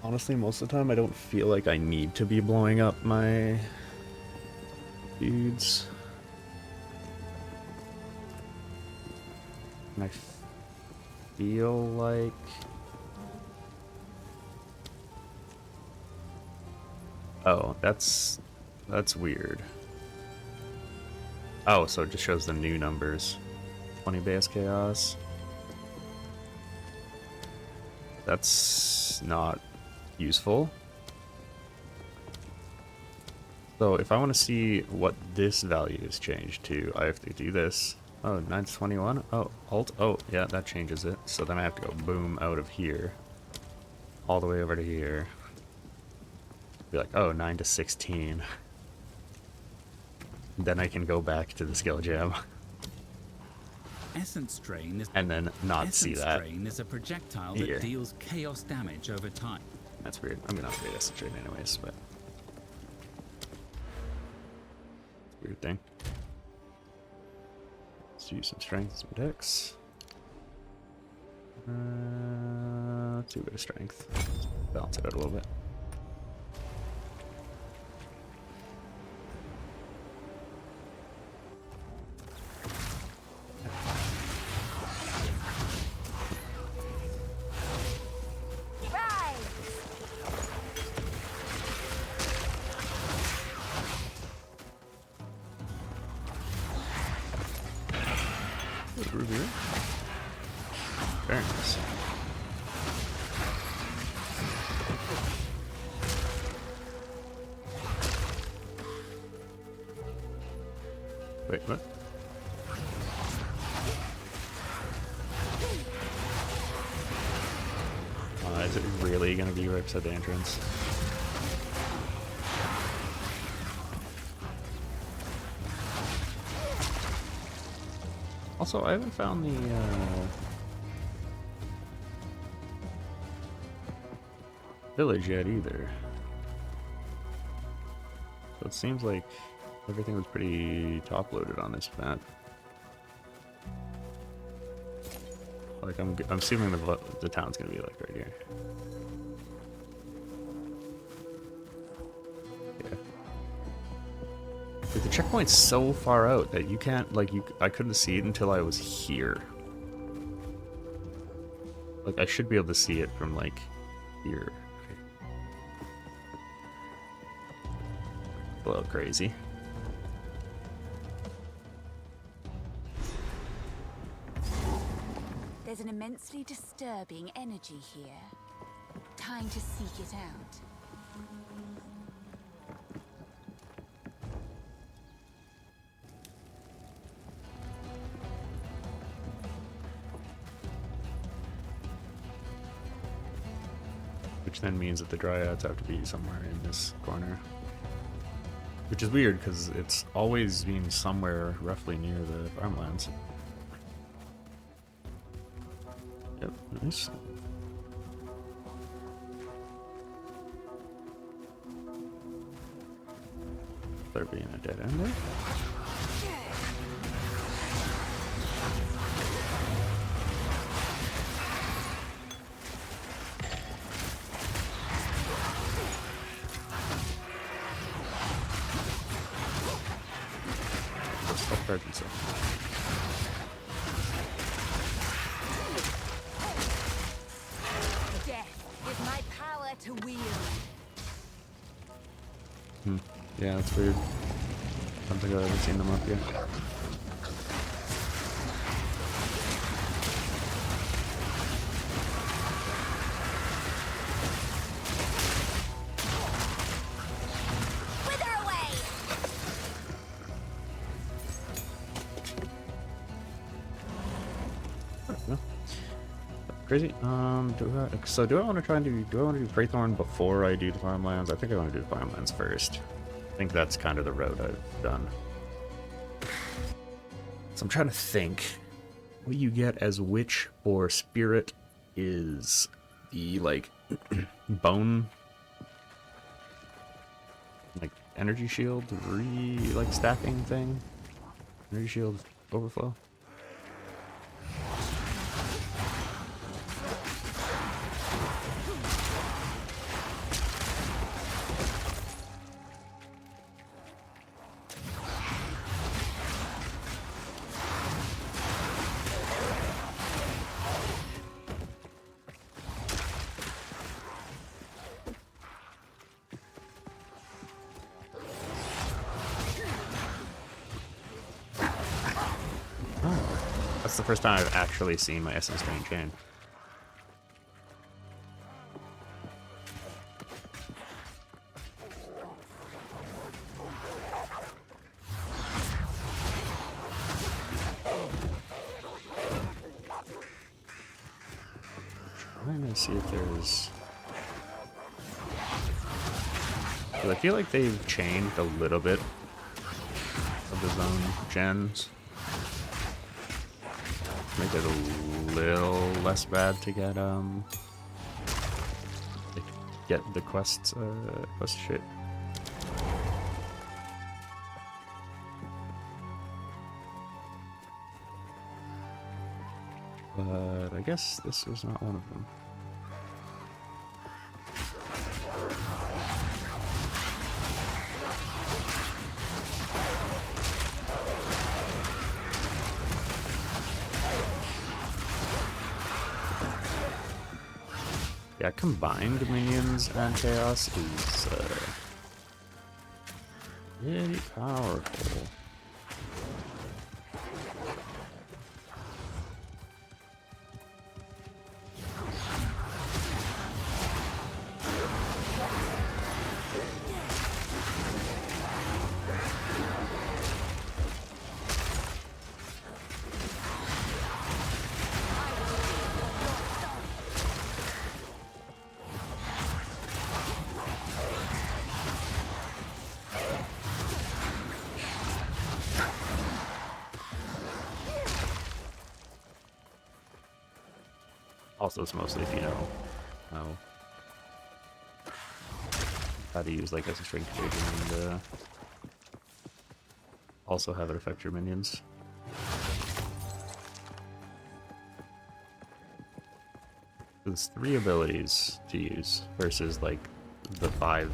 Honestly, most of the time I don't feel like I need to be blowing up my dudes. And I feel like... Oh, that's weird. Oh, so it just shows the new numbers. 20 base chaos. That's not useful. So if I want to see what this value is changed to, I have to do this. Oh, 9 to 21? Oh, alt. Oh, yeah, that changes it. So then I have to go boom out of here. All the way over to here. Be like, oh, 9 to 16. Then I can go back to the skill jam. Essence Drain is and then not see that. Essence Drain is a projectile that here. deals chaos damage over time. That's weird. I'm gonna upgrade Essence Drain anyways, but weird thing. Let's use some strength, some dex. Let's do a bit of strength. Let's balance it out a little bit. Ruby. Very nice. Wait, what? Is it really gonna be right beside the entrance? Also, I haven't found the village yet either. So it seems like everything was pretty top-loaded on this map. Like I'm assuming the town's gonna be like right here. Yeah. Like, the checkpoint's so far out that you can't, like, I couldn't see it until I was here. Like, I should be able to see it from, like, here. A little crazy. There's an immensely disturbing energy here. Time to seek it out. Which then means that the dryads have to be somewhere in this corner. Which is weird, because it's always been somewhere roughly near the farmlands. Yep, nice. There being a dead end there. Death is my power to wield. Yeah, that's weird. I don't think I've ever seen them up yet. Wither away! Crazy. Do I want to try and do I want to do Praythorn before I do the farmlands? I think I want to do the farmlands first. I think that's kind of the road I've done. So I'm trying to think. What you get as witch or spirit is the like bone, like energy shield like stacking thing. Energy shield overflow. That's the first time I've actually seen my Essence Drain chain. Trying to see if there's... I feel like they've changed a little bit of the zone gens. Make it a little less bad to get the quest shit. But I guess this was not one of them. Yeah, combined minions and chaos is really powerful. Also, it's mostly if you know how to use like as a strength agent and also have it affect your minions. There's 3 abilities to use versus like the 5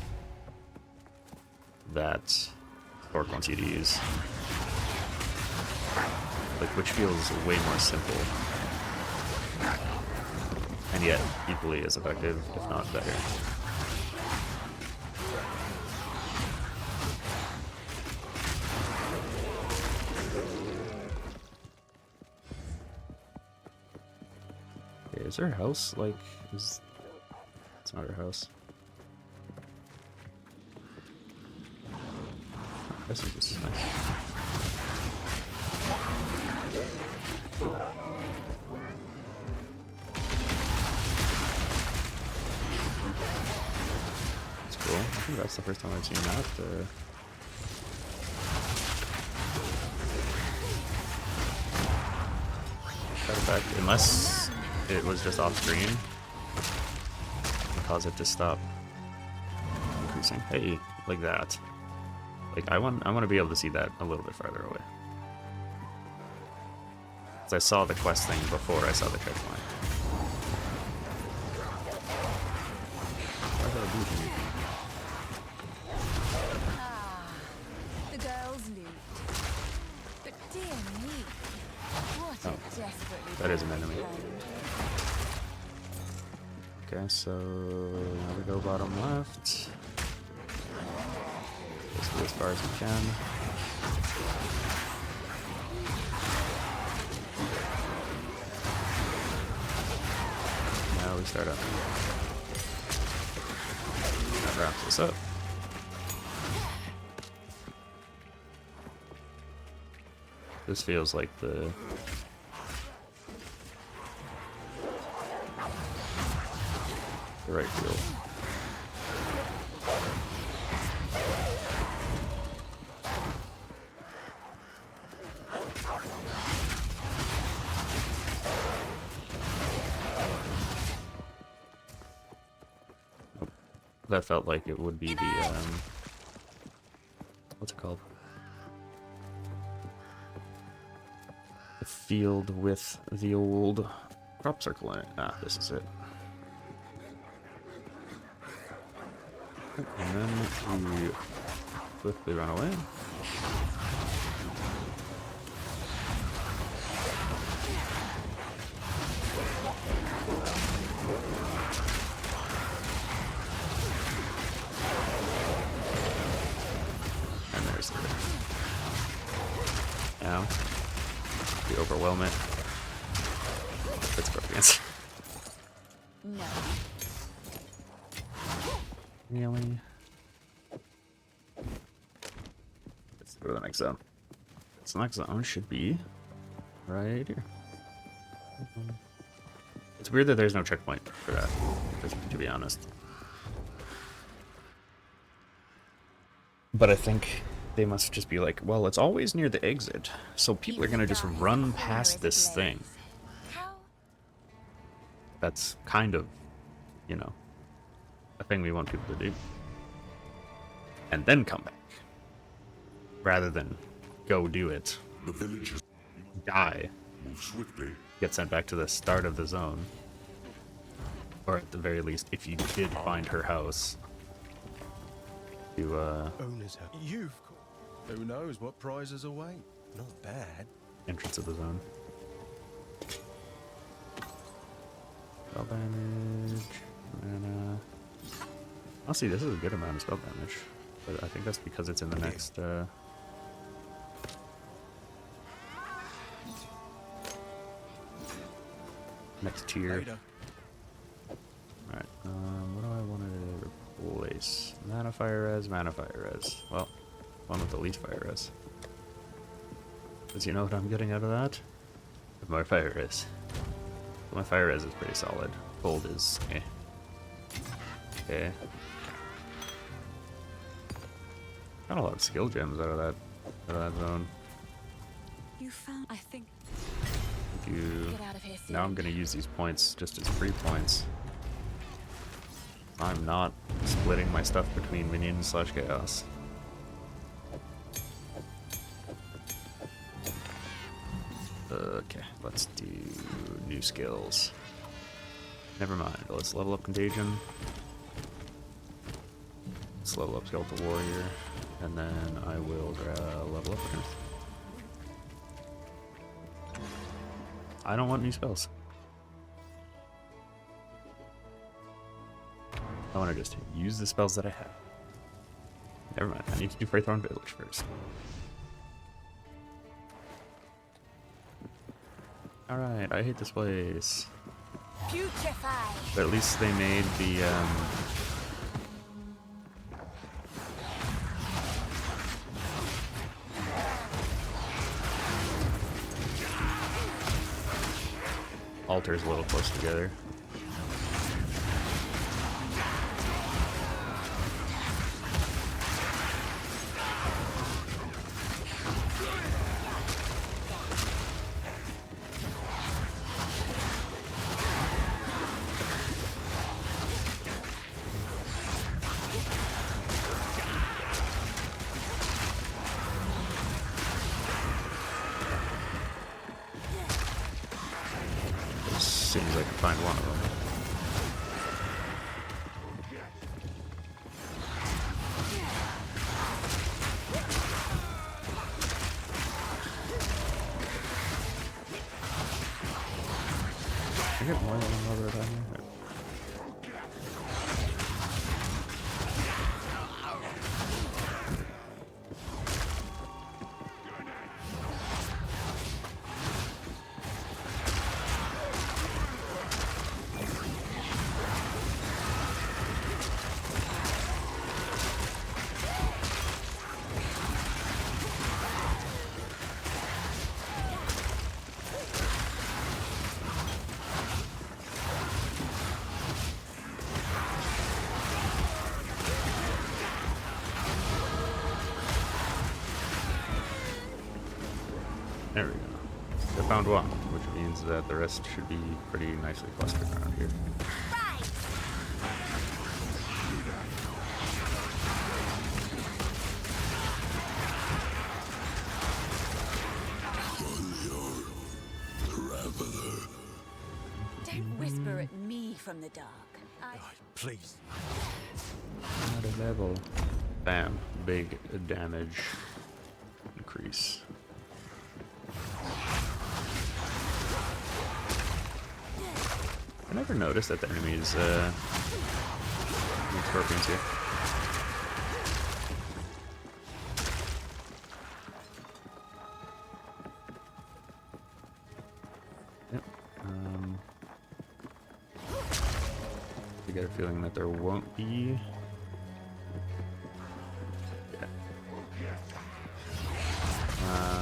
that Orc wants you to use. Like, which feels way more simple. And yet equally as effective, if not better. Okay, is her house like it's not her house. This is just nice. Cool. I think that's the first time I've seen that. That effect, unless it was just off screen, cause it to stop increasing. Hey, like that. Like I want to be able to see that a little bit farther away. Cause I saw the quest thing before I saw the checkpoint. Why did I do it? The girls loot. But dear me, what a desperately That is an boring enemy. hand. Okay, so now we go bottom left. Let's go as far as we can. Now we start up. That wraps us up. This feels like the right field. Nope. That felt like it would be the what's it called? The field with the old crop circle in it. Ah, this is it. And then we swiftly run away. And there's the... Now, we overwhelm it. It's Scorpions. No. Really? Let's go to the next zone. This next zone should be right here. It's weird that there's no checkpoint for that, to be honest. But I think they must just be like, well, it's always near the exit, so people are gonna just run past this thing. That's kind of, you know, a thing we want people to do. And then come back. Rather than go do it. The villagers Die. move swiftly. Get sent back to the start of the zone. Or at the very least, if you did find her house. You, Owners have. You've called. Who knows what prizes await? Not bad. entrance of the zone. Spell damage. Mana. Honestly, this is a good amount of spell damage. But I think that's because it's in the next, next tier. Alright, what do I want to replace? Mana fire res, mana fire res. Well, one with the least fire res. Does you know what I'm getting out of that? More fire res. My fire res is pretty solid. Gold is eh. Okay. Got a lot of skill gems out of that zone. You found, I think. Thank you. Get out of here soon. Now I'm gonna use these points just as free points. I'm not splitting my stuff between minions / chaos. Okay, let's do new skills. Never mind, let's level up Contagion. Let's level up Skeletal Warrior. And then I will level up Earth. I don't want new spells. I want to just use the spells that I have. Never mind, I need to do Fraythorn Village first. Alright, I hate this place. But at least they made the, altars a little close together. As soon as I can find one of them. I get more than one other time. There we go. I found one, which means that the rest should be pretty nicely clustered around here. Don't whisper at me from the dark. Please. Another level. Bam. Big damage increase. I never noticed that the enemies need scorpions here. Yep. I get a feeling that there won't be. Yeah.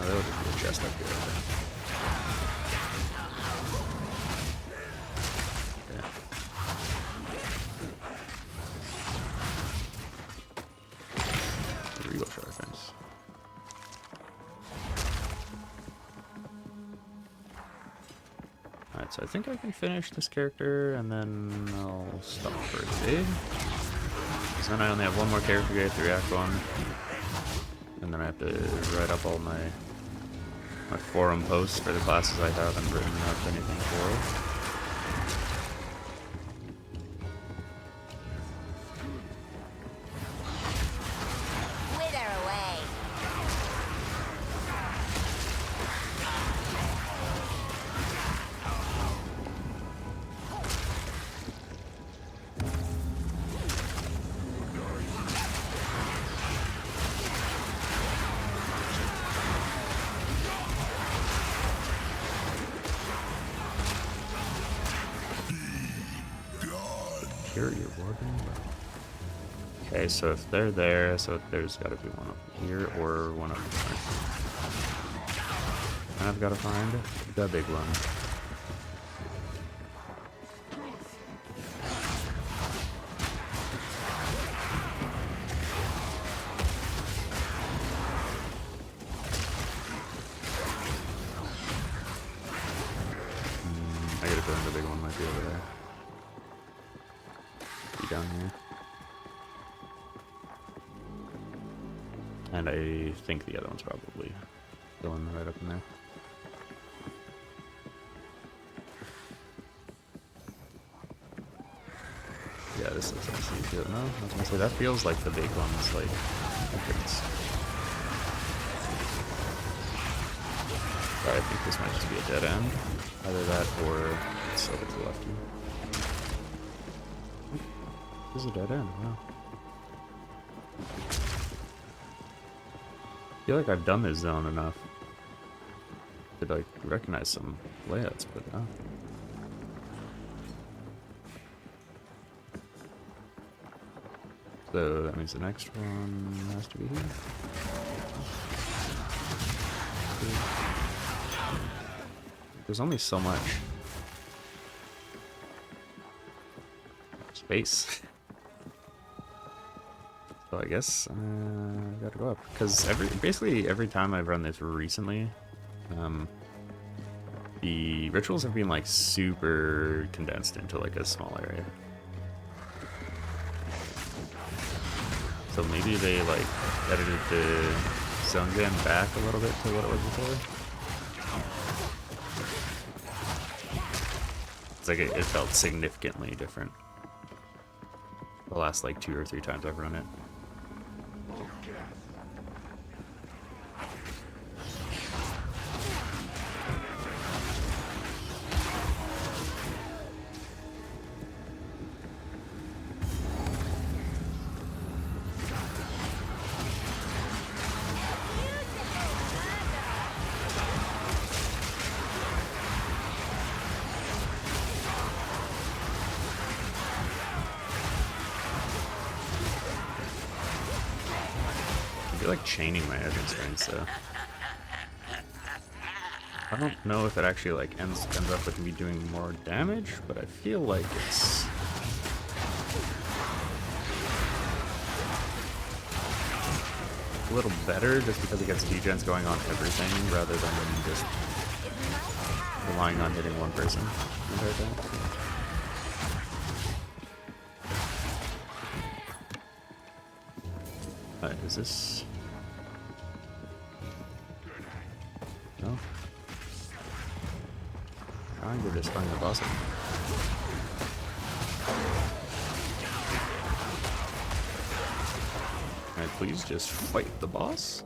There would be a chest up here. Regal sharpens. Alright, so I think I can finish this character and then I'll stop for a day. So then I only have one more character to get through Act 1. And then I have to write up all my forum posts for the classes I haven't written up anything for. Okay, so if they're there, so there's got to be one up here or one up there. And I've got to find the big one. I gotta find the big one, might be over there. Be down here. And I think the other one's probably going right up in there. Yeah, this looks like C2. No, I was gonna say that feels like the big one's like entrance. But I think this might just be a dead end. Either that or it's over to the left. This is a dead end, wow. I feel like I've done this zone enough to like recognize some layouts, but no. So that means the next one has to be here. There's only so much space. So I guess I gotta go up, because basically every time I've run this recently, the rituals have been like super condensed into like a small area. So maybe they like edited the zone gen back a little bit to what it was before. It's like it felt significantly different the last like 2 or 3 times I've run it. I feel like chaining my edge strings, so I don't know if it actually like ends up with me doing more damage, but I feel like it's little better just because it gets degens going on everything rather than just relying on hitting one person the entire time. Is this... No? Trying to just find the boss. Can I please just fight the boss?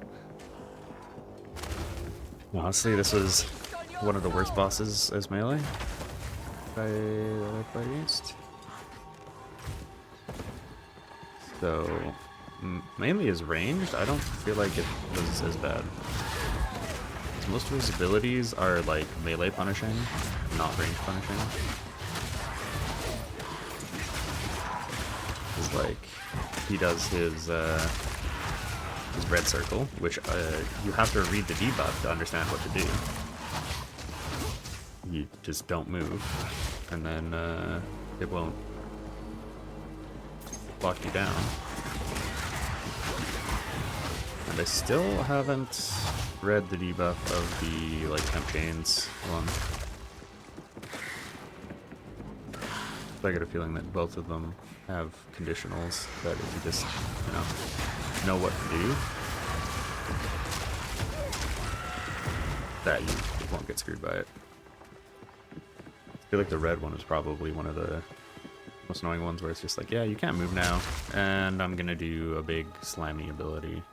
Honestly, this was one of the worst bosses as melee I played against. So, mainly as ranged, I don't feel like it was as bad. Most of his abilities are like melee punishing, not range punishing. It's like he does his red circle, which you have to read the debuff to understand what to do. You just don't move, and then it won't lock you down. And I still haven't read the debuff of the like temp chains one. I get a feeling that both of them have conditionals that if you just, you know what to do, that you won't get screwed by it. I feel like the red one is probably one of the most annoying ones where it's just like, yeah, you can't move now, and I'm gonna do a big slammy ability.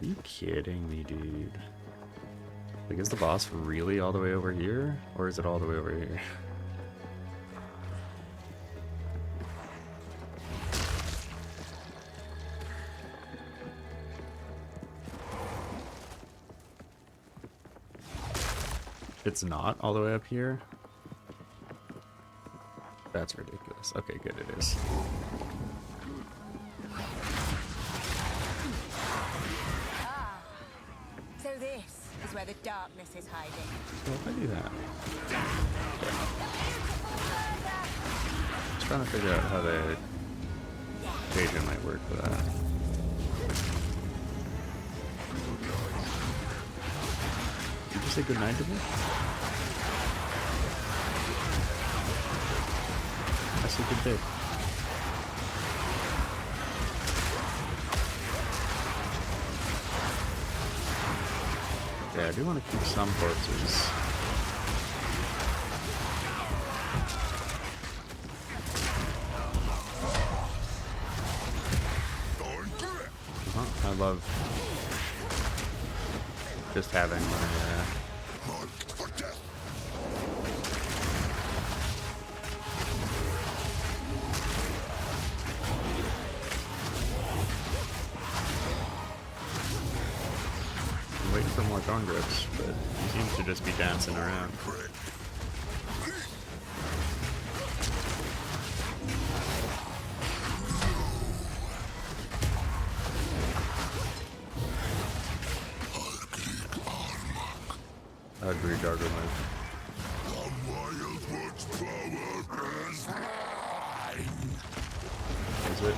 Are you kidding me, dude? Like, is the boss really all the way over here? Or is it all the way over here? It's not all the way up here? That's ridiculous. Okay, good, it is. So this is where the darkness is hiding. Well, if I do that... Just trying to figure out how the agent might work for that. Did you say goodnight to me? I said good day. Yeah, I do want to keep some corpses. I love just having waiting for more thorn grips, but he seems to just be dancing around. Ugly Gargamel. Is it?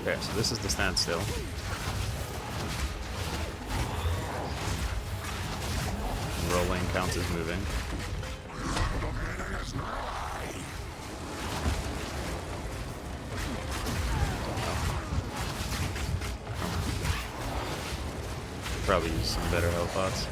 Okay, so this is the standstill. Rolling counts as moving. Probably use some better health pots.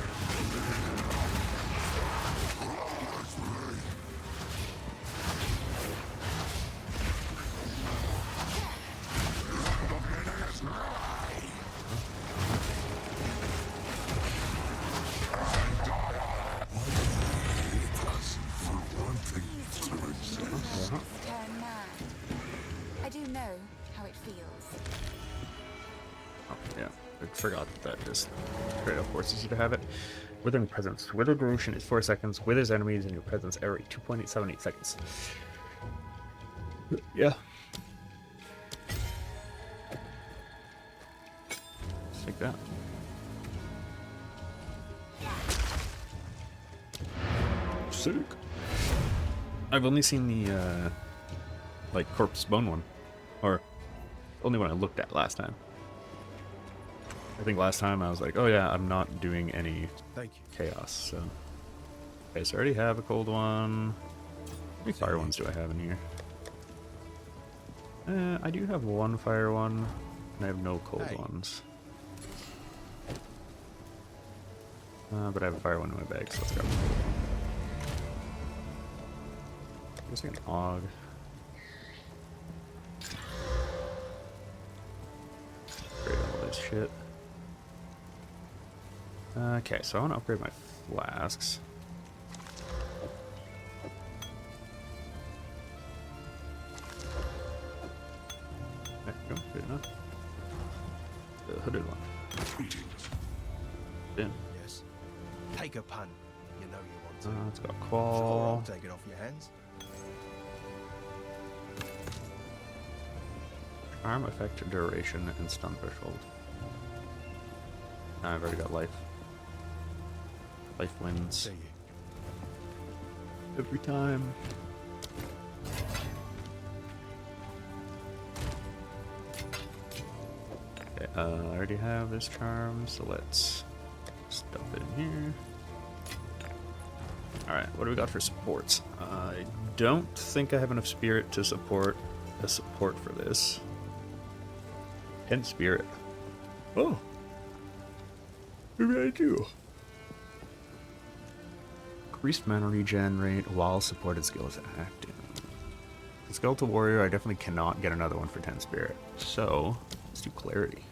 Forgot that just straight up forces you to have it. Withering presence. Wither duration is 4 seconds. Withers enemies in your presence every 2.878 seconds. Yeah. Just like that. Sick. I've only seen the like corpse bone one, or only one I looked at last time. I think last time I was like, oh yeah, I'm not doing any chaos. So okay, so I already have a cold one. How many fire ones do I have in here? I do have one fire one, and I have no cold ones. But I have a fire one in my bag, so let's grab it. I guess I can hog. Upgrade all this shit. Okay, so I want to upgrade my flasks. There we go, good enough. The hooded one. In. Yes. Take a pun. You know you want to. It's got Sure, qual. I'll take it off your hands. Charm, effect, duration, and stun threshold. I've already got life. Life wins. See you. Every time. Okay, I already have this charm, so let's stuff it in here. Alright, what do we got for supports? I don't think I have enough spirit to support a support for this. 10 spirit. Oh! Maybe I do. Increased mana regenerate while supported skill is active. The Skeletal Warrior, I definitely cannot get another one for 10 spirit. So, let's do Clarity.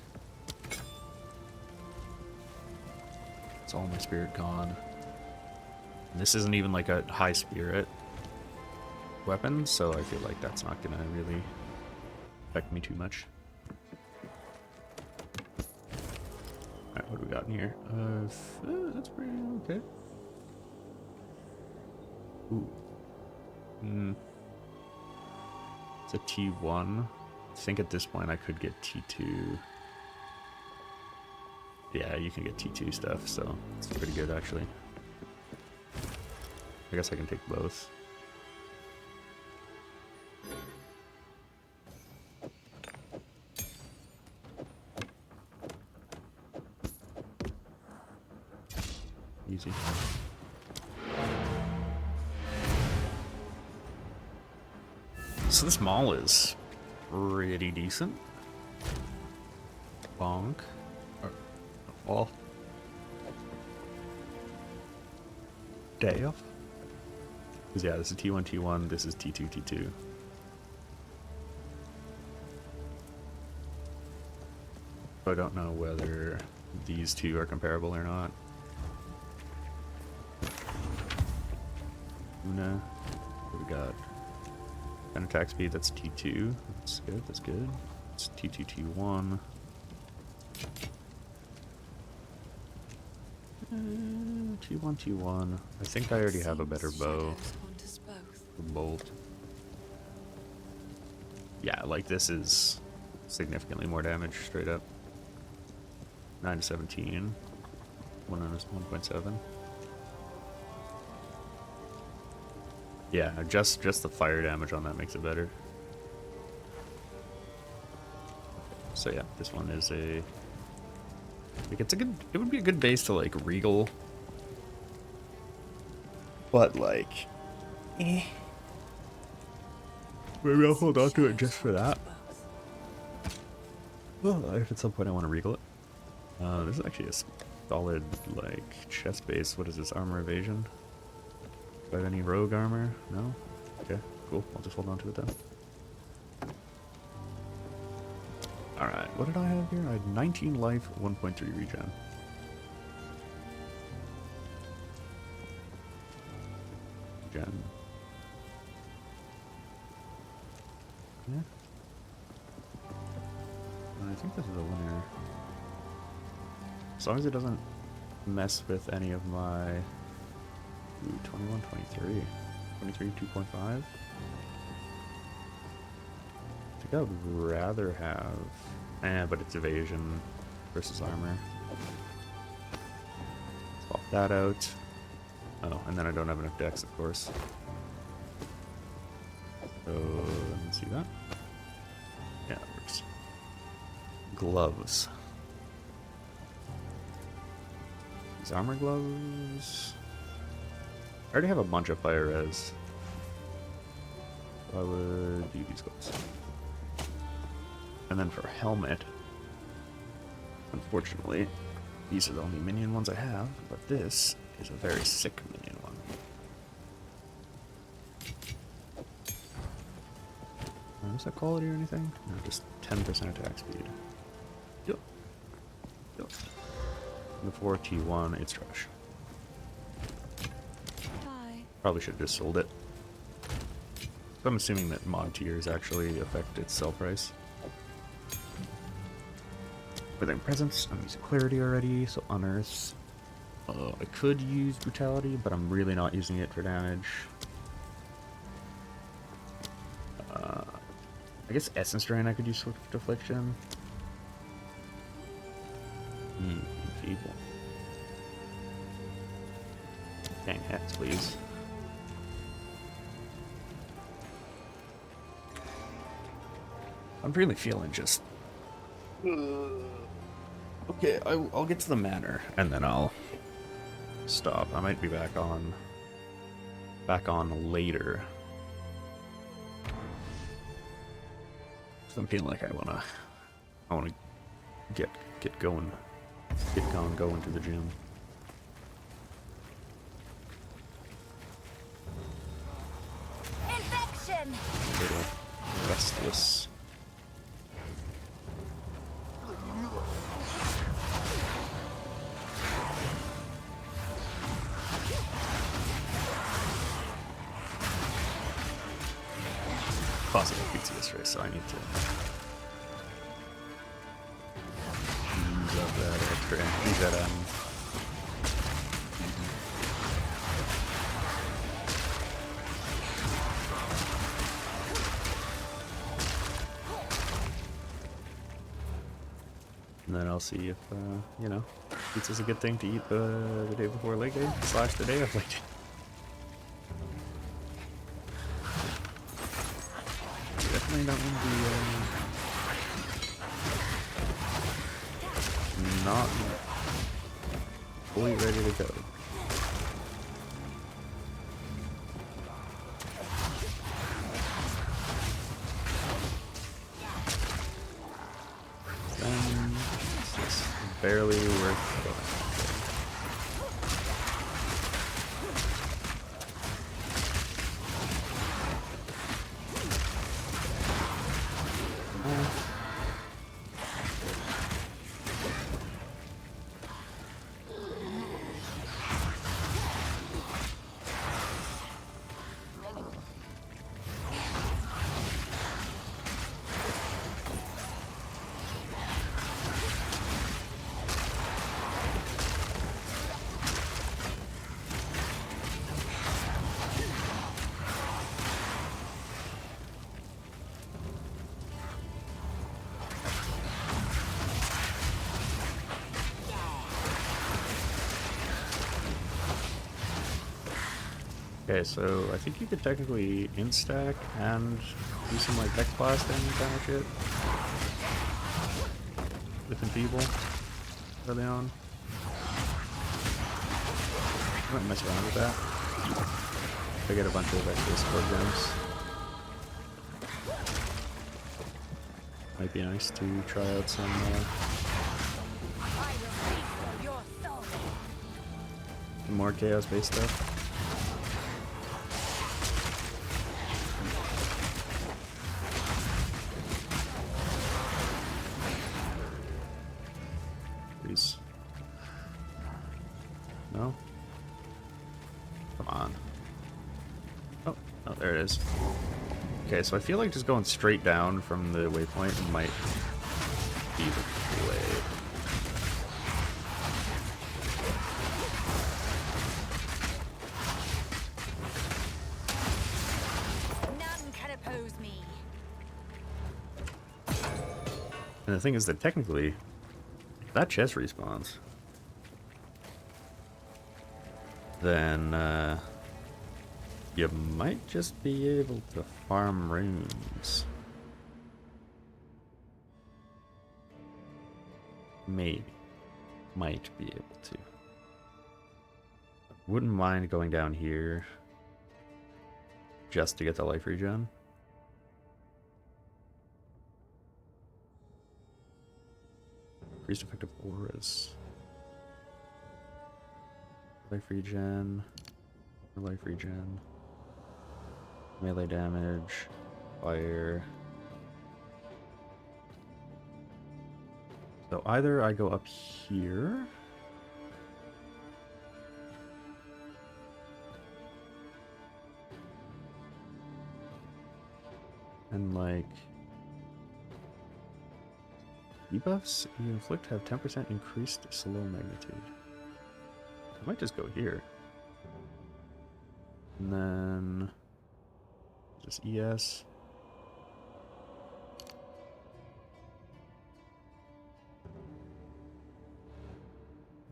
It's all my spirit gone. And this isn't even like a high spirit weapon, so I feel like that's not gonna really affect me too much. Alright, what do we got in here? That's pretty okay. Ooh. It's a T1. I think at this point I could get T2. Yeah, you can get T2 stuff, so it's pretty good actually. I guess I can take both. Easy. So this mall is pretty decent. Bonk. All. Day off? Because yeah, this is T1, T1, this is T2, T2. I don't know whether these two are comparable or not. Una. What we got? An attack speed, that's T2. That's good, that's good. It's T2, T1. T1, T1. I think I already have a better bow. The bolt. Yeah, like this is significantly more damage straight up. 9 to 17. 1.7. Yeah, just the fire damage on that makes it better. So yeah, this one is a like it would be a good base to like Regal. But like maybe I'll hold on to it just for that. Well, if at some point I want to Regal it. This is actually a solid like chest base. What is this? Armor evasion? Do I have any rogue armor? No? Okay, cool. I'll just hold on to it then. Alright, what did I have here? I had 19 life, 1.3 regen. Gen. Yeah. I think this is a winner. As long as it doesn't mess with any of my... Ooh, 21, 23. 23, 2.5. I would rather have... but it's evasion versus armor. Swap that out. Oh, and then I don't have enough dex, of course. So, let me see that. Yeah, it works. Gloves. These armor gloves... I already have a bunch of fire res. So I would do these gloves. And then for helmet, unfortunately, these are the only minion ones I have, but this is a very sick minion one. Is that quality or anything? No, just 10% attack speed. Yep. Yep. Before T1, it's trash. Bye. Probably should have just sold it. So I'm assuming that mod tiers actually affect its sell price. Within presence, I'm using clarity already, so unearths. I could use brutality, but I'm really not using it for damage. I guess Essence Drain I could use Swift Deflection. Feeble. Dang hats, please. I'm really feeling just... Okay, I'll get to the manor, and then I'll stop. I might be back on later. So I'm feeling like I wanna get going to the gym. Infection. A little restless. Possible PTS race, so I need to use up that extra energy that and then I'll see if you know, pizza's a good thing to eat the day before leg day / the day of leg day. Definitely don't want to be not fully ready to go. Then it's just barely worth going. Okay, so I think you could technically instack and do some like deck blasting kind of shit with Enfeeble early on. I might mess around with that. If I get a bunch of extra support gems. Might be nice to try out some more chaos-based stuff. No? Come on. Oh, there it is. Okay, so I feel like just going straight down from the waypoint might be the play. None can oppose me. And the thing is that technically, if that chest respawns, then you might just be able to farm runes. Maybe. Might be able to. Wouldn't mind going down here just to get the life regen. Increased effective auras. Life regen. Life regen. Melee damage. Fire. So either I go up here. And like debuffs you inflict have 10% increased slow magnitude. I might just go here. And then just ES.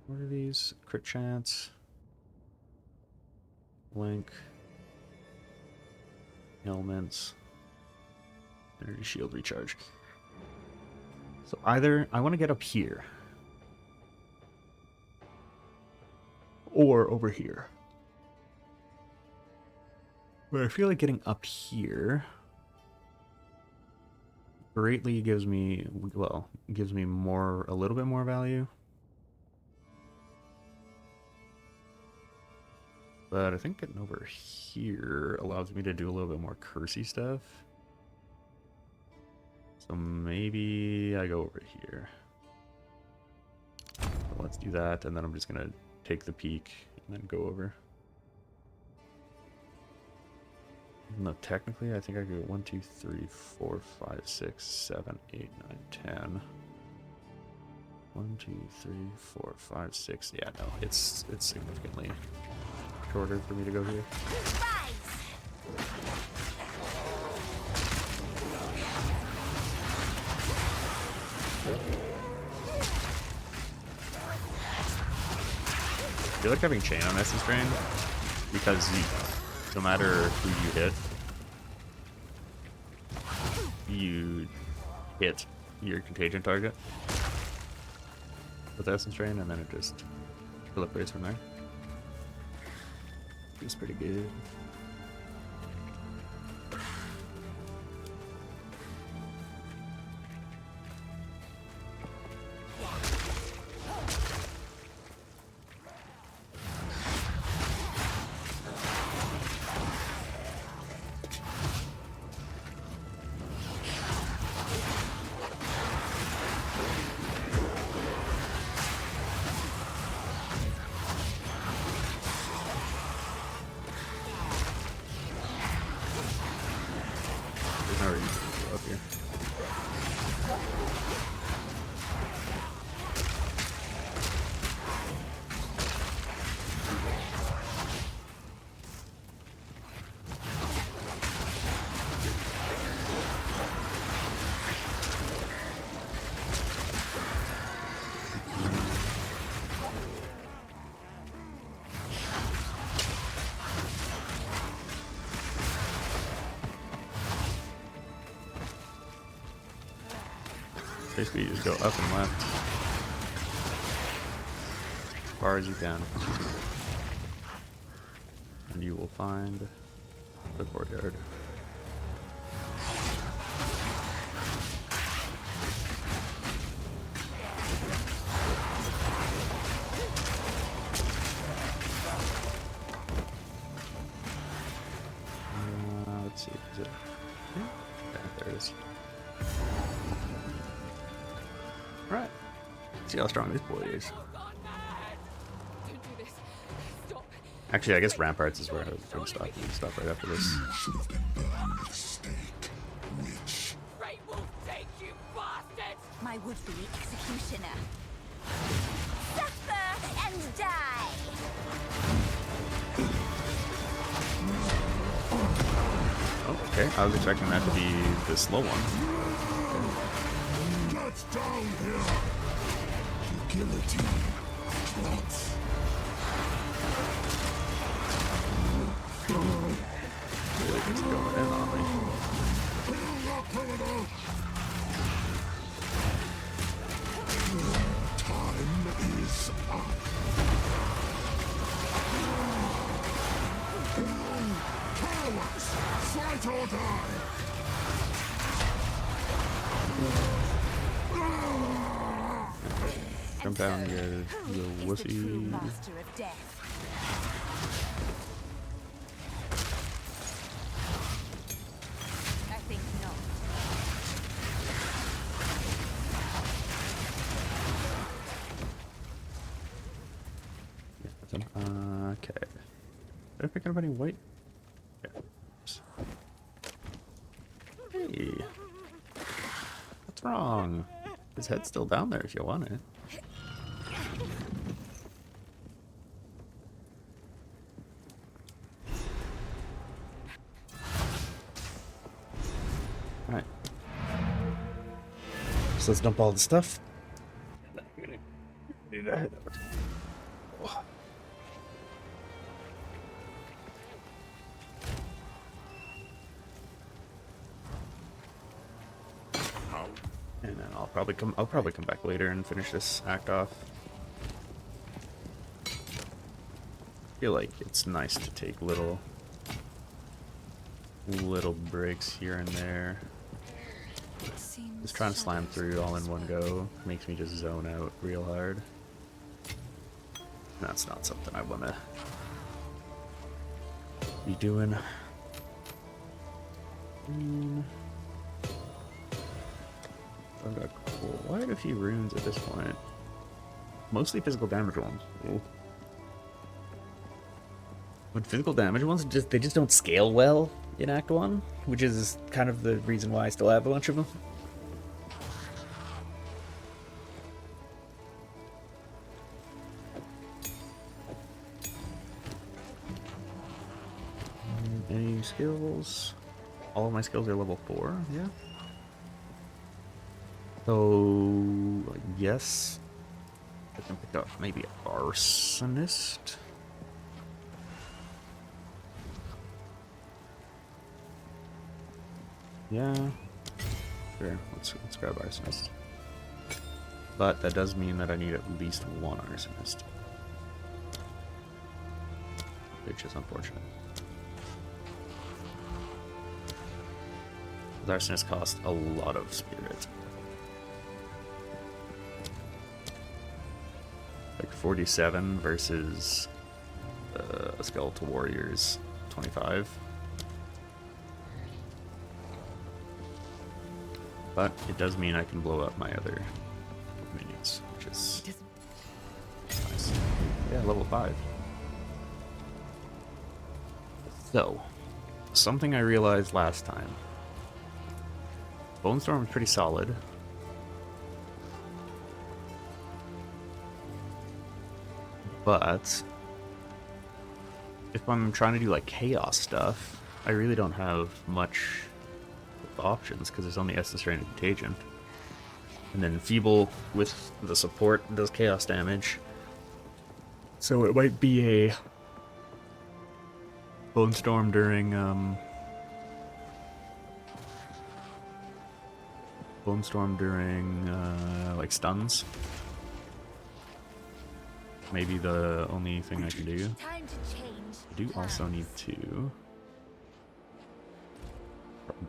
What are these? Crit chance. Link. Elements. Energy shield recharge. So either I want to get up here. Or over here. But I feel like getting up here greatly gives me, well, gives me more, a little bit more value. But I think getting over here allows me to do a little bit more cursey stuff. So maybe I go over here. So let's do that, and then I'm just gonna take the peak and then go over. No, technically I think I go 1, 2, 3, 4, 5, 6, 7, 8, 9, 10. 1, 2, 3, 4, 5, 6. Yeah, no, it's significantly shorter for me to go here. I feel like having chain on Essence Drain because no matter who you hit your contagion target with Essence Drain, and then it just proliferates from there. It's pretty good. Basically, you just go up and left as far as you can, and you will find the courtyard. Let's see, is it here? Yeah, there it is. Right. See how strong this boy is. Actually, I guess Ramparts is where I was going to stop. We can stop right after this. You should have been burned at the stake, witch. Great Wolf, take you bastards! My would-be executioner. Suffer and die! Oh, okay. I was expecting that to be the slow one. Let's Guillotine. Plots. Really gets going in on me. Time is up. Cowards! Fight or die! Jump down, you wussy. Master of death. I think not. Okay. Did I pick up any white? Yeah. Oops. Hey. What's wrong? His head's still down there if you want it. Alright. So let's dump all the stuff. Do that. And then I'll probably come back later and finish this act off. I feel like it's nice to take little breaks here and there. Just trying to slam through all in one go makes me just zone out real hard. That's not something I want to be doing. I've got quite a few runes at this point. Mostly physical damage ones. Ooh. But physical damage ones, they just don't scale well in Act 1, which is kind of the reason why I still have a bunch of them. Any skills? All of my skills are level 4, yeah. So, yes, I can pick up maybe an arsonist. Yeah, sure. Let's grab arsonist. But that does mean that I need at least one arsonist, which is unfortunate. The arsonist cost a lot of spirit. Like 47 versus a skeletal warrior's 25. But it does mean I can blow up my other minions, which is nice. Yeah, level 5. So, something I realized last time. Bone Storm is pretty solid. But if I'm trying to do like chaos stuff, I really don't have much options because there's only Essence Rain and Contagion. And then Feeble with the support does chaos damage. So it might be a Bone Storm during like stuns. Maybe the only thing I can do. Time to change. I do also need to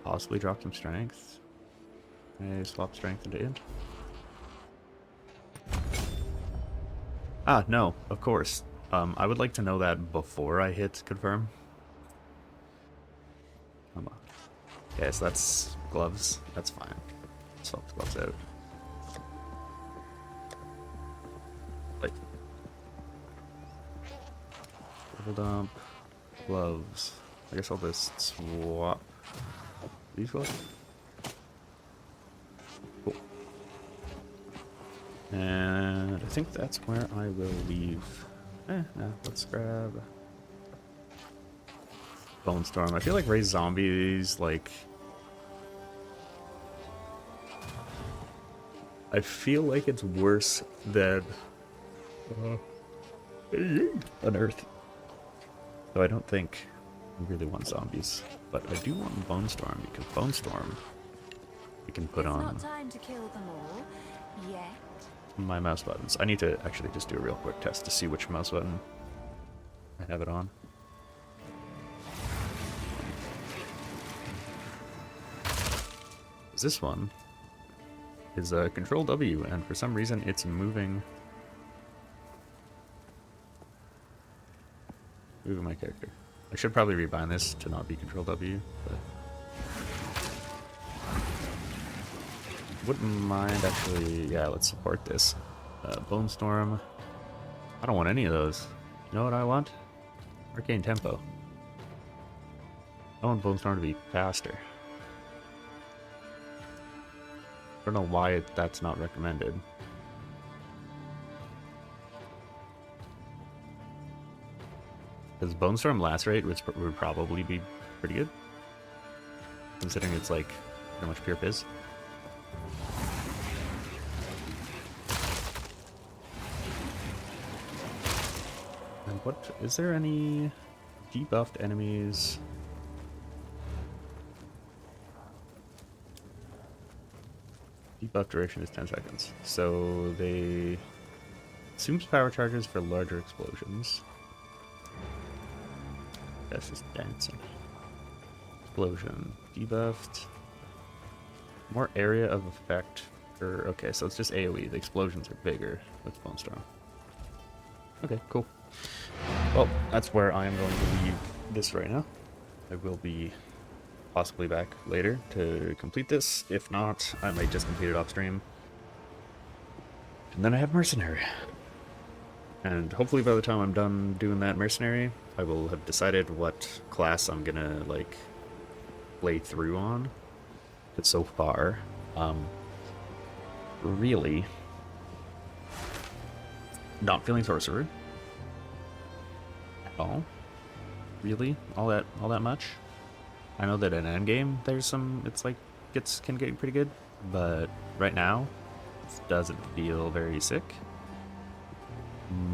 possibly drop some strength. I swap strength into int. Ah, no, of course. I would like to know that before I hit confirm. Come on. Okay, so that's gloves. That's fine. Swap the gloves out. Like, double dump, gloves. I guess I'll just swap these gloves. Cool. And I think that's where I will leave. No, let's grab Bone Storm. I feel like Raise Zombies, like, I feel like it's worse than Unearth. So I don't think I really want zombies, but I do want Bone Storm because Bone Storm we can put It's on not time to kill them all yet. my mouse buttons. I need to actually just do a real quick test to see which mouse button I have it on. This one is Control W, and for some reason it's moving my character. I should probably rebind this to not be Control W, but wouldn't mind actually. Yeah, let's support this. Bone Storm. I don't want any of those. You know what I want? Arcane Tempo. I want Bone Storm to be faster. I don't know why that's not recommended. Because Bone Storm Lacerate would probably be pretty good, considering it's like pretty much pure piss. And what is there any debuffed enemies? Debuff duration is 10 seconds. So they assumes power charges for larger explosions. That's just dancing. Explosion. Debuffed. More area of effect. Okay, so it's just AoE. The explosions are bigger with Bone Storm. Okay, cool. Well, that's where I am going to leave this right now. I will be possibly back later to complete this. If not, I might just complete it off stream. And then I have Mercenary. And hopefully by the time I'm done doing that Mercenary, I will have decided what class I'm gonna, like, play through on. But so far, really not feeling Sorcerer at all. Really? All that much? I know that in endgame there's some, it's like, can get pretty good, but right now, it doesn't feel very sick.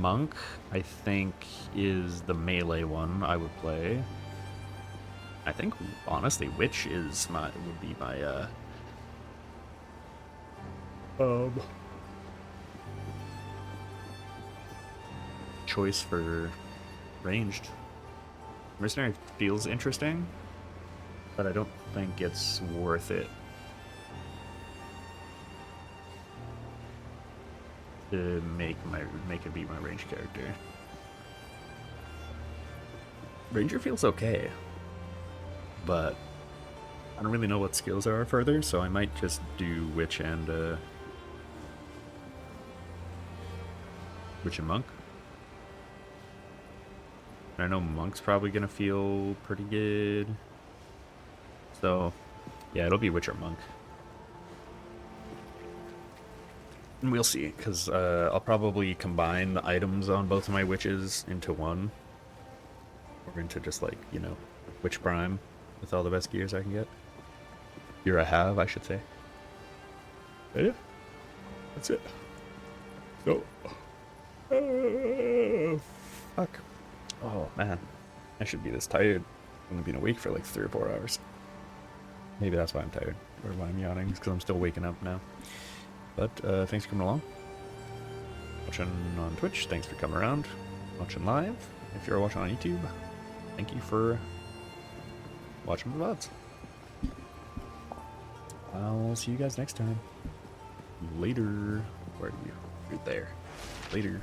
Monk, I think, is the melee one I would play. I think, honestly, Witch would be my, choice for ranged. Mercenary feels interesting, but I don't think it's worth it to make it be my range character. Ranger feels okay, but I don't really know what skills there are further, so I might just do Witch and Monk. And I know Monk's probably gonna feel pretty good. So, yeah, it'll be Witch or Monk. And we'll see, because I'll probably combine the items on both of my Witches into one. Or into just, like, you know, Witch Prime with all the best gears I can get. Gear I have, I should say. But yeah, that's it. So, fuck. Oh, man. I should be this tired. I've only been awake for like 3 or 4 hours. Maybe that's why I'm tired. Or why I'm yawning, because I'm still waking up now. But thanks for coming along. Watching on Twitch, thanks for coming around. Watching live. If you're watching on YouTube, thank you for watching the VODs. I'll see you guys next time. Later. Where are you? Right there. Later.